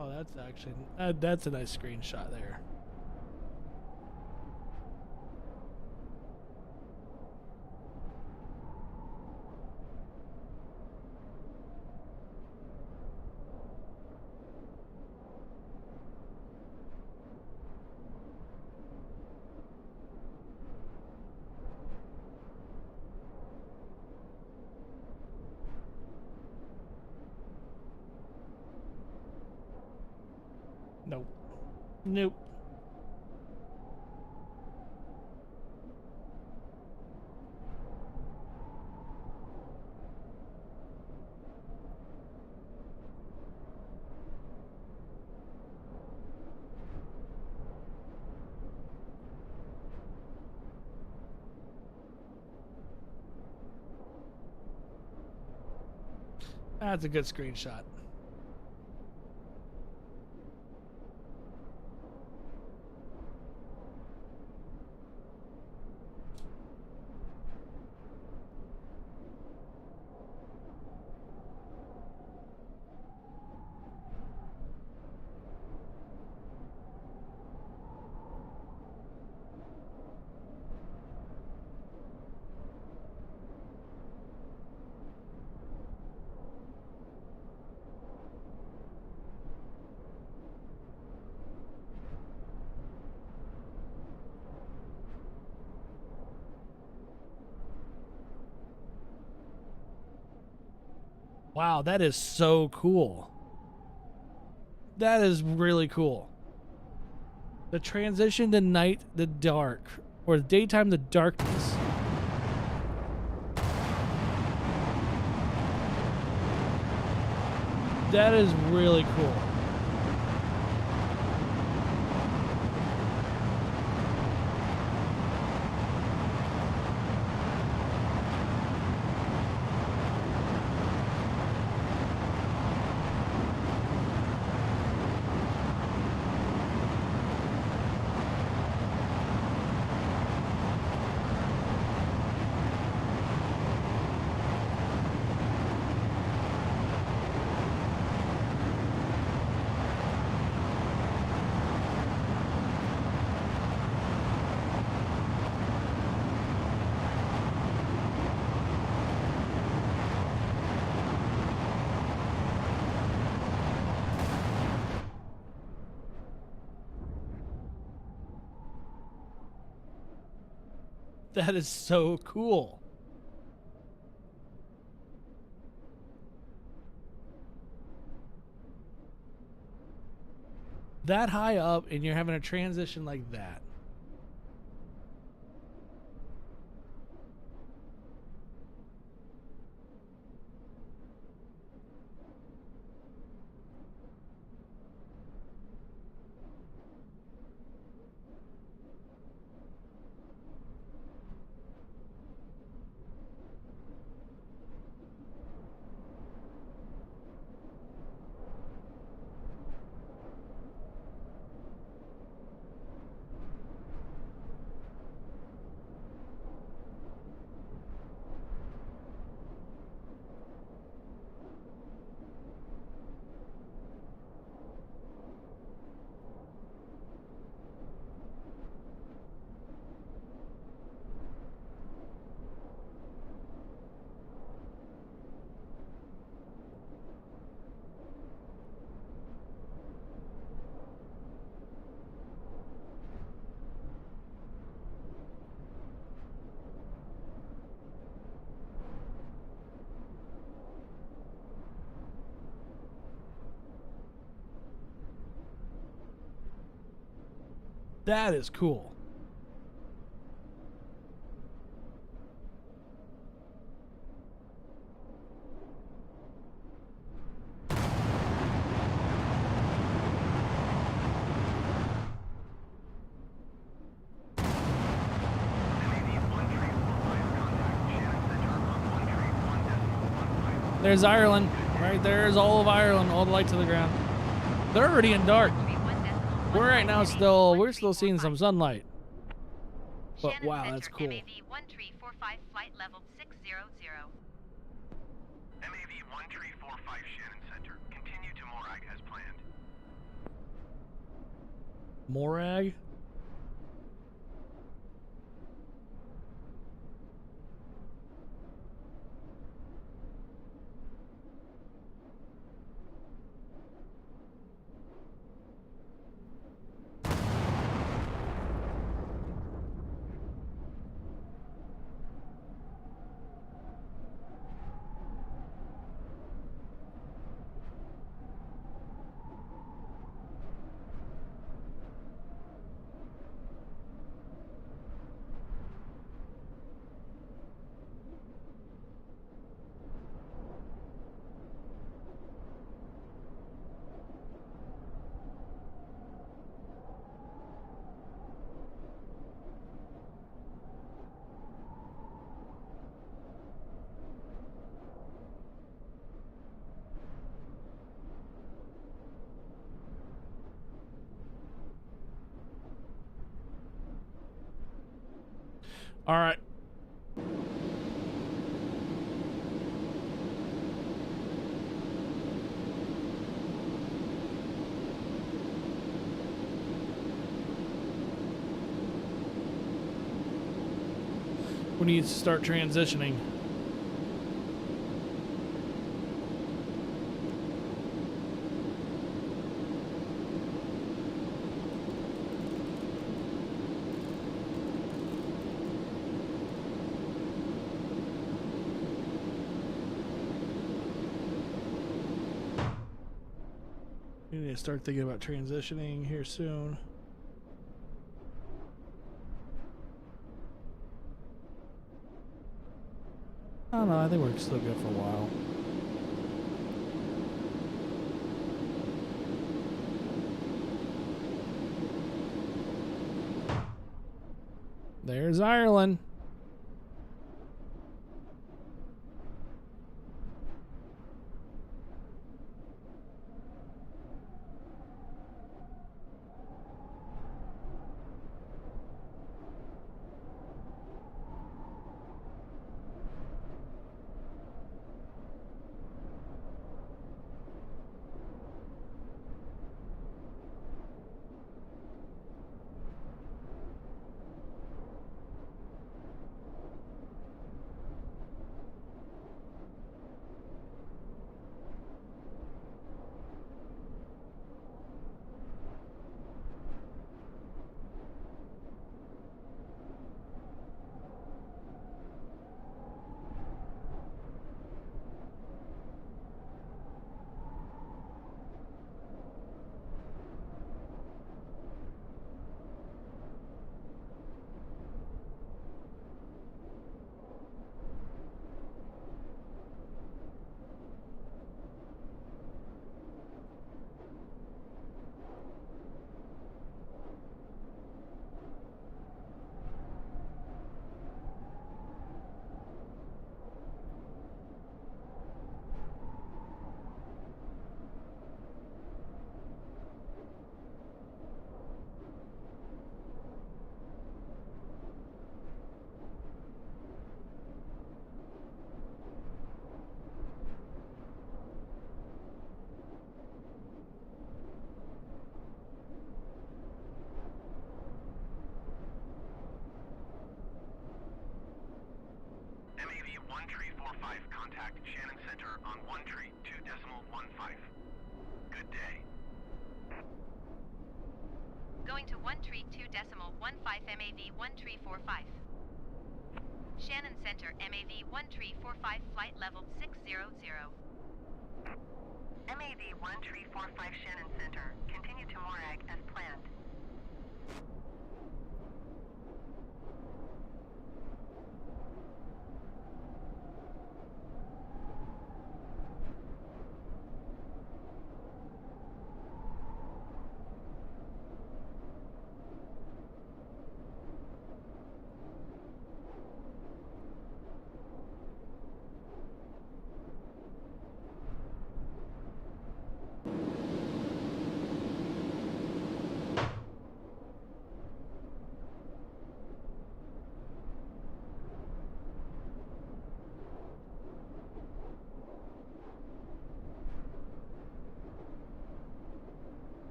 Oh, that's actually that's a nice screenshot there. Nope. Nope. That's a good screenshot. Wow, that is so cool. That is really cool. The transition to night to dark, or daytime to darkness. That is really cool. That is so cool. That high up and you're having a transition like that. That is cool. There's Ireland. Right there's all of Ireland, all the light to the ground. They're already in dark. We're right now we're still seeing some sunlight. But Shannon wow, Center, that's cool. MAV 1345 flight level 600. MAV 1345 Shannon Center. Continue to Morag as planned. Morag? All right. We need to start transitioning. We need to start thinking about transitioning here soon. I don't know, I think we're still good for a while. There's Ireland. MAV 1345, contact Shannon Center on 13.2.15. Good day. Going to 132.15 MAV 1345. Shannon Center, MAV 1345 flight level 600. MAV 1345 Shannon Center. Continue to Morag as planned.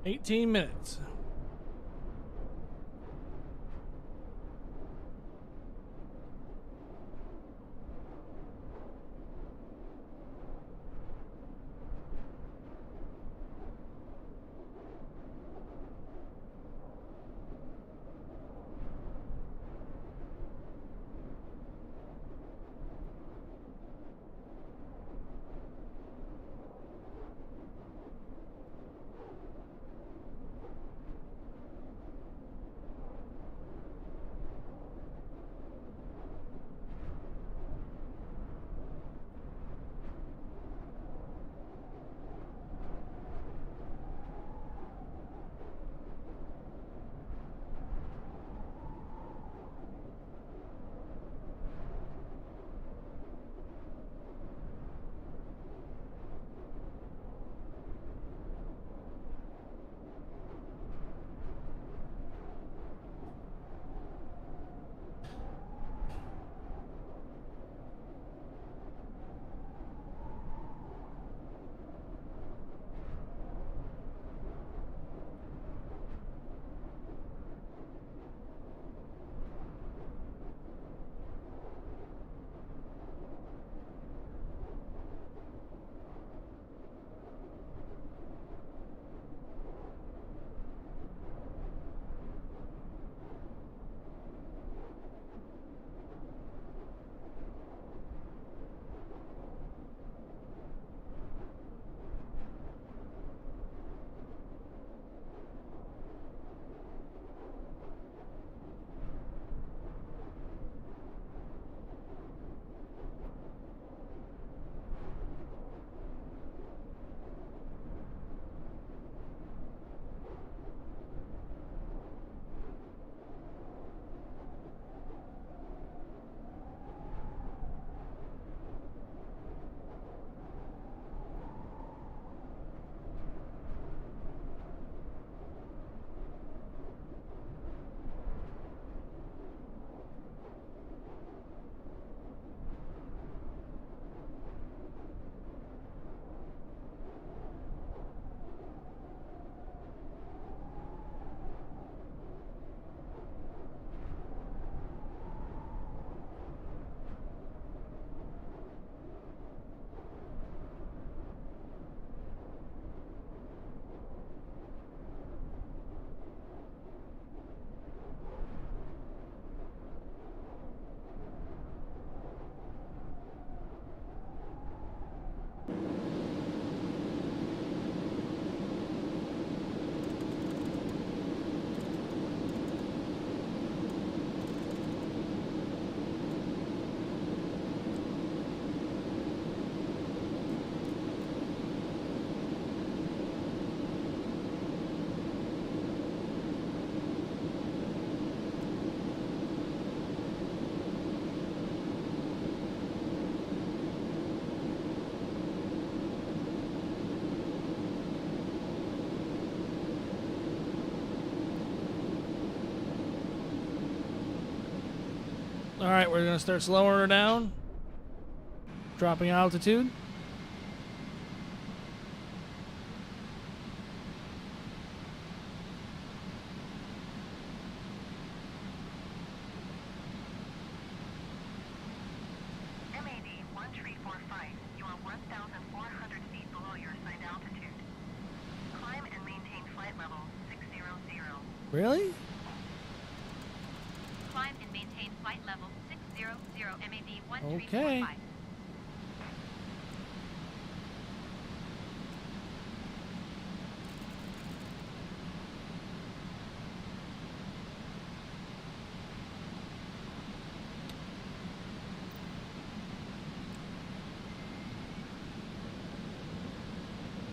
18 minutes. All right, we're gonna start slowing her down, dropping altitude. MAD 1345, you are 1,400 feet below your assigned altitude. Climb and maintain flight level 600. Really? Climb and maintain flight level 600 MAD 1345. Okay.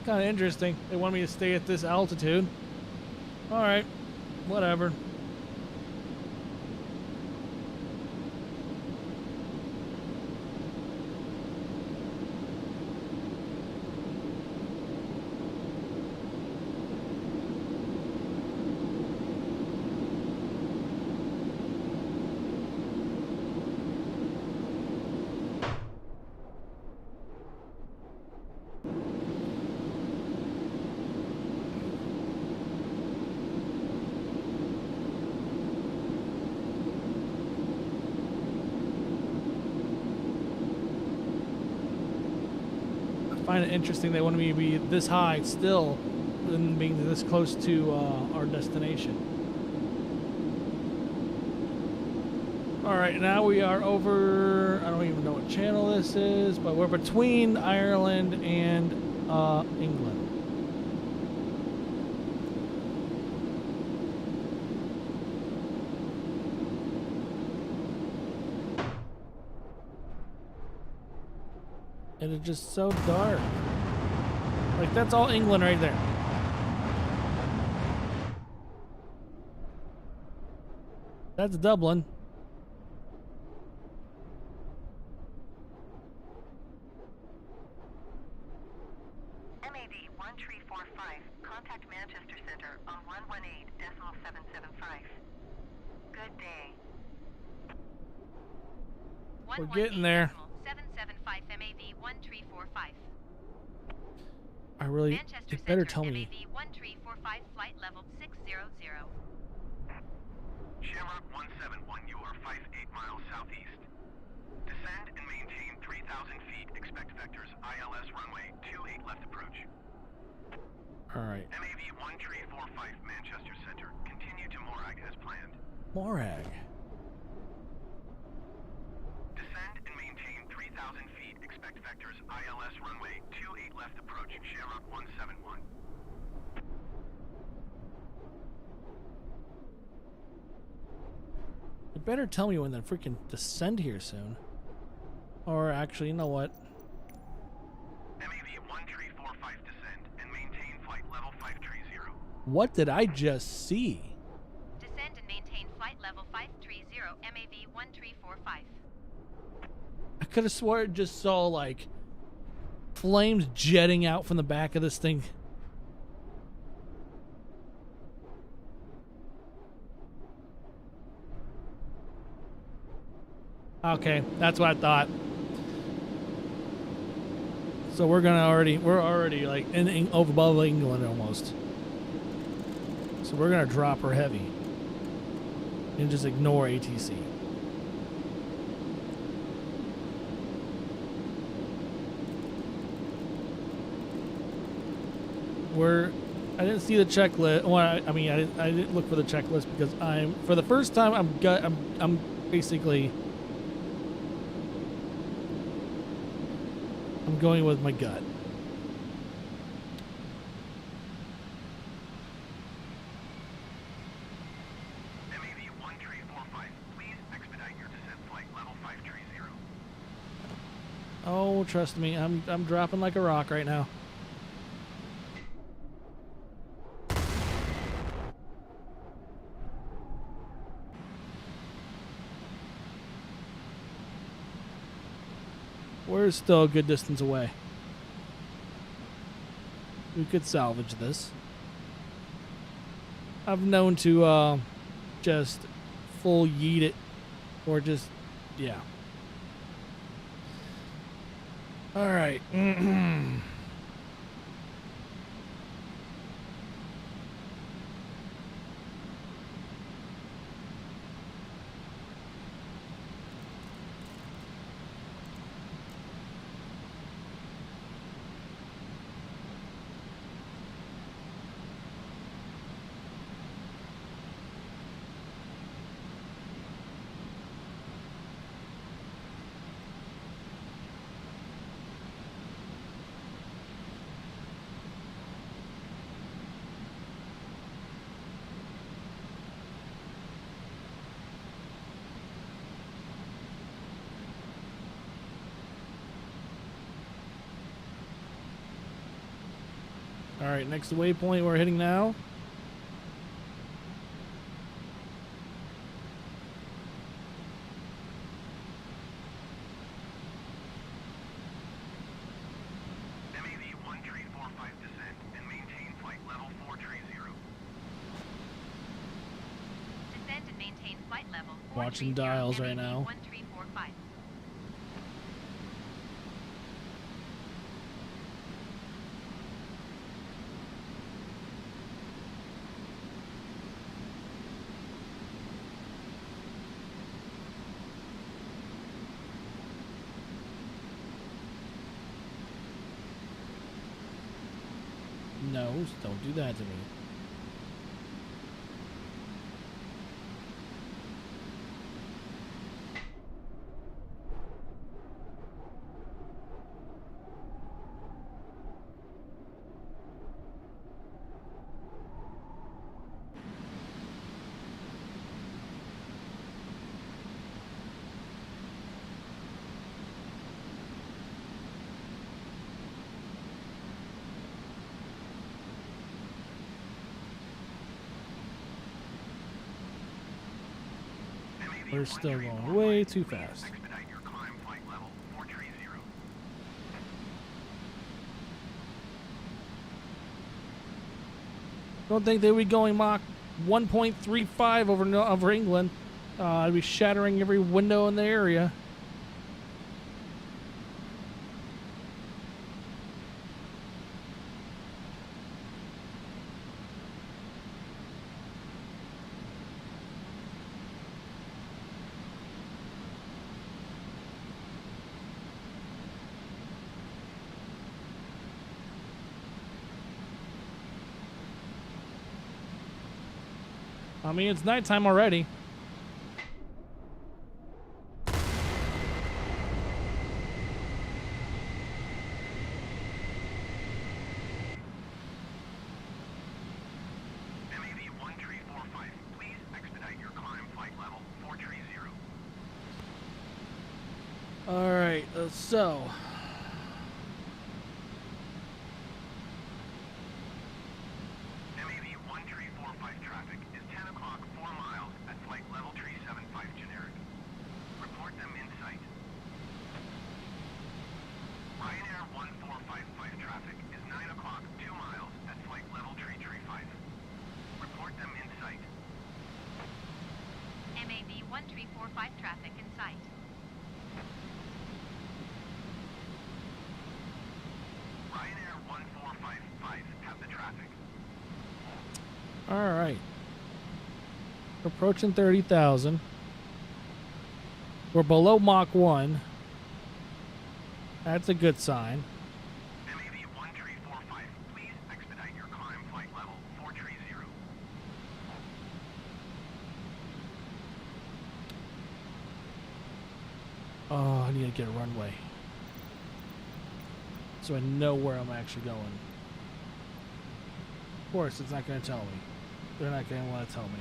Kind of interesting. They want me to stay at this altitude. All right, whatever. find it interesting they wanted me to be this high still, than being this close to our destination. All right, now we are over. I don't even know what channel this is, but we're between Ireland and England. And it's just so dark. Like, that's all England right there. That's Dublin. MAD 1345, contact Manchester Center on 118.775. Good day. We're getting there. 775 MAV 1345. I really, Manchester it better Center, tell me. MAV 1345, flight level 600. Shamrock 171, you are 58 miles southeast. Descend and maintain 3,000 feet. Expect vectors ILS runway 28 left approach. All right. MAV 1345, Manchester Center. Continue to Morag as planned. Morag. Descend and maintain 3,000 feet. Expect vectors ILS runway 28 left approach. Shamrock 171. It better tell me when they freaking descend here soon. Or actually, you know what? MAV 1345 descend and maintain flight level 530. What did I just see? Descend and maintain flight level 530, MAV 1345. I could have swore it just saw like flames jetting out from the back of this thing. Okay, that's what I thought. So we're already like over above England almost. So we're gonna drop her heavy and just ignore ATC. I didn't see the checklist. Well, I mean, I didn't look for the checklist because for the first time I'm basically going with my gut. MAV 1345, please expedite your descent flight level 530. Oh, trust me, I'm dropping like a rock right now. We're still a good distance away. We could salvage this. I've known to just full yeet it or just, yeah. All right. All right, next waypoint we're hitting now. MAV 1345 descend and maintain flight level 430. Descend and maintain flight level 430, Watching dials right now. 1345. No, don't do that to me. We're still going way too fast. Expedite your climb flight level 430. Don't think they would be going Mach 1.35 over England. I'd be shattering every window in the area. I mean, it's nighttime already. MAV 1345, please expedite your climb flight level 430. All right, so MAV 1345 traffic is 10 o'clock 4 miles at flight level 375 generic. Report them in sight. Ryanair 1455 traffic is 9 o'clock 2 miles at flight level 335. Report them in sight. MAV 1345 traffic in sight. Ryanair 1455 have the traffic. all right. Approaching 30,000. We're below Mach 1. That's a good sign. MAV 1345, please expedite your climb flight level 430. Oh, I need to get a runway, so I know where I'm actually going. Of course, it's not going to tell me. They're not going to want to tell me.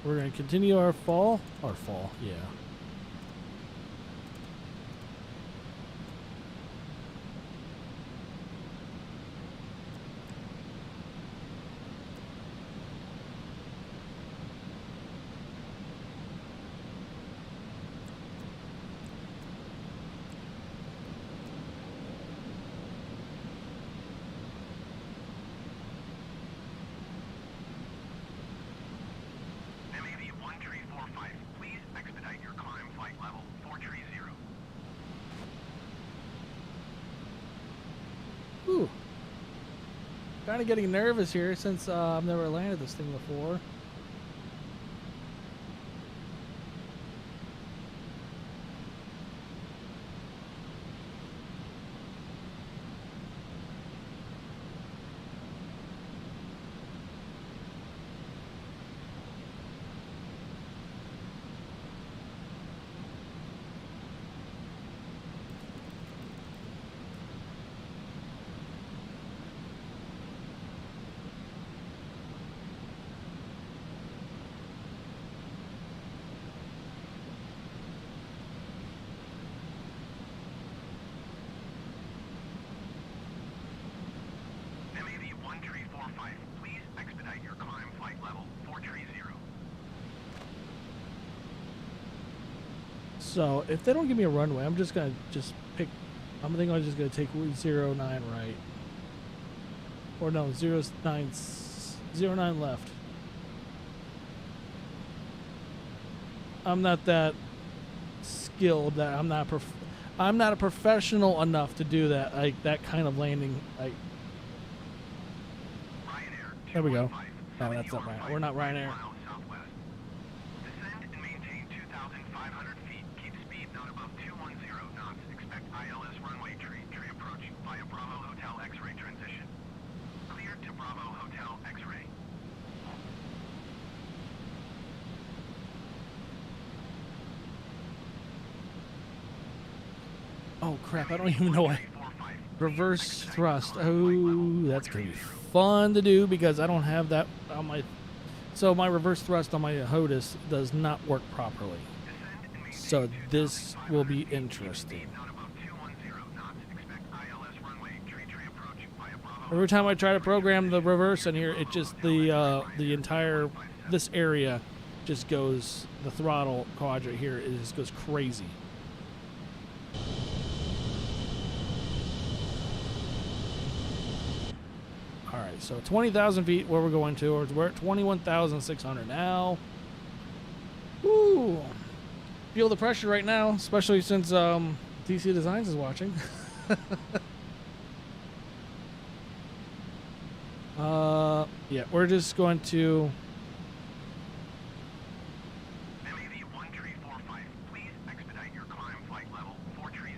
We're going to continue our fall. Yeah. MAV 1345, please expedite your climb flight level 430. Ooh. Kind of getting nervous here since I've never landed this thing before. MAV 1345, please expedite your climb flight level 430. So if they don't give me a runway, I'm just gonna pick. I'm thinking I'm just gonna take 09 right, or no 09 left. I'm not that skilled. That I'm not a professional enough to do that. Like that kind of landing. Like Ryanair there we go. 215, No, that's not right. We're not Ryanair. miles southwest. Descend and maintain 2,500 feet. Keep speed not above 210 knots. Expect ILS runway Oh crap, I don't even know what. Reverse thrust. Oh, that's gonna be fun to do because I don't have that on my. So my reverse thrust on my HOTUS does not work properly. So this will be interesting. Every time I try to program the reverse in here, it just the entire this area just goes, the throttle quadrant here, it just goes crazy. All right, so 20,000 feet where we're going to, or we're at 21,600 now. Woo! Feel the pressure right now, especially since DC Designs is watching. Yeah, we're just going to. MAV 1345, please expedite your climb flight level 430.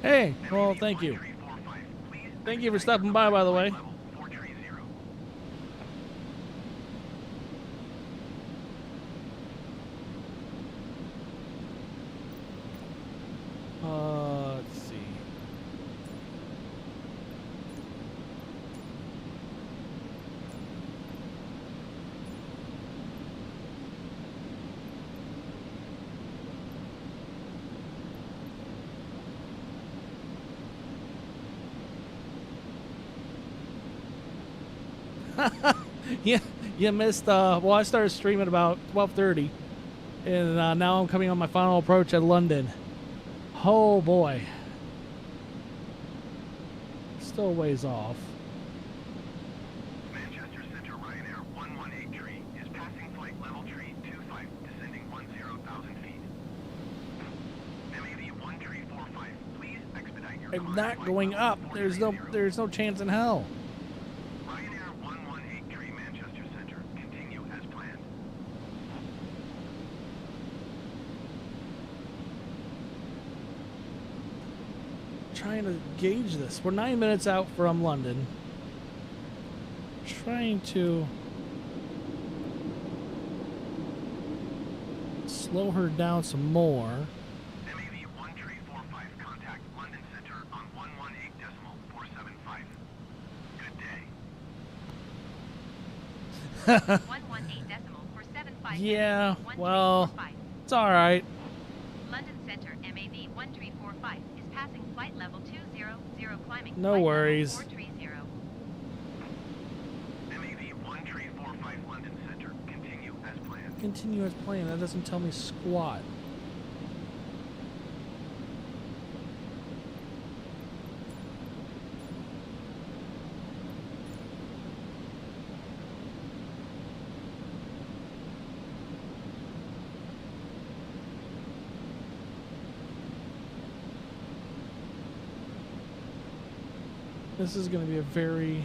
Hey, well, thank you. Thank you for stopping by the way. Let's see. Yeah, you missed. Well, I started streaming about 12:30, and now I'm coming on my final approach at London. Oh boy, still a ways off. Manchester Center Ryanair 118 is passing flight level tree 25, descending 10,000 feet. MAV 1345, please expedite your I'm climb not flight going level up. There's no chance in hell. Ryanair 118 Manchester Center, continue as planned. Trying to gauge this. We're 9 minutes out from London. Trying to slow her down some more. MAV 1345, contact London Center on 118.475. Good day. 118.475. Yeah, well, it's all right. London Center MAV 1345 is passing flight level 200, climbing. No flight worries. Level 430. MAV 1345 London Center, continue as planned. Continue as planned. That doesn't tell me squat. This is going to be a very...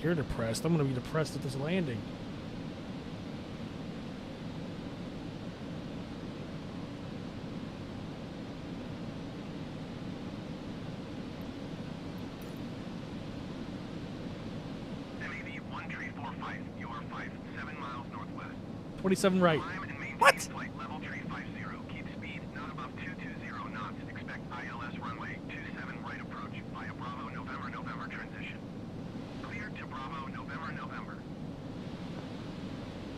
You're depressed. I'm going to be depressed at this landing. MAV 1345, you are 57 miles northwest. 27 right. Climb and maintain What? flight level 350. Keep speed not above 220 knots. Expect ILS runway 27 right approach via Bravo November November transition. Clear to Bravo November November.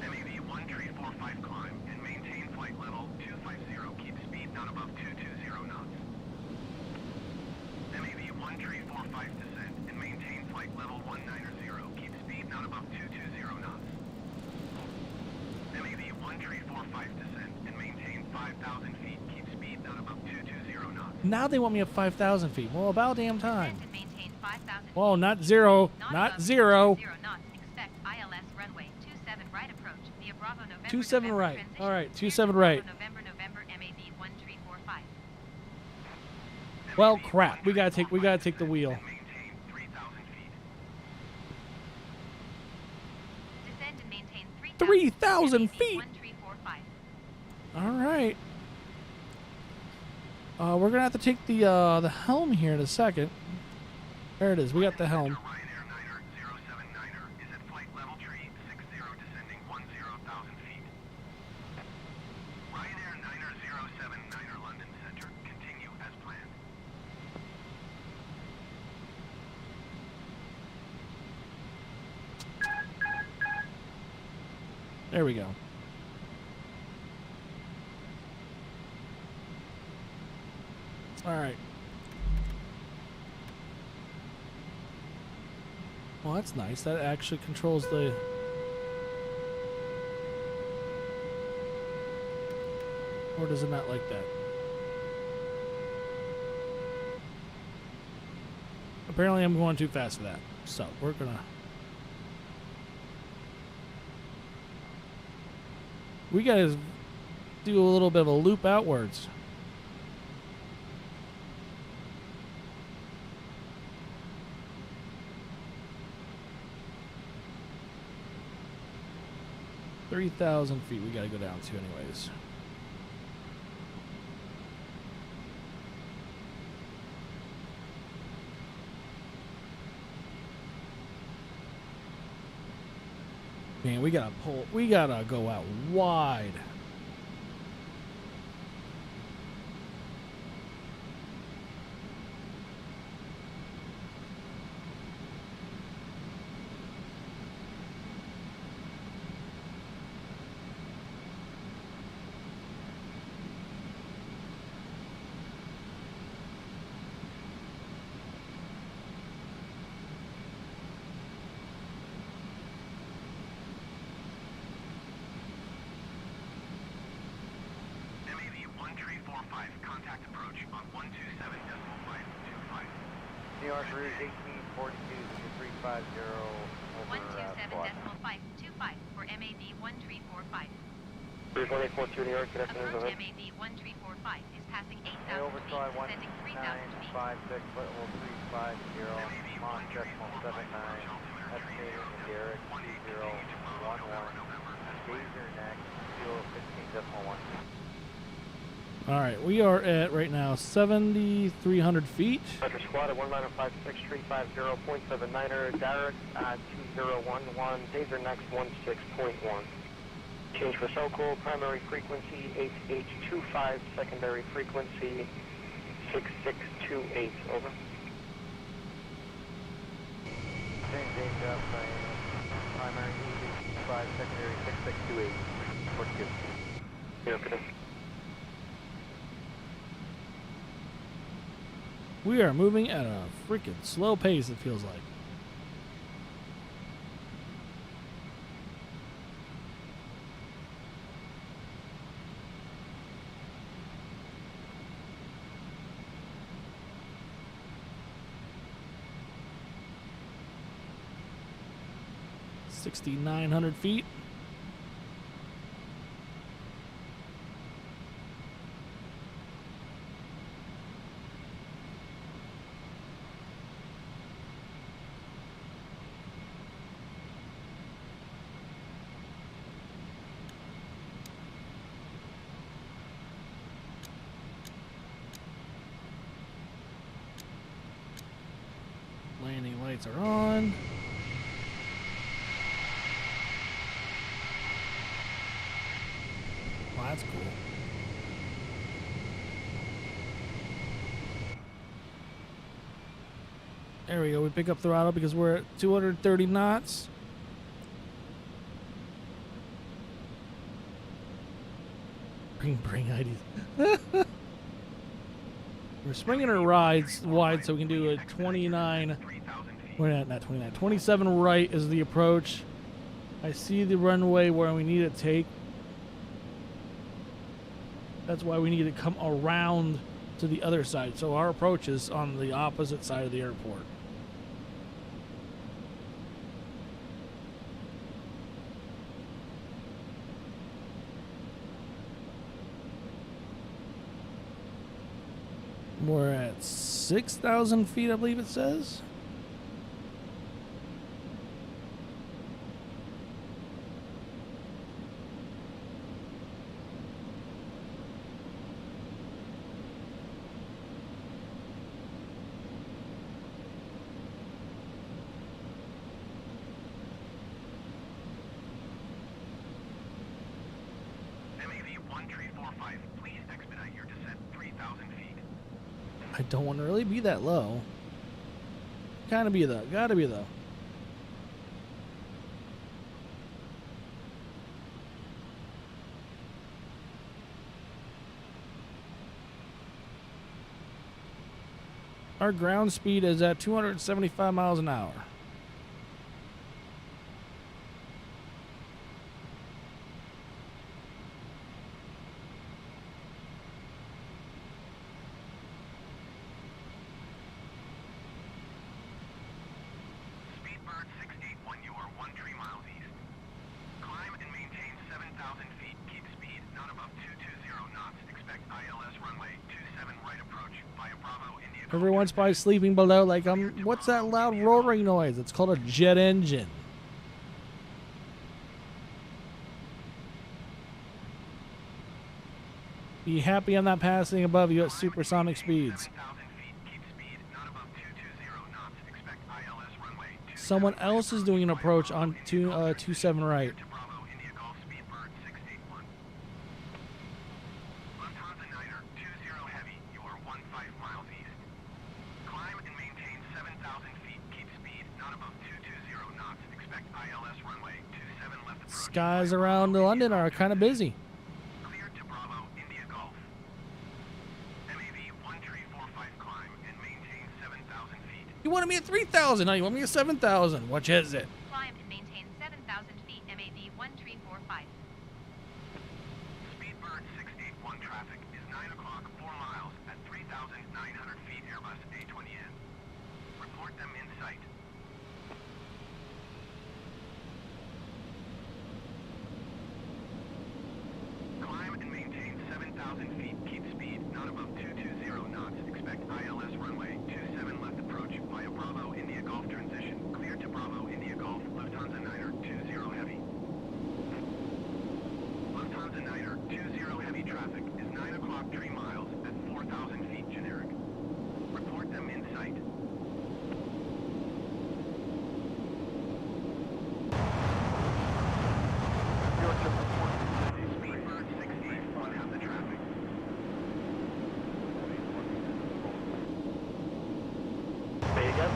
MAV 1345 climb and maintain flight level 250. Keep speed not above 220 knots. MAV 1345 descend and maintain flight level 190. Keep speed not above 220 knots. 1345 descend and maintain 5,000 feet. Keep speed at about 220 knots. Now they want me at 5,000 feet. Well, about damn time. Descend and maintain 5,000 Whoa, feet. not zero. Not above zero. 0 knots. Expect ILS runway 27 right approach via Bravo November. 27 November right. transition. All right, Stand 27 Bravo right. November November MAV 1345. Well, crap. We gotta take the wheel. Maintain 3,000 feet. Descend and maintain 3,000 feet. 1345. All right. We're gonna have to take the helm here in a second. There it is. We got the helm. Ryanair Niner 079er is at flight level tree 60 descending 10,000 feet. Ryanair Niner 079er London Center. Continue as planned. There we go. All right. Well, that's nice. That actually controls the... Or does it not like that? Apparently I'm going too fast for that. So, we're gonna... We gotta do a little bit of a loop outwards. $3,000 feet we gotta go down to anyways. Man, we gotta go out wide. MAV 1345. Contact approach on 127.525. New York Rouge 1842, 350, over 127.525 for MAV 1345. Rouge 1842 New York, good afternoon, go Approach ahead. MAV 1345 is passing 8,000 Hey, feet, overfly descending 3,000 feet. 1956, level 350, Mach decimal 79, estimated in Derek 2011, Gazer next, fuel 15.1. All right, we are at right now 7,300 feet. Hunter Squad at 1956, 350.79er, Derek 2011, Gazer next 16.1. Change for Socal, primary frequency 8H25, secondary frequency 6628, over. Change up, primary 8H25, secondary 6628. What's good? Yeah, good. We are moving at a freaking slow pace, it feels like. $6,900 feet. Landing lights are on. Wow, that's cool. There we go. We pick up throttle because we're at 230 knots. Bring IDs. We're swinging our rides wide so we can do a 29. We're not 29. 27 right is the approach. I see the runway where we need to take. That's why we need to come around to the other side. So our approach is on the opposite side of the airport. We're at 6,000 feet, I believe it says. I don't want to really be that low. Gotta be though. Gotta be though. Our ground speed is at 275 miles an hour. Everyone's probably sleeping below like, what's that loud roaring noise? It's called a jet engine. Be happy I'm not passing above you at supersonic speeds. Someone else is doing an approach on 27 right. Skies around London are kind of busy. Clear to Bravo, India Golf. MAV 1345 climb and maintain 7,000 feet. You wanted me at 3,000, now you want me at 7,000. Which is it? Climb and maintain 7,000 feet, MAV 1345. Speedbird 681 traffic is 9 o'clock, 4 miles at 3,900 feet Airbus A20N. Report them in sight. Climb and maintain 7,000 feet. Keep speed not above 220 knots. Expect ILS runway 27 left approach via Bravo India Golf transition. Clear to Bravo India Golf. Lufthansa Niner 20 heavy. Lufthansa Niner 20 heavy traffic is 9 o'clock 3 miles at 4,000 feet generic. Report them in sight. Speedbird 681 have the traffic. Say again?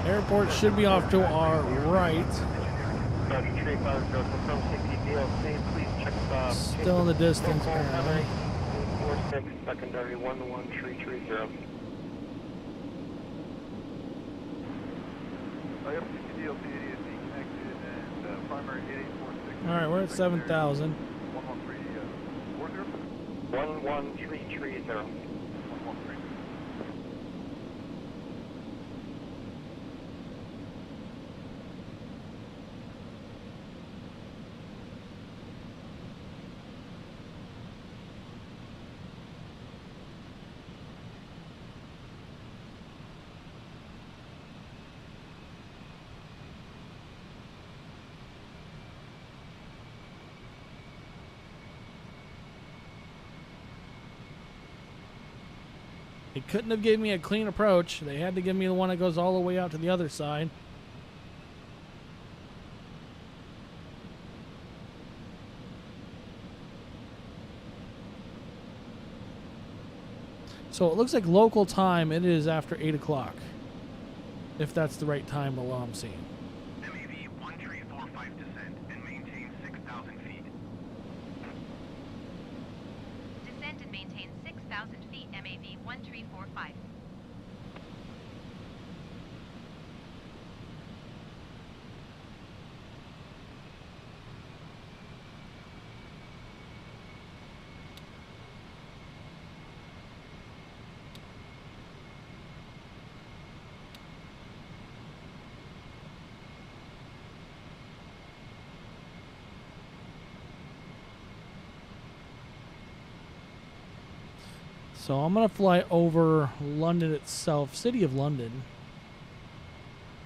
Airport should be off to our right. Still in the distance, apparently. 46, secondary 11330. Alright, we're at 7,000. 11330. They couldn't have given me a clean approach. They had to give me the one that goes all the way out to the other side. So it looks like local time, it is after 8 o'clock. If that's the right time below I'm seeing. MAV 1345 descent and maintain 6,000 feet. Descend and maintain 6,000 feet, MAV 1345. So I'm going to fly over London itself, City of London.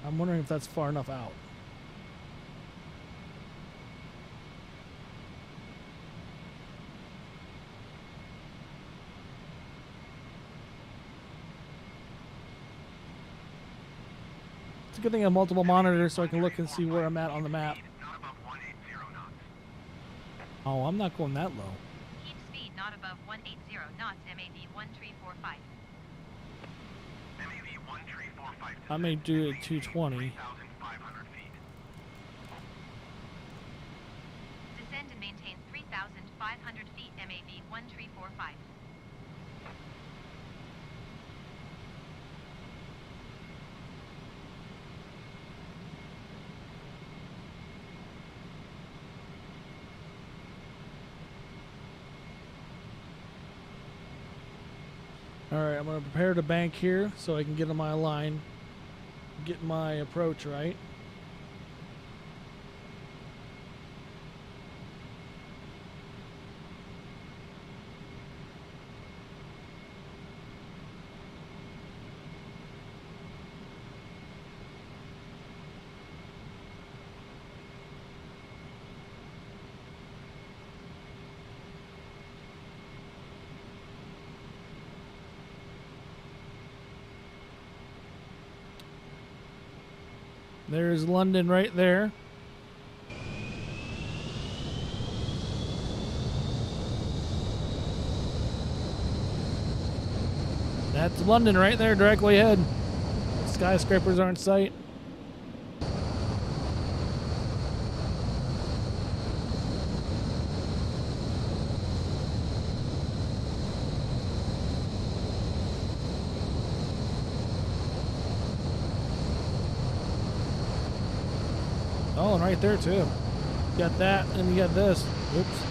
I'm wondering if that's far enough out. It's a good thing I have multiple monitors so I can look and see where I'm at on the map. Not above 180 knots. Oh, I'm not going that low. Keep speed not above 180 knots, MAV 1345. MAV 1345. I may do it at 220. 3,500 feet. Descend and maintain 3,500 feet, MAV 1345. Alright, I'm going to prepare to bank here so I can get on my line, get my approach right. There's London right there. That's London right there, directly ahead. Skyscrapers are in sight. Oh, and right there too. You got that, and you got this. Oops.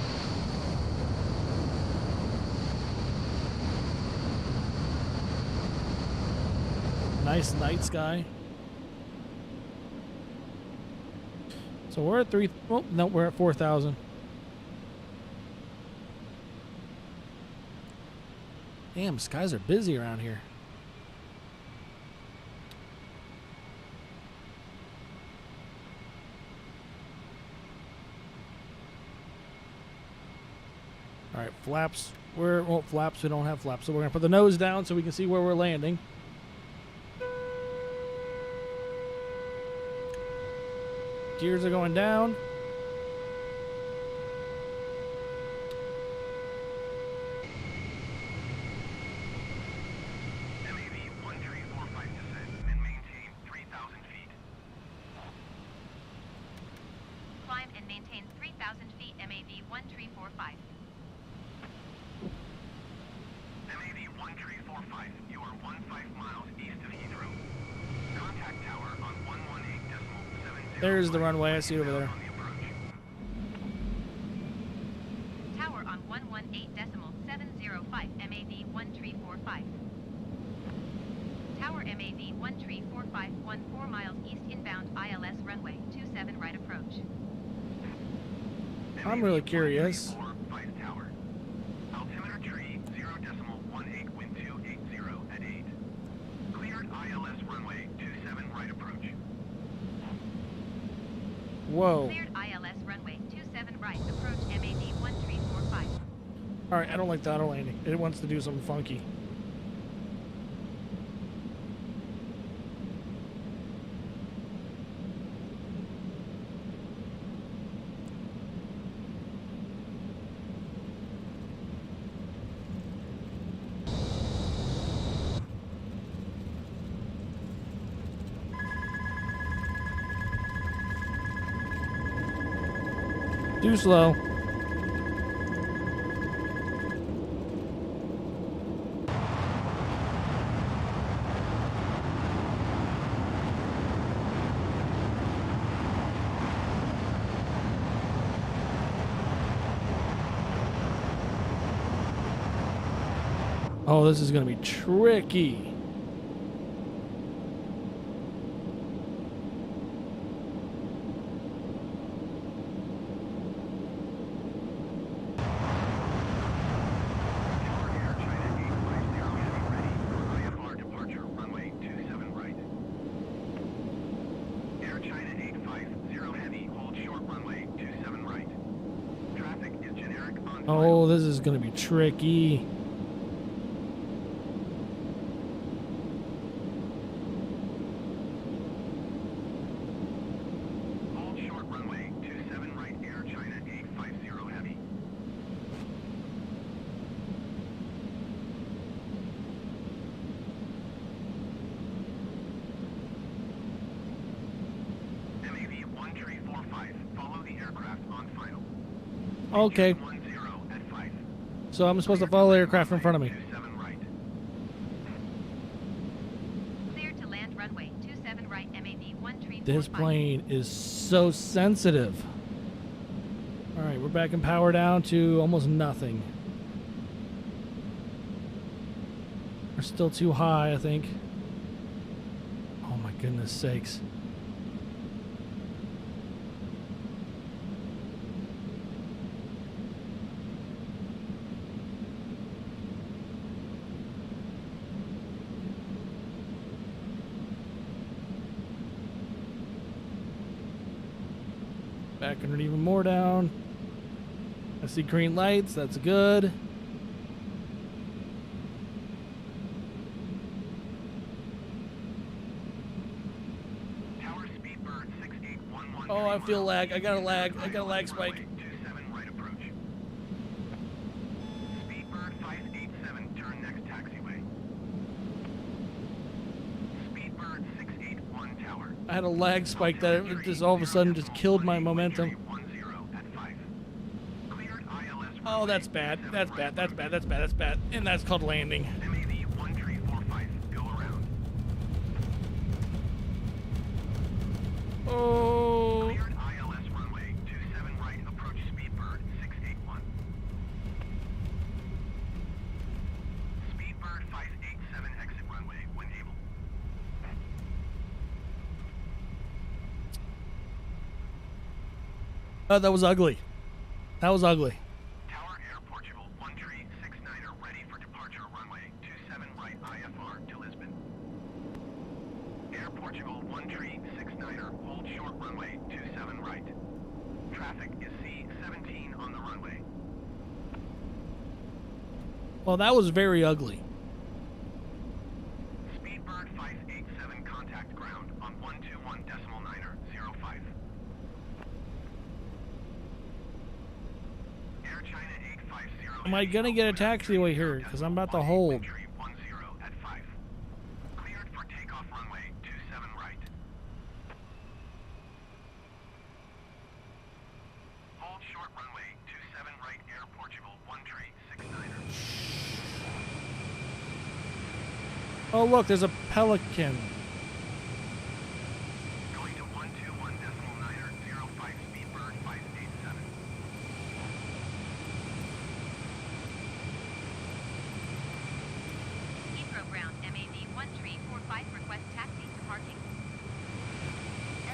Nice night sky. So we're at 3. Oh, no, we're at 4,000. Damn, skies are busy around here. All right, flaps. Well, flaps. We don't have flaps, so we're gonna put the nose down so we can see where we're landing. Gears are going down. MAV 1345 descend and maintain 3,000 feet. Climb and maintain 3,000 feet, MAV 1345. MAV 1345, you are 15 miles east of Heathrow. Contact tower on 118.70. There's the runway. I see it over there. On the approach. Tower on 118.705, MAV 1345. Tower MAV 1345, 14 miles east inbound ILS runway 27 right approach. I'm really curious. 5 tower. Altimeter tree 0.18 wind 280 at 8. Cleared ILS runway 27 right approach. Whoa. Cleared ILS runway 27 right approach, MAV 1345. All right, I don't like the auto landing. It wants to do something funky. Too slow. Oh, this is going to be tricky. Tower Air China Oh, this is going to be tricky. Hold short runway 27 right Air China 850 heavy. MAV 1345, follow the aircraft on final. Okay. 10 at 5. So I'm supposed to follow the aircraft in front of me. 27 right. Cleared to land runway 27 right MAV 1345. This plane is so sensitive. All right, we're backing power down to almost nothing. We're still too high, I think. Oh my goodness sakes. Backing it even more down. I see green lights. That's good. Tower Speedbird 6811. Oh, I feel lag. I got a lag. I got a lag spike. 27 right approach. Speedbird 587, turn next taxiway. Speedbird 681 tower. I had a lag spike that it just all of a sudden just killed my momentum. 10 at 5. Cleared ILS. Oh, that's bad. That's bad. That's bad. That's bad. That's bad. And that's called landing. MAV 1345, go around. Oh. Cleared ILS runway 27 right approach Speedbird 681. Speedbird 587 exit runway when able. Oh, that was ugly. That was ugly. Tower Air Portugal 1369er ready for departure runway 27 right IFR to Lisbon. Air Portugal 1369er hold short runway 27 right. Traffic is C17 on the runway. Well, that was very ugly. Speedbird 587 contact ground on 121.9er 05. Air China 850. Am I gonna get a taxiway here? Because I'm about to hold. 10 at 5. Cleared for takeoff runway 27 right. Hold short runway 27 right Air Portugal 1369er. Oh, look, there's a pelican. Going to 121.9er 05 Speedbird 587. Heathrow ground MAV 1345 request taxi to parking.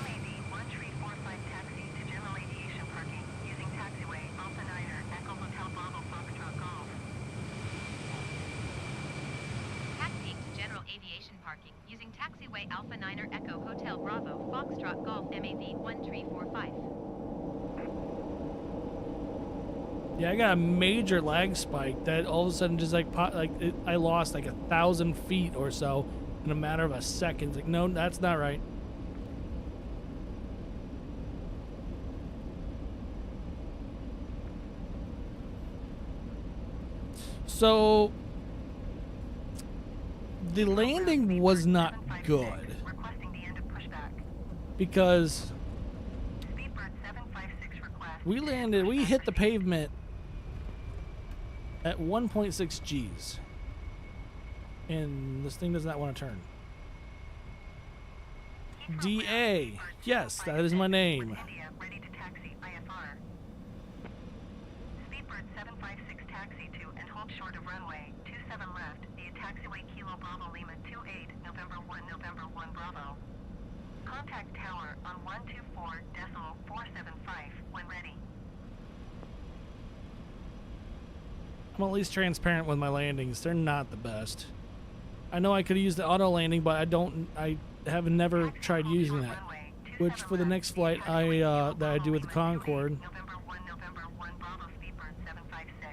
MAV 1345 taxi to general aviation parking using taxiway Alpha Niner Echo Hotel Bravo Foxtrot Golf. Taxiing to general aviation parking using taxiway Alpha Niner Echo Hotel Bravo Foxtrot Golf MAV 1345. Yeah, I got a major lag spike that all of a sudden just like I lost like 1,000 feet or so in a matter of a second. Like, no, that's not right. So the landing was not good Requesting the end of pushback. because Speedbird 756 request. we hit the pavement at 1.6 Gs. And this thing does not want to turn. DA. Yes, that is my name. India, ready to taxi IFR. Speedbird 756 taxi to and hold short of runway 27 left via taxiway Kilo Bravo Lima 28 November 1 Bravo. Contact tower on 124.475 when ready. I'm at least transparent with my landings. They're not the best. I know I could have used the auto landing, but I have never tried using that. Which for the next flight that I do with the Concorde, November 1 Bravo Speedbird 756.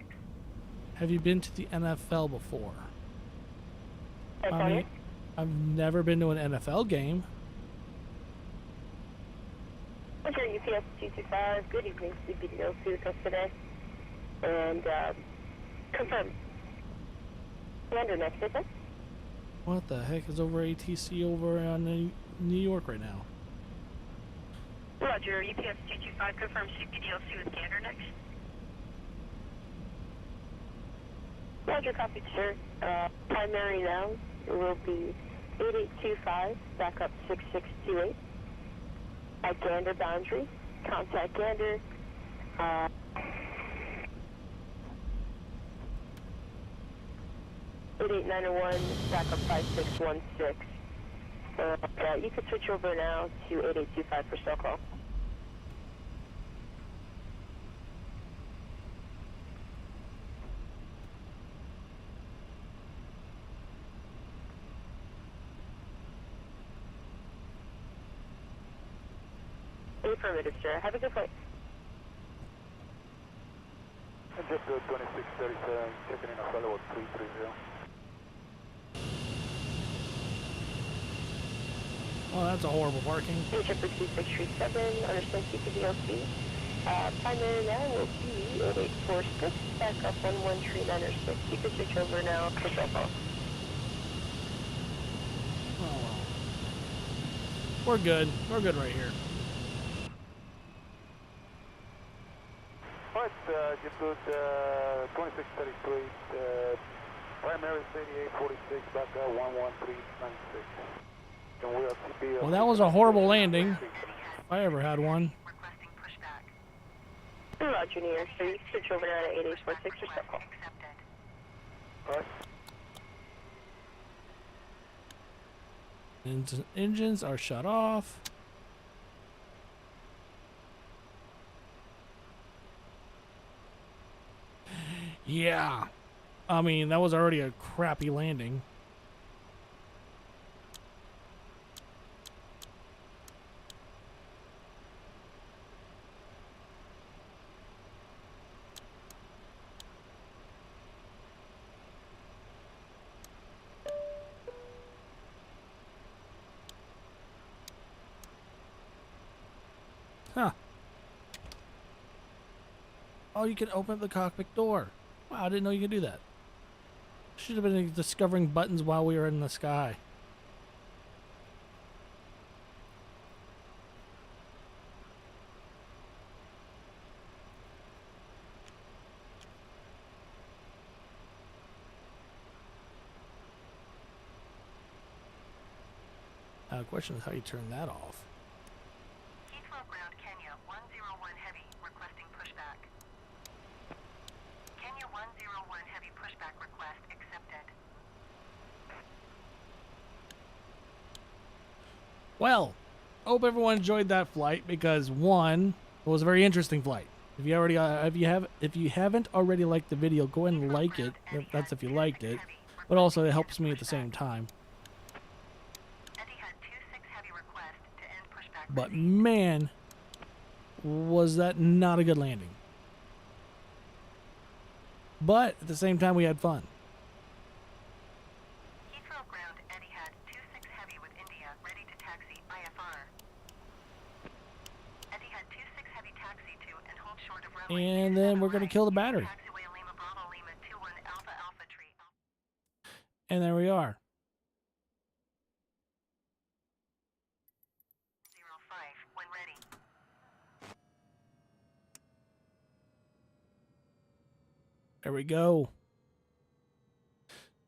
Have you been to the NFL before? Hey, I Tony? mean, I've never been to an NFL game. Roger, UPS 225. Good evening, CPDO with us today. And, confirm. Commander next, is it? What the heck is over ATC over on New York right now? Roger, UPS 225. Confirm CPDLC with Gander next. Roger, copy, sir. Primary now will be 8825, backup 6628. At Gander boundary, contact Gander. 88901, backup 5616. You can switch over now to 8825 for cell call. Affirmative, sir. Have a good flight. Just 2637, checking in a follow-up 330. Oh, that's a horrible parking. Shepard 2637, understand CPDLC. Primary now will be 8846, backup 11396. You can switch over now for cell call. Oh, well. We're good. We're good right here. Alright, get good, 2633, primary 8846, backup 11396. And we are CPL. Well, that was a horrible landing. If I ever had one. Requesting pushback. Roger, New York, so you can switch over now to 8846 for cell call. Accepted. Alright. Engines are shut off. Yeah. I mean, that was already a crappy landing. Huh. Oh, you can open the cockpit door. Wow, I didn't know you could do that. Should have been discovering buttons while we were in the sky. Now the question is how you turn that off. Heathrow ground, Kenya 101 heavy, requesting pushback. Kenya 101 heavy pushback request accepted. Well, hope everyone enjoyed that flight because one, it was a very interesting flight. If you haven't already liked the video, go ahead and like it. That's if you liked it, but also it helps me at the same time. But man, was that not a good landing. But at the same time, we had fun. Heathrow ground, Etihad 26 heavy with India, ready to taxi IFR. Etihad 26 heavy taxi to and hold short of runway. And then we're gonna kill the battery. Taxiway Lima Bravo Lima 21 Alpha Alpha Tree. And there we are. 05 when ready. There we go.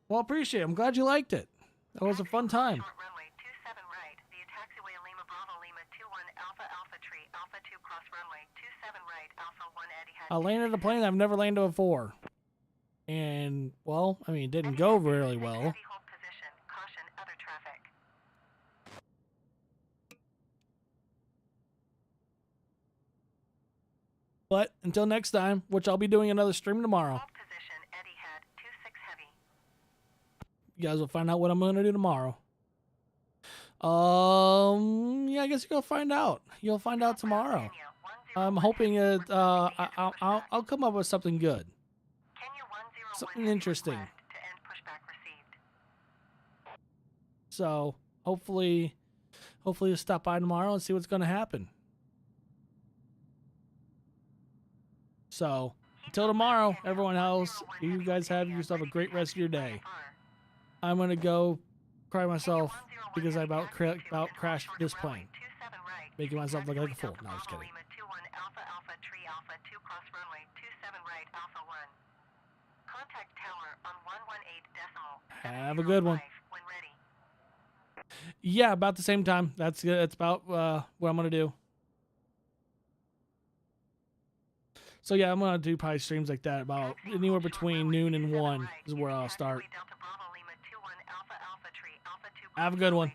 Well, appreciate it. I'm glad you liked it. That was a fun time. Short runway 27 right. The taxiway Lima Bravo Lima 21 Alpha Alpha Tree. Alpha 2 cross runway 27 right. Alpha 1 Etihad. I landed a plane I've never landed before. And, well, I mean, it didn't go really well. Heavy hold position. Caution other traffic. But until next time, which I'll be doing another stream tomorrow. Hold position Etihad 26 heavy. You guys will find out what I'm going to do tomorrow. Yeah, I guess you'll find out. You'll find out tomorrow. I'm hoping it, I'll come up with something good. something interesting. To end pushback received. So hopefully you'll stop by tomorrow and see what's going to happen. So until tomorrow, everyone else, you guys have yourself a great rest of your day. I'm going to go cry myself because I about crashed this plane, making myself look like a fool. No, I'm just kidding. Alpha Alpha Tree Alpha 2 cross runway 27 right Alpha 1. Contact tower on 118 decimal. Have a good one. When ready. Yeah, about the same time. That's about what I'm gonna do. So yeah, I'm gonna do probably streams like that about anywhere between noon and 1 is where I'll start. Have a good one.